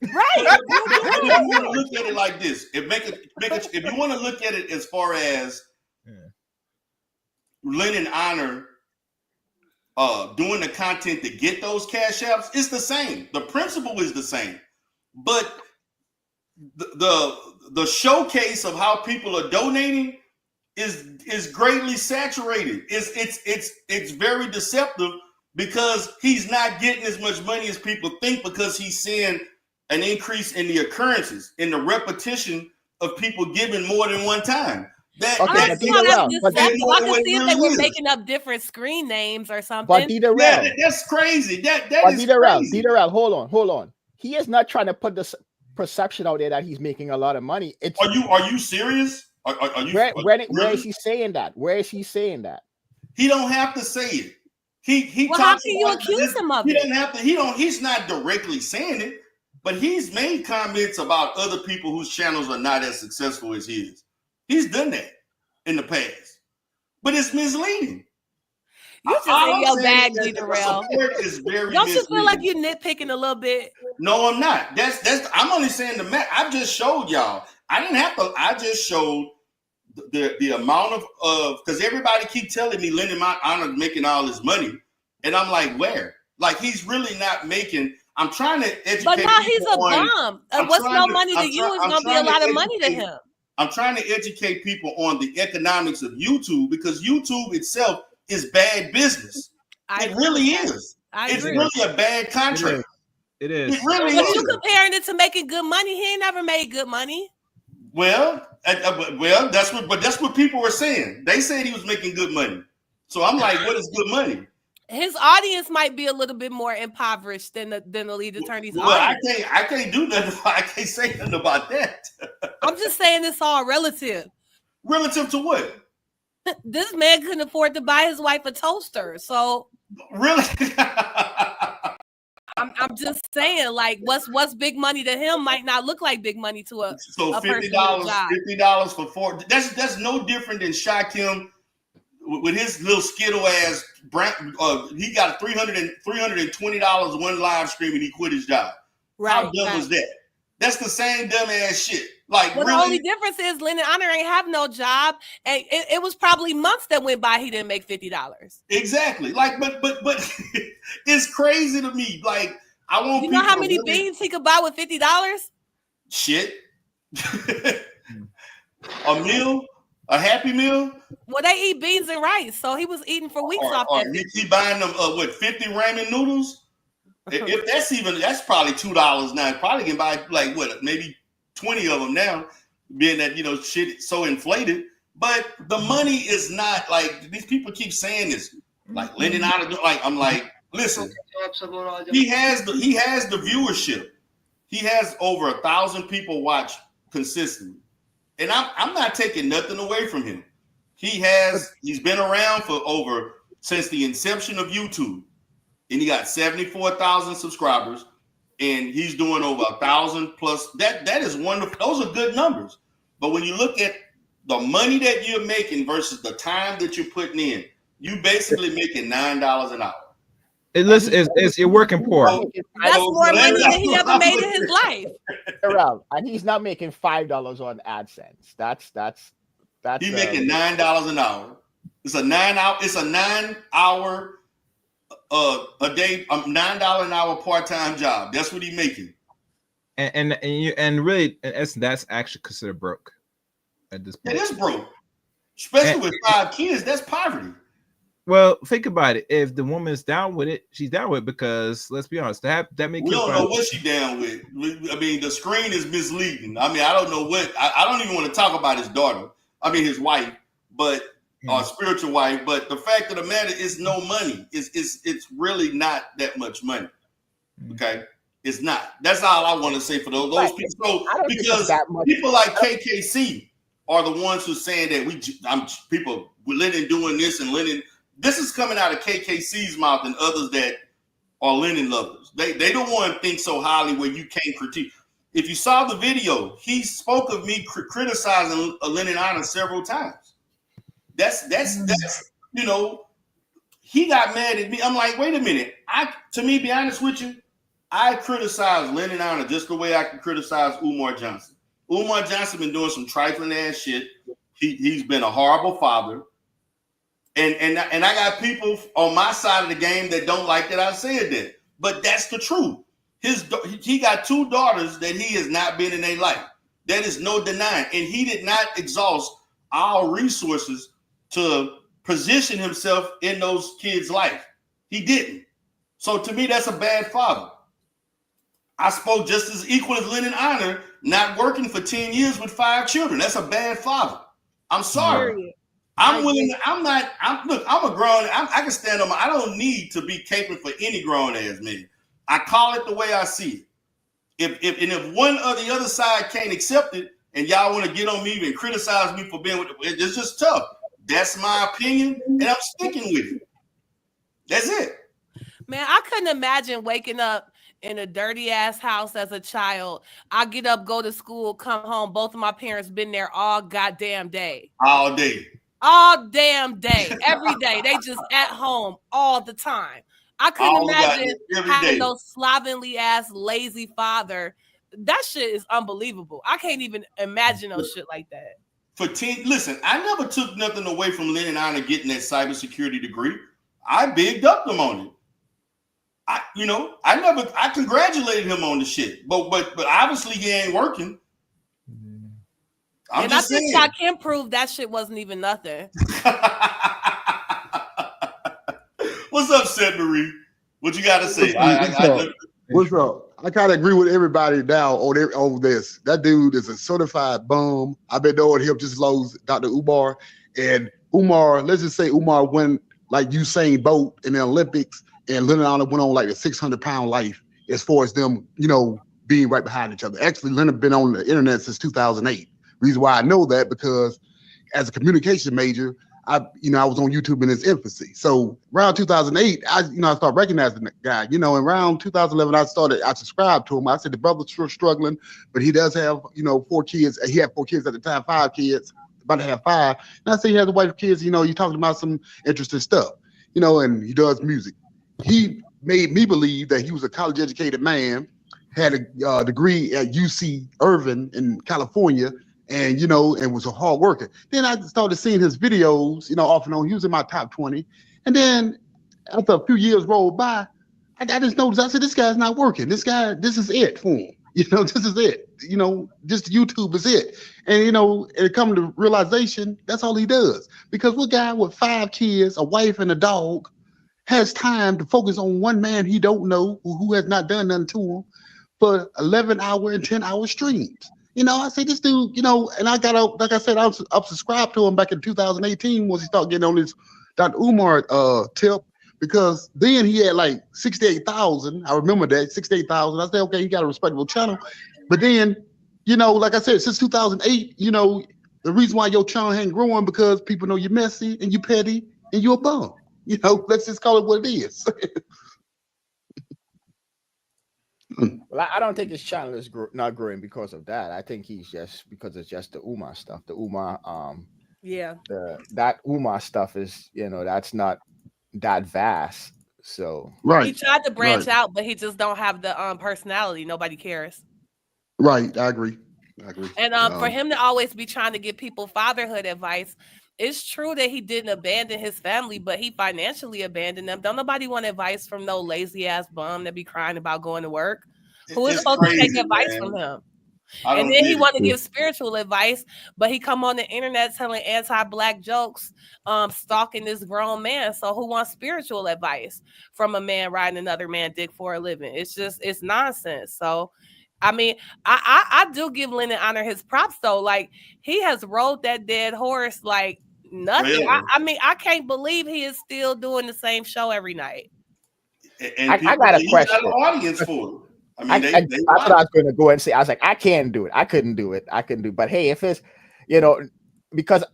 Right. If you want to look at it like this, if you want to look at it as far as Lenon Honor doing the content to get those cash apps, it's the same. The principle is the same, but the showcase of how people are donating is greatly saturated. It's very deceptive because he's not getting as much money as people think because he's seeing an increase in the occurrences, in the repetition of people giving more than one time. I can see if they were making up different screen names or something. But that's crazy. That is crazy. D-Durrell, hold on. He is not trying to put this perception out there that he's making a lot of money. Are you serious? Are you? Where is he saying that? Where is he saying that? He don't have to say it. How can you accuse him of it? He doesn't have to. He's not directly saying it. But he's made comments about other people whose channels are not as successful as his. He's done that in the past. But it's misleading. You just in your bag, D-Durrell. Don't you feel like you're nitpicking a little bit? No, I'm not. I'm only saying the math. I just showed y'all. I didn't have to. I just showed the amount of because everybody keep telling me Lenon Honor making all this money. And I'm like, where? Like he's really not making. I'm trying to educate. But now he's a bum. What's no money to you is going to be a lot of money to him. I'm trying to educate people on the economics of YouTube because YouTube itself is bad business. It really is. It's really a bad contract. It is. It really is. But you comparing it to making good money, he ain't never made good money. Well, that's what people were saying. They said he was making good money. So I'm like, what is good money? His audience might be a little bit more impoverished than the lead attorney's audience. I can't do nothing. I can't say nothing about that. I'm just saying it's all relative. Relative to what? This man couldn't afford to buy his wife a toaster, so really. I'm I'm just saying, like, what's big money to him might not look like big money to a So a person $50, with a job. $50 for 4. That's no different than Shaquem with his little skittle ass. He got $320 one live stream and he quit his job. Right. How dumb was that? That's the same dumb ass shit. Like, well, really? The only difference is Lenon Honor ain't have no job, and it was probably months that went by he didn't make $50. Exactly. Like, but it's crazy to me. Like, I want you know how many beans he could buy with $50? Shit. A meal, a Happy Meal. Well, they eat beans and rice, so he was eating for weeks off that. He buying them 50 ramen noodles. If that's probably $2 now. Probably can buy like maybe 20 of them now, being that shit so inflated. But the money is not like these people keep saying this. Like Lenon out of like I'm like, listen, he has the viewership. He has over 1,000 people watch consistently, and I'm not taking nothing away from him. He's been around for since the inception of YouTube. And he got 74,000 subscribers, and he's doing over 1,000 plus. That is wonderful. Those are good numbers. But when you look at the money that you're making versus the time that you're putting in, you basically making $9 an hour. It's you're working poor. That's more money than he ever made in his life. And he's not making $5 on AdSense. That's he's making $9 an hour. It's a 9 hour. A day, $9 an hour part-time job. That's what he's making. And really, that's actually considered broke at this point. It is broke, especially with 5 kids. That's poverty. Well, think about it. If the woman's down with it, she's down with it because let's be honest, that make we don't know what she's down with. I mean, the screen is misleading. I mean, I don't know what. I don't even want to talk about his daughter. I mean, his wife, but. Spiritual wife, but the fact of the matter is no money. It's really not that much money. Okay, it's not. That's all I want to say for those people. So because people like KKC are the ones who saying that people Lenon doing this and Lenon. This is coming out of KKC's mouth and others that are Lenon lovers. They don't want to think so highly where you can't critique. If you saw the video, he spoke of me criticizing Lenon Honor several times. That's he got mad at me. I'm like, wait a minute. To be honest with you, I criticize Lenon Honor just the way I can criticize Umar Johnson. Umar Johnson been doing some trifling ass shit. He's been a horrible father. And I got people on my side of the game that don't like that I said that. But that's the truth. He got 2 daughters that he has not been in their life. That is no denying. And he did not exhaust our resources to position himself in those kids' life. He didn't. So to me, that's a bad father. I spoke just as equal as Lenon Honor, not working for 10 years with 5 children. That's a bad father. I'm sorry. I'm willing. I'm a grown. I can stand on I don't need to be caping for any grown ass man. I call it the way I see it. If one or the other side can't accept it, and y'all want to get on me and criticize me for being with it, it's just tough. That's my opinion, and I'm sticking with it. That's it. Man, I couldn't imagine waking up in a dirty ass house as a child. I get up, go to school, come home. Both of my parents been there all goddamn day. All day. All damn day. Every day. They just at home all the time. I couldn't imagine having no slovenly ass lazy father. That shit is unbelievable. I can't even imagine no shit like that. Listen, I never took nothing away from Lenon Honor getting that cybersecurity degree. I bigged up him on it. I congratulated him on the shit, but obviously he ain't working. I think I can prove that shit wasn't even nothing. What's up, Seth Marie? What you got to say? What's up? I kind of agree with everybody now on this. That dude is a certified bum. I've been knowing him just as long as Dr. Umar. And Umar, let's just say Umar went like Usain Bolt in the Olympics, and Lenon Honor went on like a 600-pound life as far as them, being right behind each other. Actually, Leonard been on the internet since 2008. Reason why I know that, because as a communication major, I was on YouTube in its infancy. So around 2008, I started recognizing the guy. And around 2011, I subscribed to him. I said the brother's sure struggling, but he does have 4 kids. He had 4 kids at the time, 5 kids, about to have 5. And I said he has a wife, kids. You're talking about some interesting stuff. And he does music. He made me believe that he was a college-educated man, had a degree at UC Irvine in California, and and was a hard worker. Then I started seeing his videos, off and on. He was in my top 20. And then after a few years rolled by, I just noticed, I said, this guy's not working. This is it for him. This is it. Just YouTube is it. And it come to realization, that's all he does. Because what guy with 5 kids, a wife and a dog, has time to focus on one man he don't know, who has not done nothing to him, for 11-hour and 10-hour streams? I say this dude, and I got like I said, I was subscribed to him back in 2018 once he started getting on this Dr. Umar tip, because then he had like 68,000. I remember that, 68,000. I said, okay, he got a respectable channel. But then, like I said, since 2008, the reason why your channel ain't growing because people know you're messy and you petty and you're a bum. Let's just call it what it is. Well, I don't think his channel is not growing because of that. I think he's just because it's just the Umar stuff. The Umar, that Umar stuff is, that's not that vast. So he tried to branch out, but he just don't have the personality. Nobody cares. Right, I agree. And for him to always be trying to give people fatherhood advice, it's true that he didn't abandon his family, but he financially abandoned them. Don't nobody want advice from no lazy ass bum that be crying about going to work. Who is supposed to take advice from him? And then he want to give spiritual advice, but he come on the internet telling anti-black jokes, stalking this grown man. So who wants spiritual advice from a man riding another man's dick for a living? It's nonsense. So I mean, I do give Lenon honor his props though. Like, he has rode that dead horse like nothing. Really? I mean, I can't believe he is still doing the same show every night. And I got a question. Got an audience for it. I mean, that's what I was going to go and say. I was like, I can't do it. I couldn't do it. But hey, if it's, because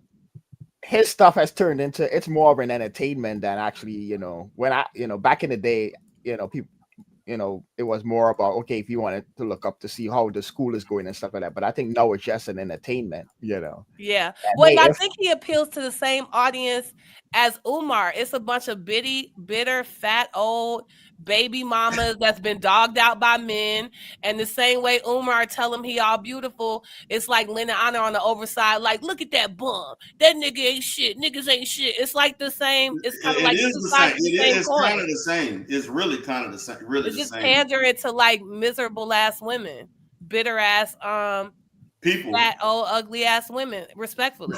his stuff has turned into, it's more of an entertainment than actually, when back in the day, people, it was more about, okay, if you wanted to look up to see how the school is going and stuff like that. But I think now it's just an entertainment, Yeah. Well, hey, I think he appeals to the same audience as Umar. It's a bunch of bitter, fat, old baby mamas that's been dogged out by men. And the same way Umar tell him he all beautiful, it's like Lenon Honor on the overside, like, look at that bum. That nigga ain't shit. Niggas ain't shit. It's like the same. It's kind of like the same. It's kind of the same. It's really kind of the same. Really, it's just pandering to like miserable ass women, bitter ass people, fat, old, ugly ass women, respectfully.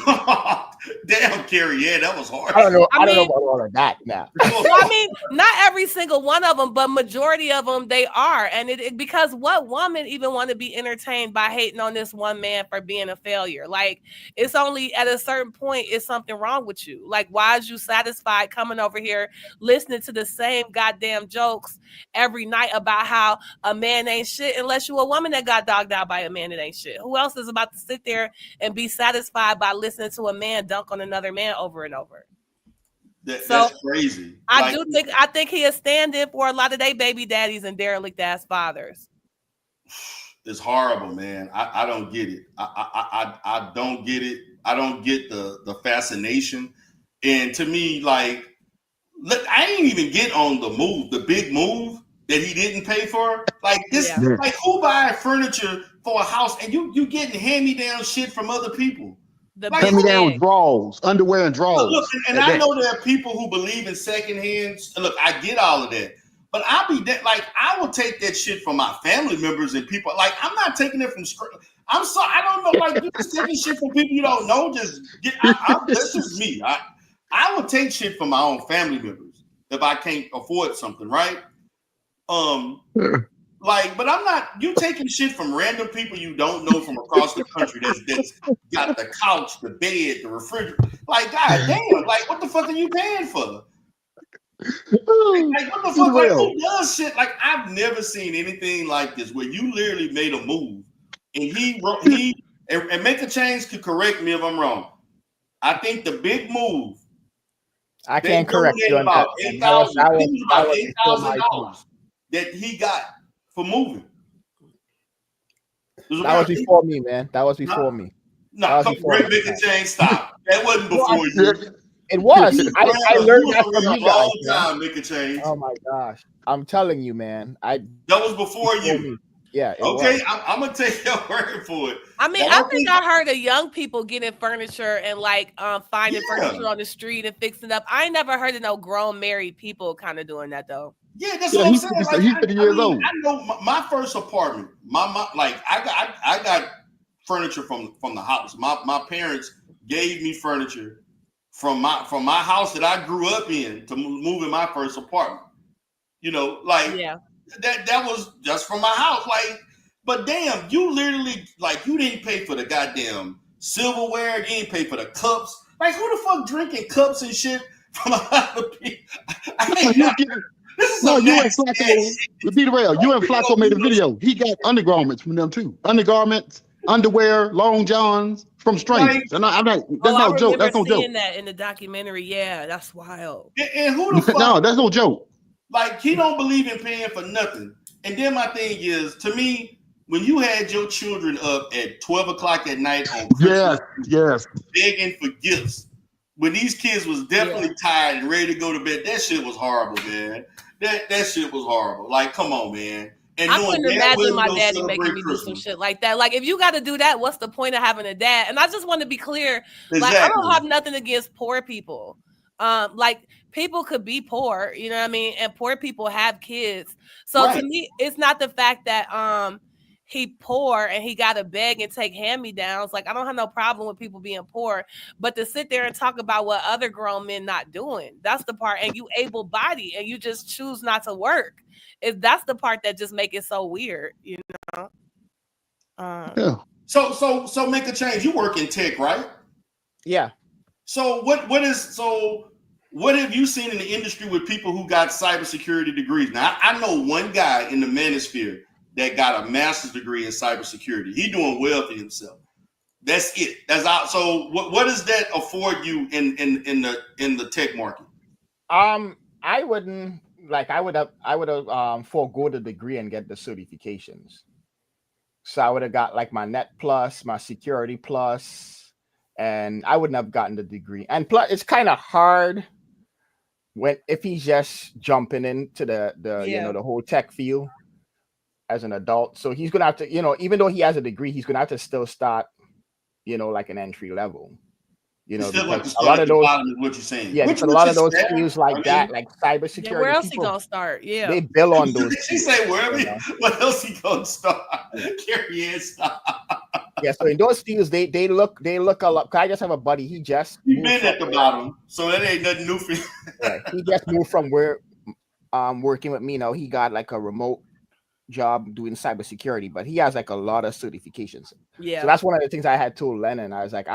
Damn, Carrie, yeah, that was hard. I don't know about all of that now. Well, I mean, not every single one of them, but majority of them, they are. And because what woman even want to be entertained by hating on this one man for being a failure? Like, it's only at a certain point, is something wrong with you. Like, why is you satisfied coming over here listening to the same goddamn jokes every night about how a man ain't shit, unless you a woman that got dogged out by a man that ain't shit? Who else is about to sit there and be satisfied by listening to a man dunk on another man over and over? That's crazy. I think he is standing for a lot of they baby daddies and derelict ass fathers. It's horrible, man. I don't get it. I don't get it. I don't get the fascination. And to me, like, look, I ain't even get on the big move that he didn't pay for. Like this, like, who buy furniture for a house and you getting hand-me-down shit from other people? Like, hand-me-down drawers, underwear and drawers. Look, and I know there are people who believe in secondhand. Look, I get all of that. But I will take that shit from my family members and people. Like, I'm not taking it from I'm sorry, I don't know. Like, you just taking shit from people you don't know. Just get. That's just me. I would take shit from my own family members if I can't afford something, right? But I'm not. You taking shit from random people you don't know from across the country that's got the couch, the bed, the refrigerator. Like, god damn! Like, what the fuck are you paying for? Like, what the fuck? Like, who does shit? Like, I've never seen anything like this where you literally made a move and he and make a change to correct me if I'm wrong. I think the big move I can't correct you on about that. $8,000 that he got for moving. That was before me, man. That was before me. No, come Great Big Chain, stop. That wasn't before you. It was. I learned that from you guys. Time, Change. Oh my gosh. I'm telling you, man. That was before you. Me. Yeah. Okay, I'm gonna take your word for it. I mean, I think I heard of young people getting furniture and like finding furniture on the street and fixing up. I ain't never heard of no grown married people kind of doing that though. Yeah, that's what I'm saying. Like, he's 50 years old. I know my first apartment. I got furniture from the house. My parents gave me furniture from my house that I grew up in to move in my first apartment. You know, like that was just from my house. Like, but damn, you literally like you didn't pay for the goddamn silverware. You didn't pay for the cups. Like, who the fuck drinking cups and shit from other people? No, you and Flacco, you and Flacco made a video. He got undergarments from them too. Undergarments, underwear, long johns from strangers. And I'm like, that's no joke. That's no joke. Seeing that in the documentary, yeah, that's wild. And who the fuck? No, that's no joke. Like, he don't believe in paying for nothing. And then my thing is, to me, when you had your children up at 12 o'clock at night on Christmas, begging for gifts, when these kids was definitely tired and ready to go to bed, that shit was horrible, man. That shit was horrible. Like, come on, man. And I couldn't imagine my daddy making me do some shit like that. Like, if you got to do that, what's the point of having a dad? And I just want to be clear. Exactly. Like, I don't have nothing against poor people. Like, people could be poor, you know what I mean? And poor people have kids. So to me, it's not the fact that he poor and he got to beg and take hand-me-downs. Like, I don't have no problem with people being poor, but to sit there and talk about what other grown men not doing, that's the part. And you able-bodied and you just choose not to work. That's the part that just make it so weird, you know? So make a change. You work in tech, right? Yeah. So what have you seen in the industry with people who got cybersecurity degrees? Now, I know one guy in the manosphere that got a master's degree in cybersecurity. He's doing well for himself. That's it. That's out. So what does that afford you in the tech market? I wouldn't like. I would have forego the degree and get the certifications. So I would have got like my Net Plus, my Security Plus, and I wouldn't have gotten the degree. And plus, it's kind of hard if he's just jumping into the the whole tech field as an adult. So he's gonna have to, even though he has a degree, he's gonna have to still start, like an entry level. Because a lot of those, what you're saying. Yeah, because a lot of those skills like that, like cybersecurity. Yeah, where else he gonna start? Yeah, they build on those. She say wherever. What else he gonna start? Carry on, stop. Yeah, so in those fields, they look a lot. I just have a buddy. He been at the bottom, so that ain't nothing new for you. Yeah, he just moved from where working with me now. He got like a remote job doing cybersecurity, but he has like a lot of certifications. Yeah. So that's one of the things I had told Lenon. I was like,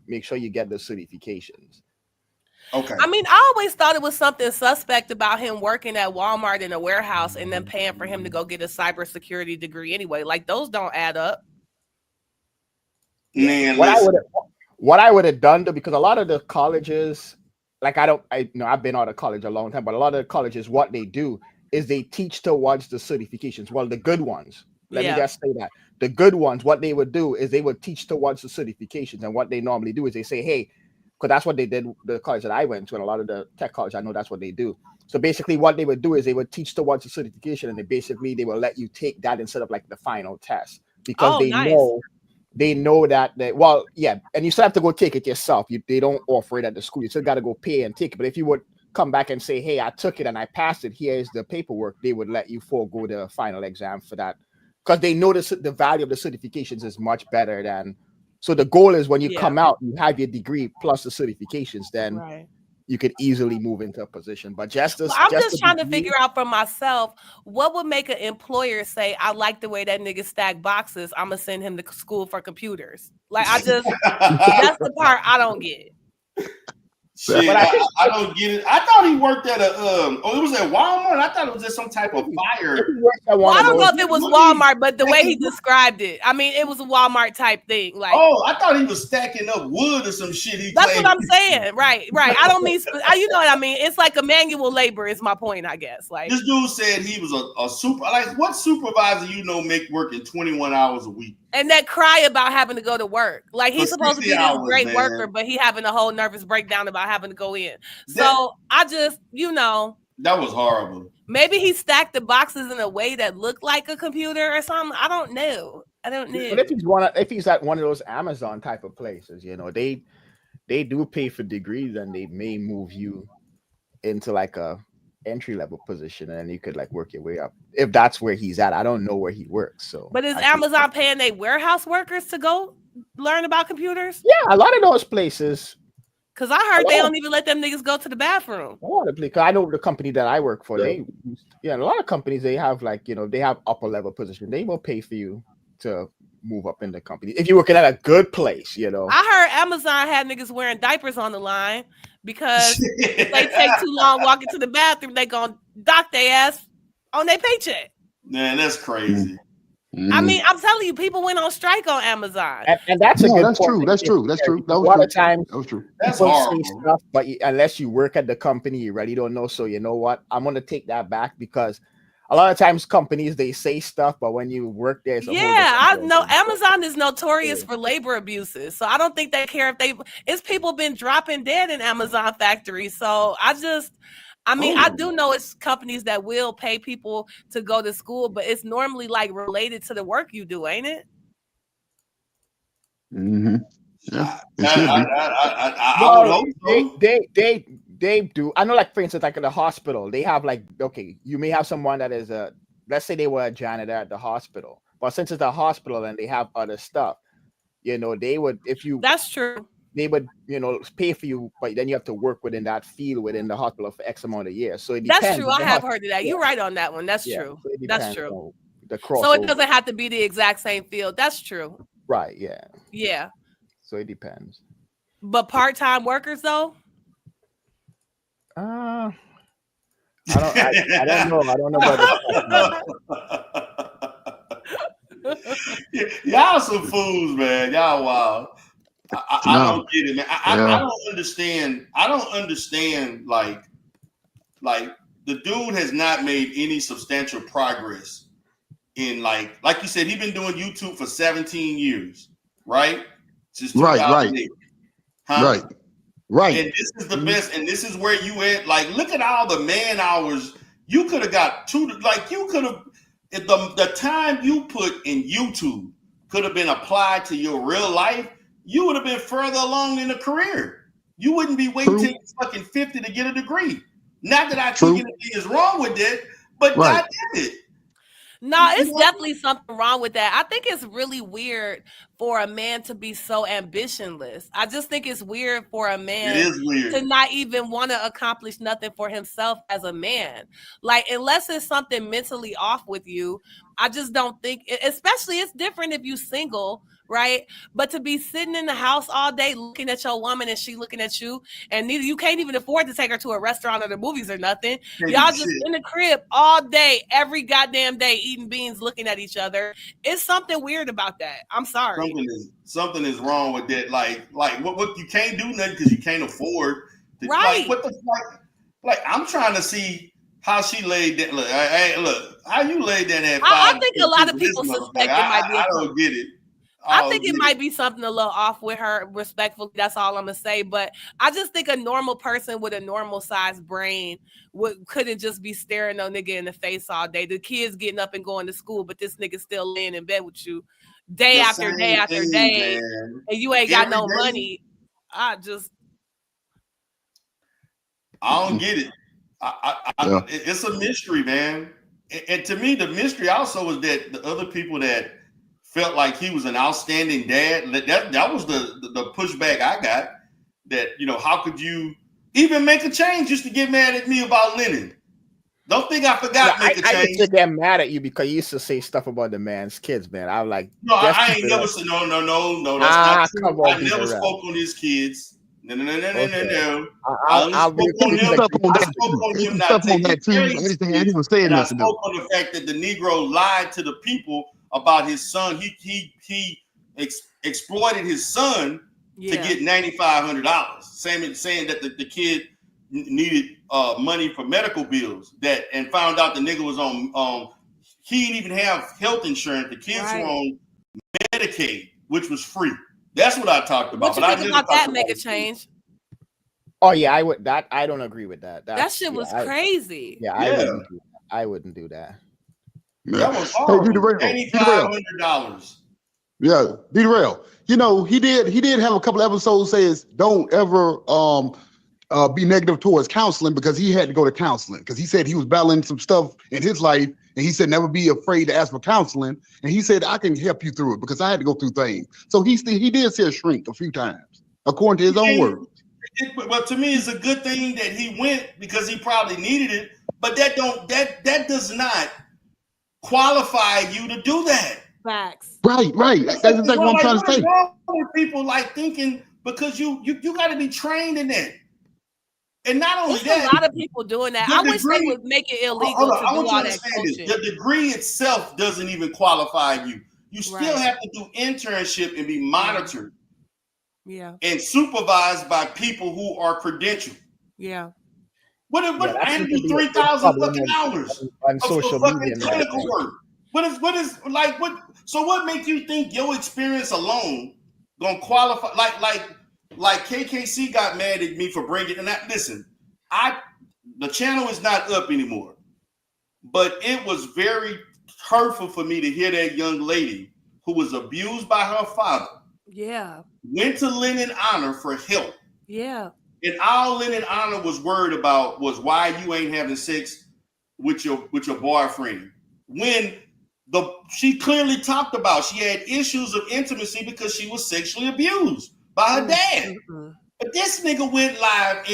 make sure you get the certifications. Okay. I mean, I always thought it was something suspect about him working at Walmart in a warehouse and then paying for him to go get a cybersecurity degree anyway. Like, those don't add up. Man, what I would have done though, because a lot of the colleges, like I've been out of college a long time, but a lot of the colleges, what they do is they teach towards the certifications. Well, the good ones. Let me just say that. The good ones, what they would do is they would teach towards the certifications. And what they normally do is they say, hey, because that's what they did the college that I went to, and a lot of the tech college, I know that's what they do. So basically what they would do is they would teach towards the certification, and they will let you take that instead of like the final test. Because they know that and you still have to go take it yourself. They don't offer it at the school. You still got to go pay and take it. But if you would come back and say, hey, I took it and I passed it, here's the paperwork, they would let you forego the final exam for that, because they know the value of the certifications is much better than. So the goal is when you come out, you have your degree plus the certifications, then you could easily move into a position. But I'm just trying to figure out for myself, what would make an employer say, I like the way that nigga stack boxes, I'm gonna send him to school for computers. Like, that's the part I don't get. Shit, I don't get it. I thought he worked at a it was at Walmart. I thought it was just some type of fire. Well, I don't know if it was Walmart, but the way he described it, I mean, it was a Walmart type thing. Like, I thought he was stacking up wood or some shit. That's what I'm saying. Right. I don't mean, you know what I mean. It's like a manual labor. Is my point, I guess. Like this dude said he was a super. Like what supervisor make working 21 hours a week? And that cry about having to go to work. Like he's supposed to be this great worker, but he having a whole nervous breakdown about having to go in. So I just, that was horrible. Maybe he stacked the boxes in a way that looked like a computer or something. I don't know. But if he's at one of those Amazon type of places, they do pay for degrees and they may move you into like a entry level position and you could like work your way up if that's where he's at. I don't know where he works. So, but is Amazon paying their warehouse workers to go learn about computers? Yeah, a lot of those places. Because I heard they don't even let them niggas go to the bathroom. I know the company that I work for. A lot of companies they have like they have upper level position. They will pay for you to move up in the company if you're working at a good place. I heard Amazon had niggas wearing diapers on the line because if they take too long walking to the bathroom, they gonna dock their ass on their paycheck. Man, that's crazy. I mean, I'm telling you, people went on strike on Amazon, and that's that's true. That's true. A lot of times that was true. That's horrible. Stuff, but unless you work at the company, you really don't know. So you know what? I'm gonna take that back because a lot of times companies they say stuff, but when you work there, I know Amazon is notorious for labor abuses. So I don't think they care if people been dropping dead in Amazon factories. So I do know it's companies that will pay people to go to school, but it's normally like related to the work you do, ain't it? Mm-hmm. Yeah, I would hope so. They do. I know, like for instance, like in the hospital, they have like, okay, you may have someone that is let's say they were a janitor at the hospital, but since it's a hospital and they have other stuff, they would, that's true. They would, pay for you, but then you have to work within that field within the hospital for X amount of years. So it depends. That's true. I have heard of that. You're right on that one. That's true. So that's true. So it doesn't have to be the exact same field. That's true. Right. Yeah. Yeah. So it depends. But part-time workers though? I don't know. I don't know about y'all some fools, man. Y'all wild. I don't get it, man. I don't understand. I don't understand. Like the dude has not made any substantial progress in like you said. He's been doing YouTube for 17 years, right? Since 2008. Right. And this is the best, and this is where you at. Like, look at all the man hours you could have got you could have if the time you put in YouTube could have been applied to your real life, you would have been further along in a career. You wouldn't be waiting till you're fucking 50 to get a degree. Not that I think anything is wrong with it, but God damn it. No, it's definitely something wrong with that. I think it's really weird for a man to be so ambitionless. I just think it's weird for a man to not even want to accomplish nothing for himself as a man. Like, unless it's something mentally off with you, I just don't think, especially it's different if you're single, right? But to be sitting in the house all day looking at your woman and she looking at you, and you can't even afford to take her to a restaurant or the movies or nothing. Y'all just in the crib all day, every goddamn day, eating beans, looking at each other. It's something weird about that. I'm sorry. Something is wrong with that. Like what you can't do nothing because you can't afford. Right. Like, what the fuck? Like, I'm trying to see how she laid that. Look, look, how you laid that at 5. I think a lot of people suspect it might be. I don't get it. I think it might be something a little off with her, respectfully. That's all I'm gonna say. But I just think a normal person with a normal sized brain couldn't just be staring no nigga in the face all day. The kids getting up and going to school, but this nigga still laying in bed with you day after day after day, man. And you ain't got no money. I don't get it. It's a mystery, man. And to me, the mystery also is that the other people that felt like he was an outstanding dad. That was the pushback I got. That, how could you even make a change just to get mad at me about Lenon? Don't think I forgot make a change. I used to get mad at you because you used to say stuff about the man's kids, man. I was like, no, I ain't never said no. That's not true. I never spoke on his kids. No. I'll be stuff on that too. I just think he was saying I nothing. spoke on the fact that the Negro lied to the people about his son. He exploited his son to get $9,500. Saying that the kid needed money for medical bills. And found out the nigga was on. He didn't even have health insurance. The kids were on Medicaid, which was free. That's what I talked about. What you think about that? Make a change. Oh yeah, I would. That I don't agree with that. That shit was crazy. I wouldn't do that. That was horrible. $8,500. Yeah, D-Rail. You know, he did have a couple episodes says don't ever be negative towards counseling, because he had to go to counseling because he said he was battling some stuff in his life, and he said never be afraid to ask for counseling, and he said I can help you through it because I had to go through things. So he did see a shrink a few times according to his own words. Well, to me, it's a good thing that he went because he probably needed it, but that does not qualify you to do that. Facts. Right. That's exactly what I'm trying to say. Wrong with people like thinking because you got to be trained in that, and not only There's that, a lot of people doing that. I wish they would make it illegal to do all that coaching. The degree itself doesn't even qualify you. You still have to do internship and be monitored. Yeah. And supervised by people who are credentialed. Yeah. What I do 3,000 fucking hours on social media clinical work. So what makes you think your experience alone gonna qualify? Like KKC got mad at me for bringing and that. Listen, the channel is not up anymore, but it was very hurtful for me to hear that young lady who was abused by her father. Yeah. Went to Lenon Honor for help. Yeah. And all Lenon Honor was worried about was why you ain't having sex with your boyfriend. When she clearly talked about she had issues of intimacy because she was sexually abused by her dad. Mm-hmm. But this nigga went live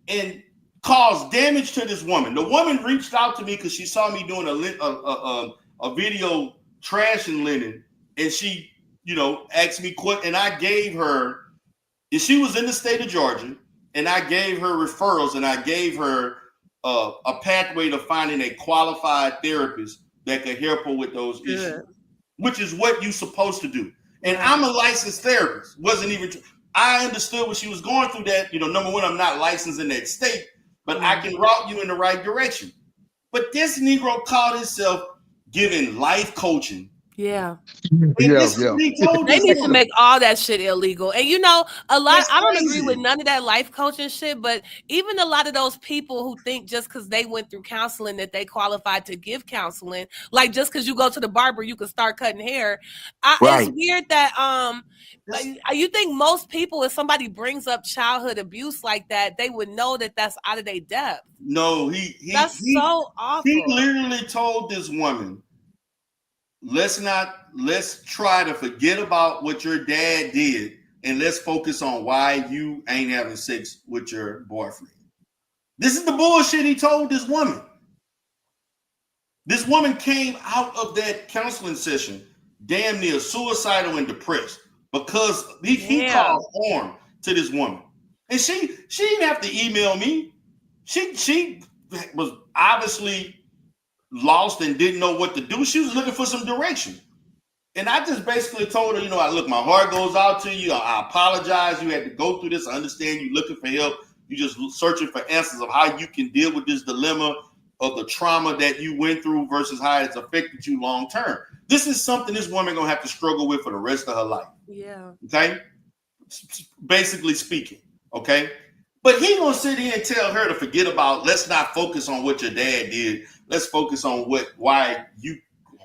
and caused damage to this woman. The woman reached out to me because she saw me doing a video trashing Lenon, and she asked me and I gave her, and she was in the state of Georgia, and I gave her referrals, and I gave her a pathway to finding a qualified therapist that could help her with those issues, which is what you're supposed to do. And I'm a licensed therapist. I understood what she was going through that, number one, I'm not licensed in that state, but I can route you in the right direction. But this Negro called himself giving life coaching. Yeah. They need to make all that shit illegal. And I don't agree with none of that life coaching shit, but even a lot of those people who think just because they went through counseling that they qualified to give counseling, like just because you go to the barber, you can start cutting hair. It's weird that you think most people, if somebody brings up childhood abuse like that, they would know that that's out of their depth. No, that's so awful. He literally told this woman, let's try to forget about what your dad did and let's focus on why you ain't having sex with your boyfriend. This is the bullshit he told this woman. This woman came out of that counseling session damn near suicidal and depressed because he caused harm to this woman. And she didn't have to email me. She was obviously lost and didn't know what to do. She was looking for some direction. And I just basically told her, look, my heart goes out to you. I apologize. You had to go through this. I understand you looking for help. You just searching for answers of how you can deal with this dilemma of the trauma that you went through versus how it's affected you long term. This is something this woman gonna have to struggle with for the rest of her life. Yeah. Okay. Basically speaking. Okay. But he gonna sit here and tell her to forget about. Let's not focus on what your dad did. Let's focus on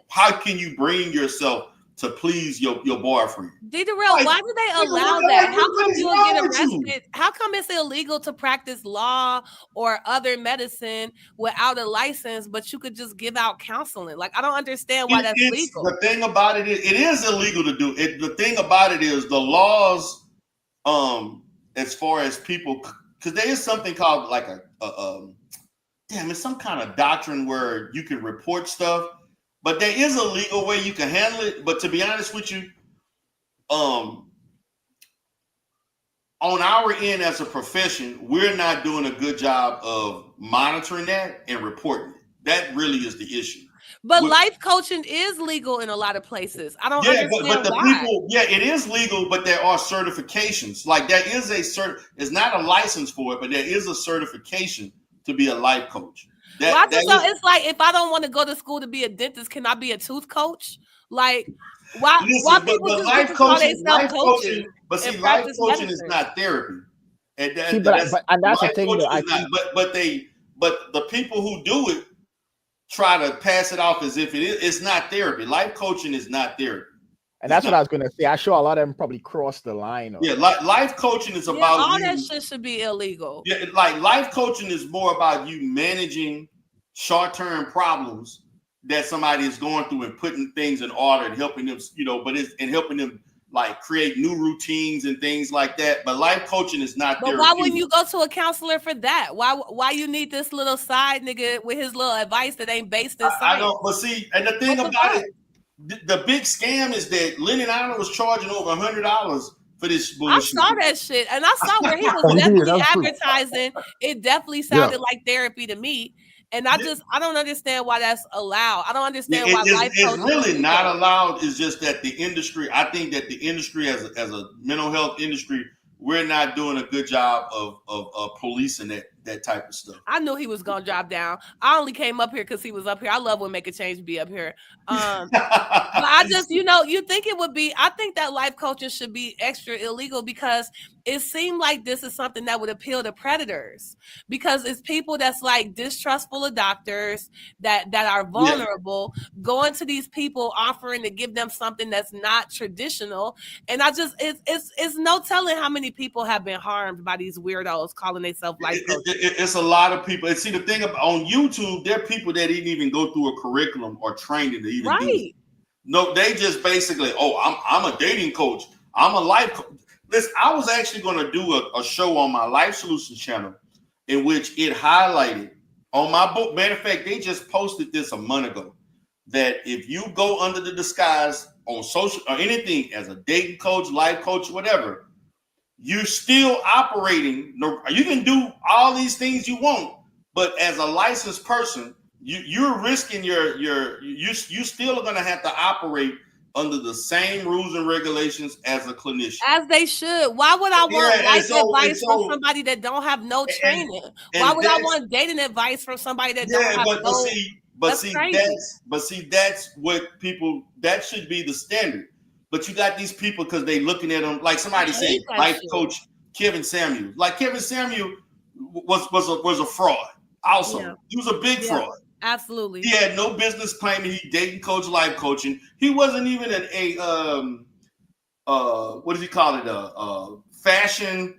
how can you bring yourself to please your boyfriend? Why do they allow that? How come you will get arrested? How come it's illegal to practice law or other medicine without a license, but you could just give out counseling? Like, I don't understand why that's legal. The thing about it is illegal to do it. The thing about it is the laws, as far as people, because there is something called like it's some kind of doctrine where you can report stuff. But there is a legal way you can handle it. But to be honest with you, on our end as a profession, we're not doing a good job of monitoring that and reporting it. That really is the issue. But life coaching is legal in a lot of places. I don't understand but the why. people, it is legal, but there are certifications. Like there is it's not a license for it, but there is a certification to be a life coach. It's like if I don't want to go to school to be a dentist, can I be a tooth coach? Like why people just life coaching, coaches? But see, life coaching is not therapy. And that's the thing though. But the people who do it try to pass it off as if it is. It's not therapy. Life coaching is not therapy. And that's what I was going to say. I'm sure a lot of them probably cross the line. Life coaching is about all that shit should be illegal. Yeah, like life coaching is more about you managing short-term problems that somebody is going through and putting things in order and helping them, and helping them like create new routines and things like that. But life coaching is not. But why wouldn't you go to a counselor for that? Why you need this little side nigga with his little advice that ain't based in science? I don't. But see, and the thing about it, the big scam is that Lenon was charging over $100 for this bullshit. I saw that shit, and I saw where he was definitely advertising. It definitely sounded like therapy to me. And I don't understand why that's allowed. I don't understand why life coaching is really not allowed. It's just that the industry, I think that the industry as a mental health industry, we're not doing a good job of policing that type of stuff. I knew he was gonna drop down. I only came up here because he was up here. I love when Make a Change be up here. But I just, you think it would be, I think that life coaching should be extra illegal because it seemed like this is something that would appeal to predators because it's people that's like distrustful of doctors that are vulnerable, going to these people offering to give them something that's not traditional. And I just, it's no telling how many people have been harmed by these weirdos calling themselves life coaches. It's a lot of people. And see, the thing about on YouTube, there are people that didn't even go through a curriculum or training to even do it. No, they just basically, I'm a dating coach. I'm a life coach. Listen, I was actually going to do a show on my Life Solutions channel in which it highlighted on my book. Matter of fact, they just posted this a month ago that if you go under the disguise on social or anything as a dating coach, life coach, whatever, you're still operating. You can do all these things you want, but as a licensed person, you're risking you still are going to have to operate under the same rules and regulations as a clinician. As they should. Why would I want life advice from somebody that don't have no training? Why would I want dating advice from somebody that don't have no? That's what people. That should be the standard. But you got these people because they looking at them like somebody saying life coach Kevin Samuel. Like Kevin Samuel was a fraud. Also, he was a big fraud. Absolutely. He had no business claiming he dating coach, life coaching. He wasn't even what does he call it? Fashion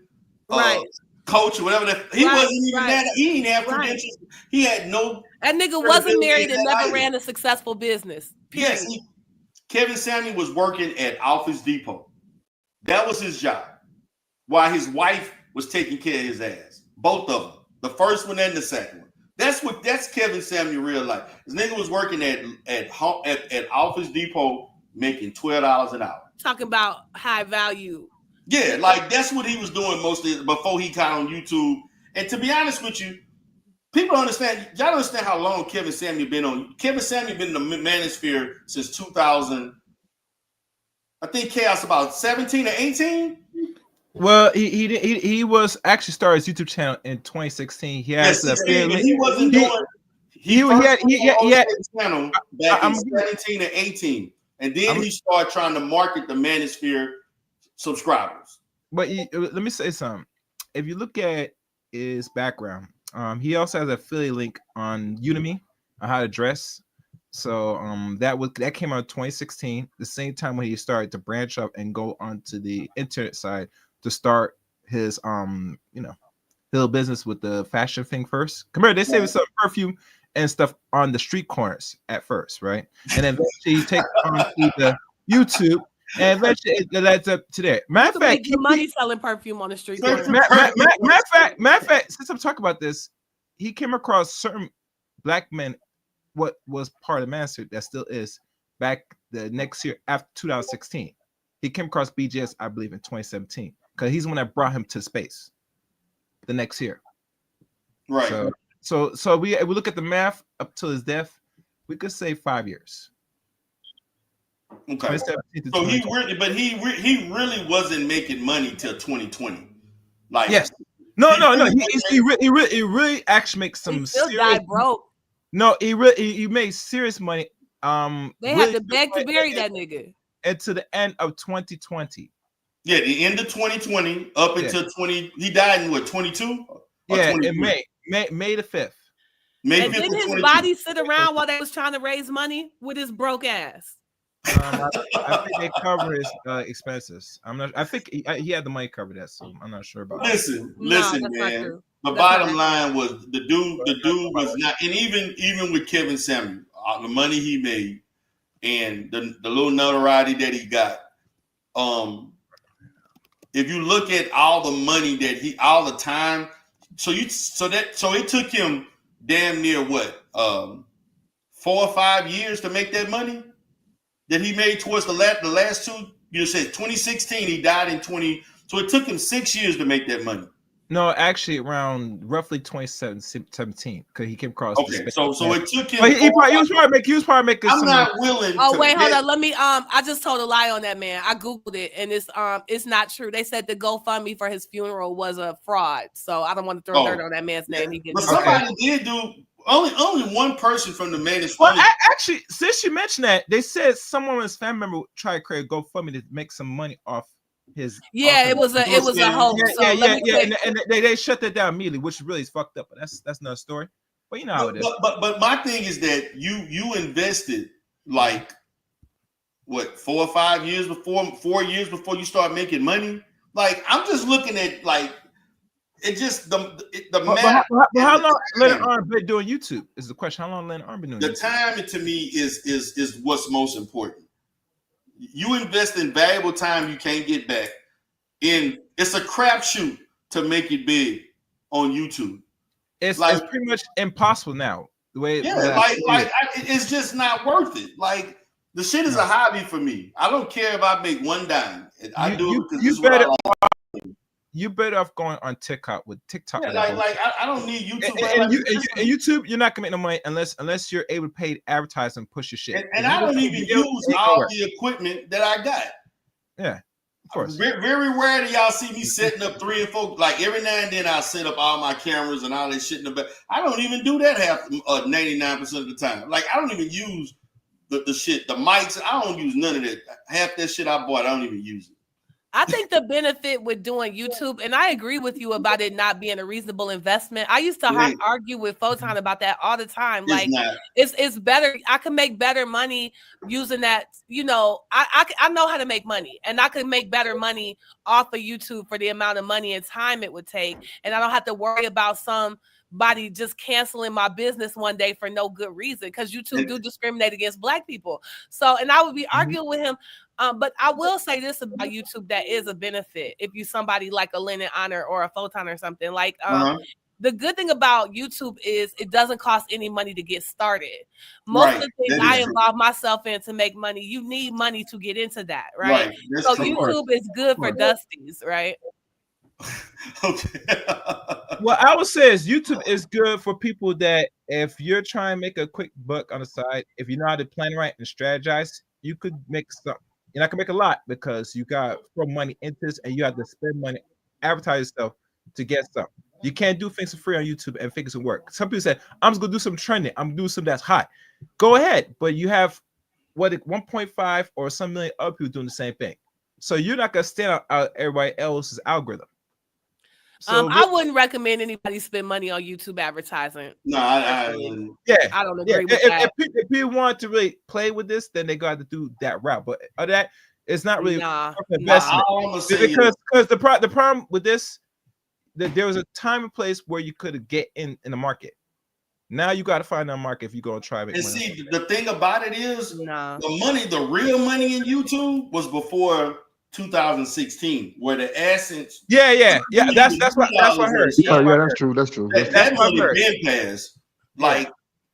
coach or whatever. He wasn't even that. He didn't have credentials. He had no. That nigga wasn't married and never ran a successful business. Period. Yes, Kevin Samuel was working at Office Depot. That was his job. While his wife was taking care of his ass. Both of them. The first one and the second one. That's Kevin Samuel real life. This nigga was working at Office Depot making $12 an hour. Talking about high value. Yeah, like that's what he was doing mostly before he got on YouTube. And to be honest with you, people don't understand. Y'all don't understand how long Kevin Samuel been on. Kevin Samuel been in the manosphere since 2000. I think Chaos about 17 or 18. Well, he was actually started his YouTube channel in 2016. He has he wasn't doing. He had channel back in 17 or 18, and then he started trying to market the manosphere subscribers. But let me say something. If you look at his background, he also has an affiliate link on Udemy on how to dress. So that came out in 2016, the same time when he started to branch up and go onto the internet side to start his little business with the fashion thing first. Remember, they say some perfume and stuff on the street corners at first, right? And then eventually you take on to the YouTube, and eventually it adds up to that. Matter of fact, money selling perfume on the street corners. Matter of fact, since I'm talking about this, he came across certain black men, what was part of the master that still is back the next year after 2016. He came across BJS, I believe, in 2017. because he's the one that brought him to space the next year. Right. So we look at the math up till his death, we could say 5 years. Okay. So he really wasn't making money till 2020. Like yes. No. He really actually makes some. He still died broke. No, he made serious money. They had to beg to bury that nigga. And to the end of 2020. Yeah, the end of 2020 up until 20. He died in what, 22? Yeah, in May the 5th. And didn't his body sit around while they was trying to raise money with his broke ass? I think they cover his expenses. I'm not. I think he had the money covered that, so I'm not sure about. Listen, man. The bottom line was the dude was not, and even with Kevin Samuel, the money he made and the little notoriety that he got. If you look at all the money that all the time, so it took him damn near what 4 or 5 years to make that money that he made towards the last two. You said 2016, he died in 20. So it took him 6 years to make that money. No, actually, around roughly 2017, because he came across. Okay, so it took him. He was probably making. I'm not willing. Oh wait, hold on. Let me. I just told a lie on that man. I googled it, and it's not true. They said the GoFundMe for his funeral was a fraud. So I don't want to throw dirt on that man's name. He didn't. But somebody did do. Only one person from the man is. Well, actually, since you mentioned that, they said someone in his family member tried to create a GoFundMe to make some money off his. It was a hoax. And they shut that down immediately, which really is fucked up. But that's another story. But you know how it is. But my thing is that you invested like what 4 or 5 years before, 4 years before you start making money. Like I'm just looking at like. It just the math. How long Lenon Arm been doing YouTube is the question. How long Lenon Arm been doing? The time to me is what's most important. You invest in valuable time you can't get back, and it's a crapshoot to make it big on YouTube. It's pretty much impossible now. The way it's just not worth it. Like the shit is a hobby for me. I don't care if I make one dime. I do it because this is what I like. You better off going on TikTok with TikTok. Yeah, I don't need YouTube. And YouTube, you're not gonna make no money unless you're able to pay advertising and push your shit. And I don't even use all the equipment that I got. Yeah, of course. Very rare do y'all see me setting up 3 and 4. Like every now and then I'll set up all my cameras and all that shit in the back. I don't even do that 99% of the time. Like I don't even use the shit, the mics. I don't use none of that. Half that shit I bought, I don't even use it. I think the benefit with doing YouTube, and I agree with you about it not being a reasonable investment. I used to argue with Photon about that all the time. Like it's better. I can make better money using that. You know, I know how to make money, and I could make better money off of YouTube for the amount of money and time it would take, and I don't have to worry about somebody just canceling my business one day for no good reason, because YouTube do discriminate against Black people. So, and I would be arguing with him. But I will say this about YouTube that is a benefit if you somebody like a Lenon Honor or a Photon or something. Like the good thing about YouTube is it doesn't cost any money to get started. Most of the things I involve myself in to make money, you need money to get into that, right? So YouTube is good for dusties, right? Okay. What I would say is YouTube is good for people that if you're trying to make a quick buck on the side, if you know how to plan right and strategize, you could make something. You're not gonna make a lot because you got to throw money into this and you have to spend money, advertise yourself to get something. You can't do things for free on YouTube and think it's gonna work. Some people say, I'm just gonna do something trending, I'm gonna do something that's hot. Go ahead, but you have 1.5 or some million other people doing the same thing. So you're not gonna stand out everybody else's algorithm. So I wouldn't recommend anybody spend money on YouTube advertising. No, I don't agree with that. If people want to really play with this, then they got to do that route. But other that, it's not really investment. Because the problem with this, that there was a time and place where you could get in the market. Now you got to find that market if you're gonna try it. And see, the thing about it is, the real money in YouTube was before 2016, where the essence. That's what I heard. That's true. That money been passed,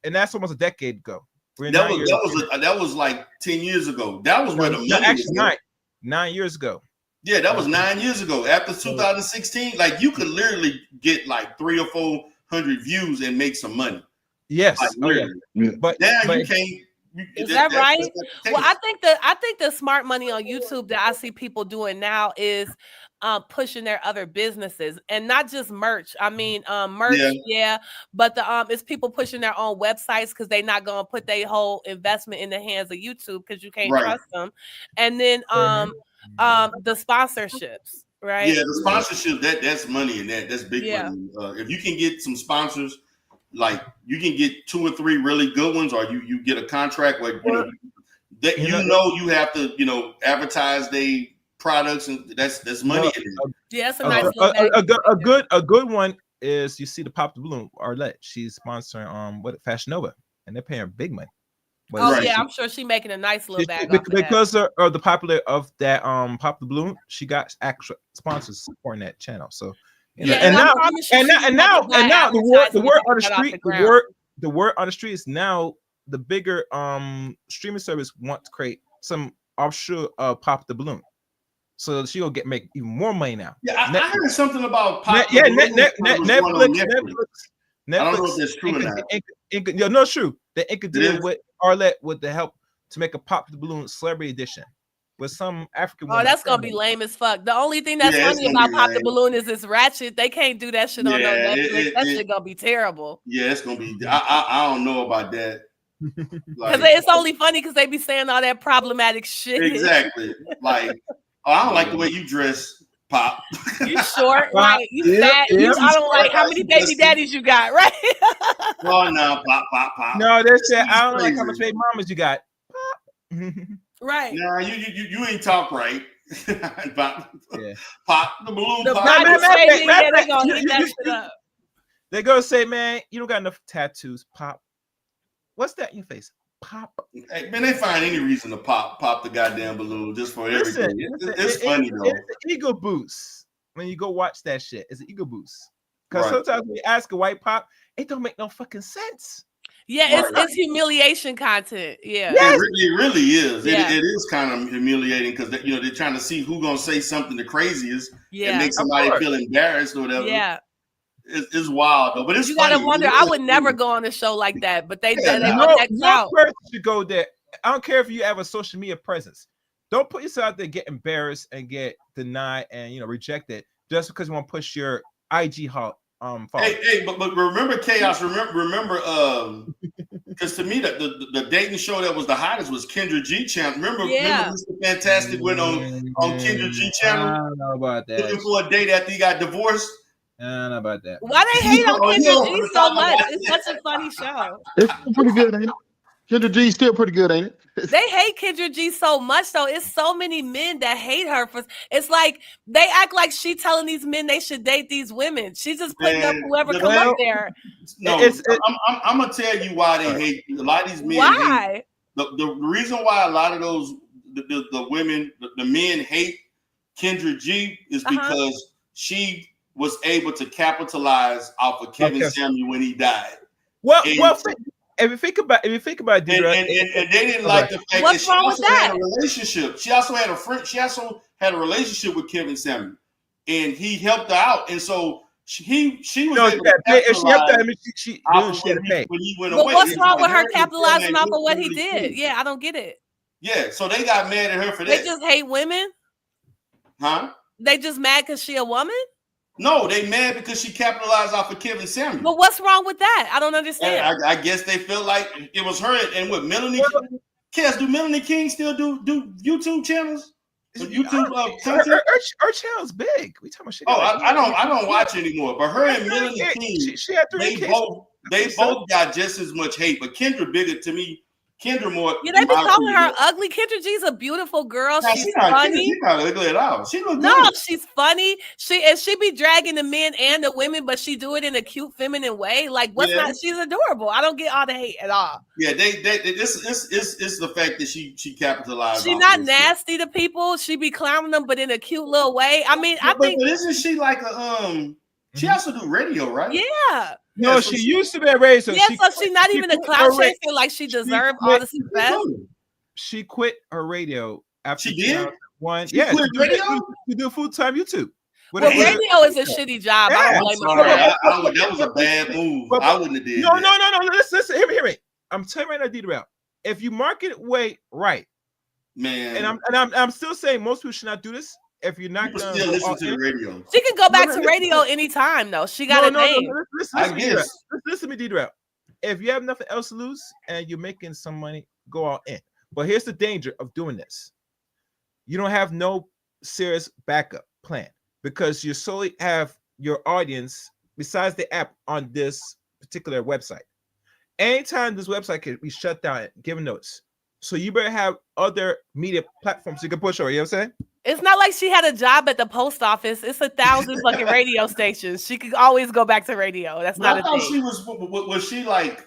and that's almost a decade ago. That was like 10 years ago. That was where the money actually was 9 years ago. Yeah, that was 9 years ago. After 2016, like you could literally get like 300 or 400 views and make some money. Yes. Like, yeah. But now you can't. Is that right? Well, I think the smart money on YouTube that I see people doing now is pushing their other businesses, and not just merch. I mean, merch, yeah, but it's people pushing their own websites because they're not gonna put their whole investment in the hands of YouTube because you can't trust them. And then the sponsorships, right? Yeah, the sponsorship that's money in that. That's big money. If you can get some sponsors. Like you can get 2 or 3 really good ones, or you get a contract where you have to advertise their products, and that's money. Yeah, that's a nice a good one is you see the Pop the Balloon Arlette. She's sponsoring Fashion Nova, and they're paying her big money. I'm sure she's making a nice little bag because of the popular of that Pop the Balloon. She got actual sponsors supporting that channel. So. And now the word on the street is now the bigger streaming service want to create some offshoot Pop the Balloon, so she will make even more money now. Yeah, I heard something about Pop the Balloon. Netflix. I don't know if that's true or not. No, it's true. They inked a deal with Arlette with the help to make a Pop the Balloon celebrity edition. With some African woman. Oh, that's gonna be lame as fuck. The only thing that's funny about Pop the Balloon is it's ratchet. They can't do that shit on no Netflix. That shit gonna be terrible. Yeah, it's gonna be. I don't know about that. Because it's only funny because they be saying all that problematic shit. Exactly. Like, I don't like the way you dress, Pop. You short, right? You fat. I don't like how many baby daddies you got, right? Oh no, Pop. No, they said I don't like how much baby mamas you got. Pop. Right. Nah, you ain't talk right. Pop the balloon. They're gonna say, man, you don't got enough tattoos. Pop. What's that in your face? Pop. Hey, man, they find any reason to pop the goddamn balloon just for everything. It's funny though. It's an ego boost when you go watch that shit. It's an ego boost. Because sometimes when you ask a white pop, it don't make no fucking sense. Yeah, it's humiliation content. Yeah, it really is. Yeah. It is kind of humiliating because they're trying to see who's gonna say something the craziest and make somebody feel embarrassed or whatever. Yeah, it's wild though. But it's you funny. Gotta wonder. I would never go on a show like that, but they no person should go there. I don't care if you have a social media presence. Don't put yourself out there, get embarrassed and get denied and rejected just because you want to push your IG Hey, but remember Chaos. Remember, because to me the dating show that was the hottest was Kendra G channel. Remember Mr. Fantastic went on Kendra G channel. I don't know about that. Looking for a date after he got divorced. I don't know about that. Why they hate on Kendra G so much? It's such a funny show. It's pretty good, ain't it? Kendra G still pretty good, ain't it? They hate Kendra G so much, though. It's so many men that hate her for. It's like they act like she telling these men they should date these women. She's just putting up whoever come up there. No, I'm gonna tell you why they hate a lot of these men. Why? The reason why a lot of those the women, the men hate Kendra G is because she was able to capitalize off of Kevin Samuel when he died. Well, if you think about it, and they didn't like the fact that she also had a relationship. She also had a friend. She also had a relationship with Kevin Samuel, and he helped her out. And so she was able to capitalize when he went away. But what's wrong with her capitalizing off of what he did? Yeah, I don't get it. Yeah, so they got mad at her for that. They just hate women? Huh? They just mad because she a woman? No, they mad because she capitalized off of Kevin Samuel. But what's wrong with that? I don't understand. I guess they felt like it was her and with Melanie. Cass, do Melanie King still do YouTube channels? YouTube content? Her channel's big. We talking about shit. I don't watch anymore. But her and Melanie King, she had 3 kids. They both got just as much hate. But Kendra bigger to me. Kendra more. Yeah, they be calling her ugly. Kendra G's a beautiful girl. She's funny. She's not ugly at all. She looks good. She's funny. She be dragging the men and the women, but she do it in a cute, feminine way. Like she's adorable. I don't get all the hate at all. Yeah, it's the fact that she capitalized. She's not nasty to people. She be clowning them, but in a cute little way. I mean, I think isn't she like a She also do radio, right? Yeah. No, she used to be a radio. Yeah, so she's not even a clout chaser. Like she deserved all the success. She quit her radio after she did. one. You quit radio? You do full-time YouTube. Well, radio is a shitty job. Yeah. I don't blame her. That was a bad move. I wouldn't have did no, that. No. Listen. Hear me. I'm telling you right now, D-Rail. If you market it right, man, and I'm still saying most people should not do this. If you're not gonna still listen to the radio, she can go back to radio anytime though. She got a name. Listen to me, D-Rail. If you have nothing else to lose and you're making some money, go all in. But here's the danger of doing this. You don't have no serious backup plan because you solely have your audience besides the app on this particular website. Anytime this website can be shut down, give notes. So you better have other media platforms you can push over. You know what I'm saying? It's not like she had a job at the post office. It's 1,000 fucking radio stations. She could always go back to radio. That's not a thing. Was she like?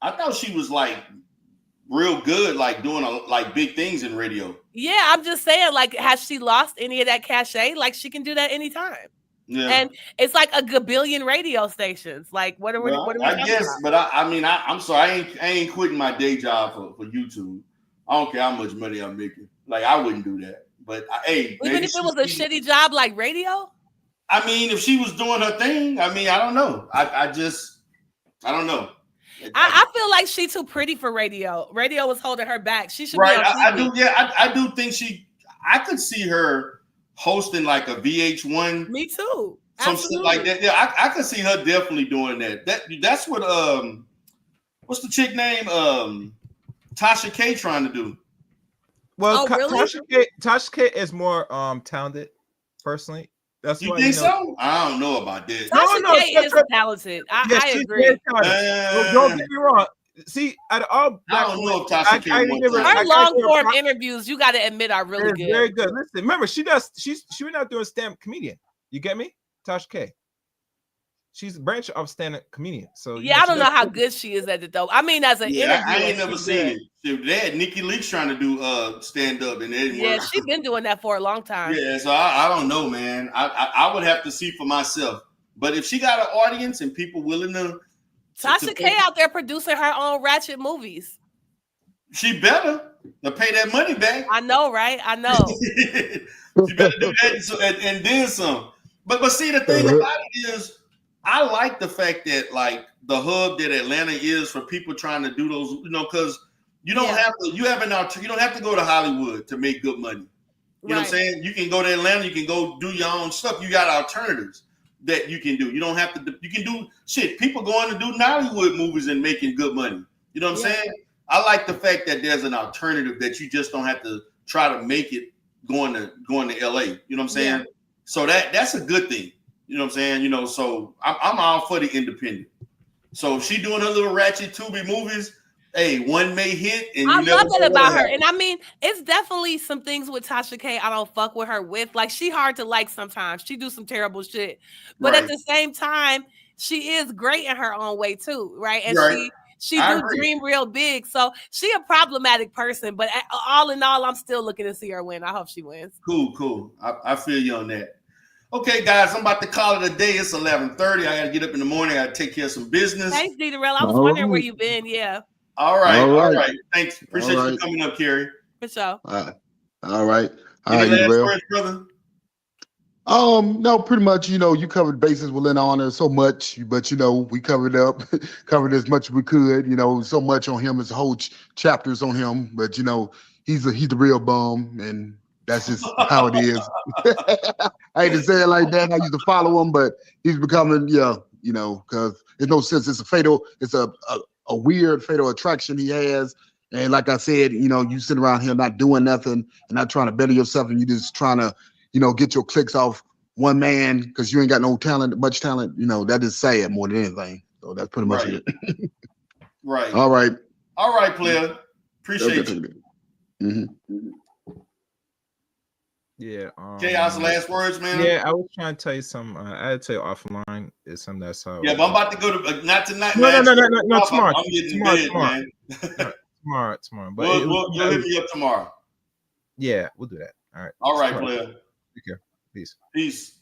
I thought she was like real good, like doing like big things in radio. Yeah, I'm just saying, like, has she lost any of that cachet? Like, she can do that anytime. Yeah, and it's like a gabillion radio stations. Like, what are we? What are we? I guess, about? But I'm sorry, I ain't quitting my day job for YouTube. I don't care how much money I'm making. Like, I wouldn't do that. But hey, even if it was a shitty job like radio. I mean, if she was doing her thing, I mean, I don't know. I don't know. I feel like she's too pretty for radio. Radio was holding her back. She should right. Be on TV. I do. Yeah, I do think I could see her hosting like a VH1. Me too. Some shit like that. Yeah, I could see her definitely doing that. That's what what's the chick name? Tasha K trying to do. Well, really? Tasha K is more talented, personally. That's you think so? I don't know about that. Tasha K is talented. I agree. Don't get me wrong. See, out of all I don't know if Tasha K her long form interviews, you got to admit, are really good. Very good. Listen, remember, she went out doing stand-up comedian. You get me, Tasha K. She's a branch of stand-up comedian. So yeah, I don't know how good she is at it though. I mean, as an interview, I ain't never seen it. They had Nikki Leakes trying to do stand-up, and it didn't work. She's been doing that for a long time. Yeah, so I don't know, man. I would have to see for myself. But if she got an audience and people willing to, Tasha K out there producing her own ratchet movies. She better to pay that money back. I know, right? I know. She better do that and then some. But see, the thing about it is, I like the fact that like the hub that Atlanta is for people trying to do those, because you don't have to. You don't have to go to Hollywood to make good money. You know what I'm saying? You can go to Atlanta. You can go do your own stuff. You got alternatives that you can do. You don't have to. You can do shit. People going to do Nollywood movies and making good money. You know what I'm saying? I like the fact that there's an alternative that you just don't have to try to make it going to LA. You know what I'm saying? Yeah. So that's a good thing. You know what I'm saying? So I'm all for the independent. So if she doing her little ratchet Tubi movies, hey, one may hit. And I love it about her. And I mean, it's definitely some things with Tasha K I don't fuck with her with. Like, she hard to like sometimes. She do some terrible shit. But at the same time, she is great in her own way too, right? And she do dream real big. So she a problematic person. But all in all, I'm still looking to see her win. I hope she wins. Cool. I feel you on that. Okay, guys, I'm about to call it a day. It's 11:30. I got to get up in the morning. I got to take care of some business. Thanks, D-Darrell. I was wondering where you've been. Yeah. All right. Thanks. Appreciate you coming up, Carrie. For sure. All right. Any last words, brother? No, pretty much, you covered bases with Lenon so much, but we covered as much as we could, so much on him, as whole chapters on him, but he's the real bum, and that's just how it is. I hate to say it like that. I used to follow him, but he's becoming, because there's no sense. It's a weird fatal attraction he has. And like I said, you sit around here not doing nothing and not trying to better yourself, and you just trying to, get your clicks off one man because you ain't got much talent. That is sad more than anything. So that's pretty much it. Right. All right, player. Appreciate you. Mm-hmm. Yeah. Chaos, last words, man. Yeah, I was trying to tell you something. I had to tell you offline. It's something that's how. Yeah, but I'm about to go to not tonight. No, tomorrow. I'm getting bed, man. Tomorrow. But we'll hit me up tomorrow. Yeah, we'll do that. All right. All right, player. Take care. Peace.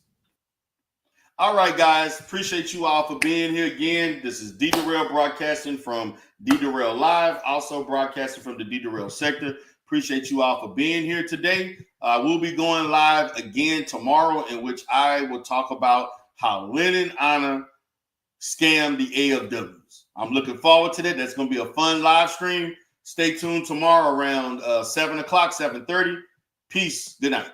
All right, guys. Appreciate you all for being here again. This is D-Darrell broadcasting from D-Darrell Live, also broadcasting from the D-Darrell sector. Appreciate you all for being here today. We'll be going live again tomorrow, in which I will talk about how Lenon Honor scammed the AFWs. I'm looking forward to that. That's going to be a fun live stream. Stay tuned tomorrow around 7 o'clock, 7:30. Peace. Good night.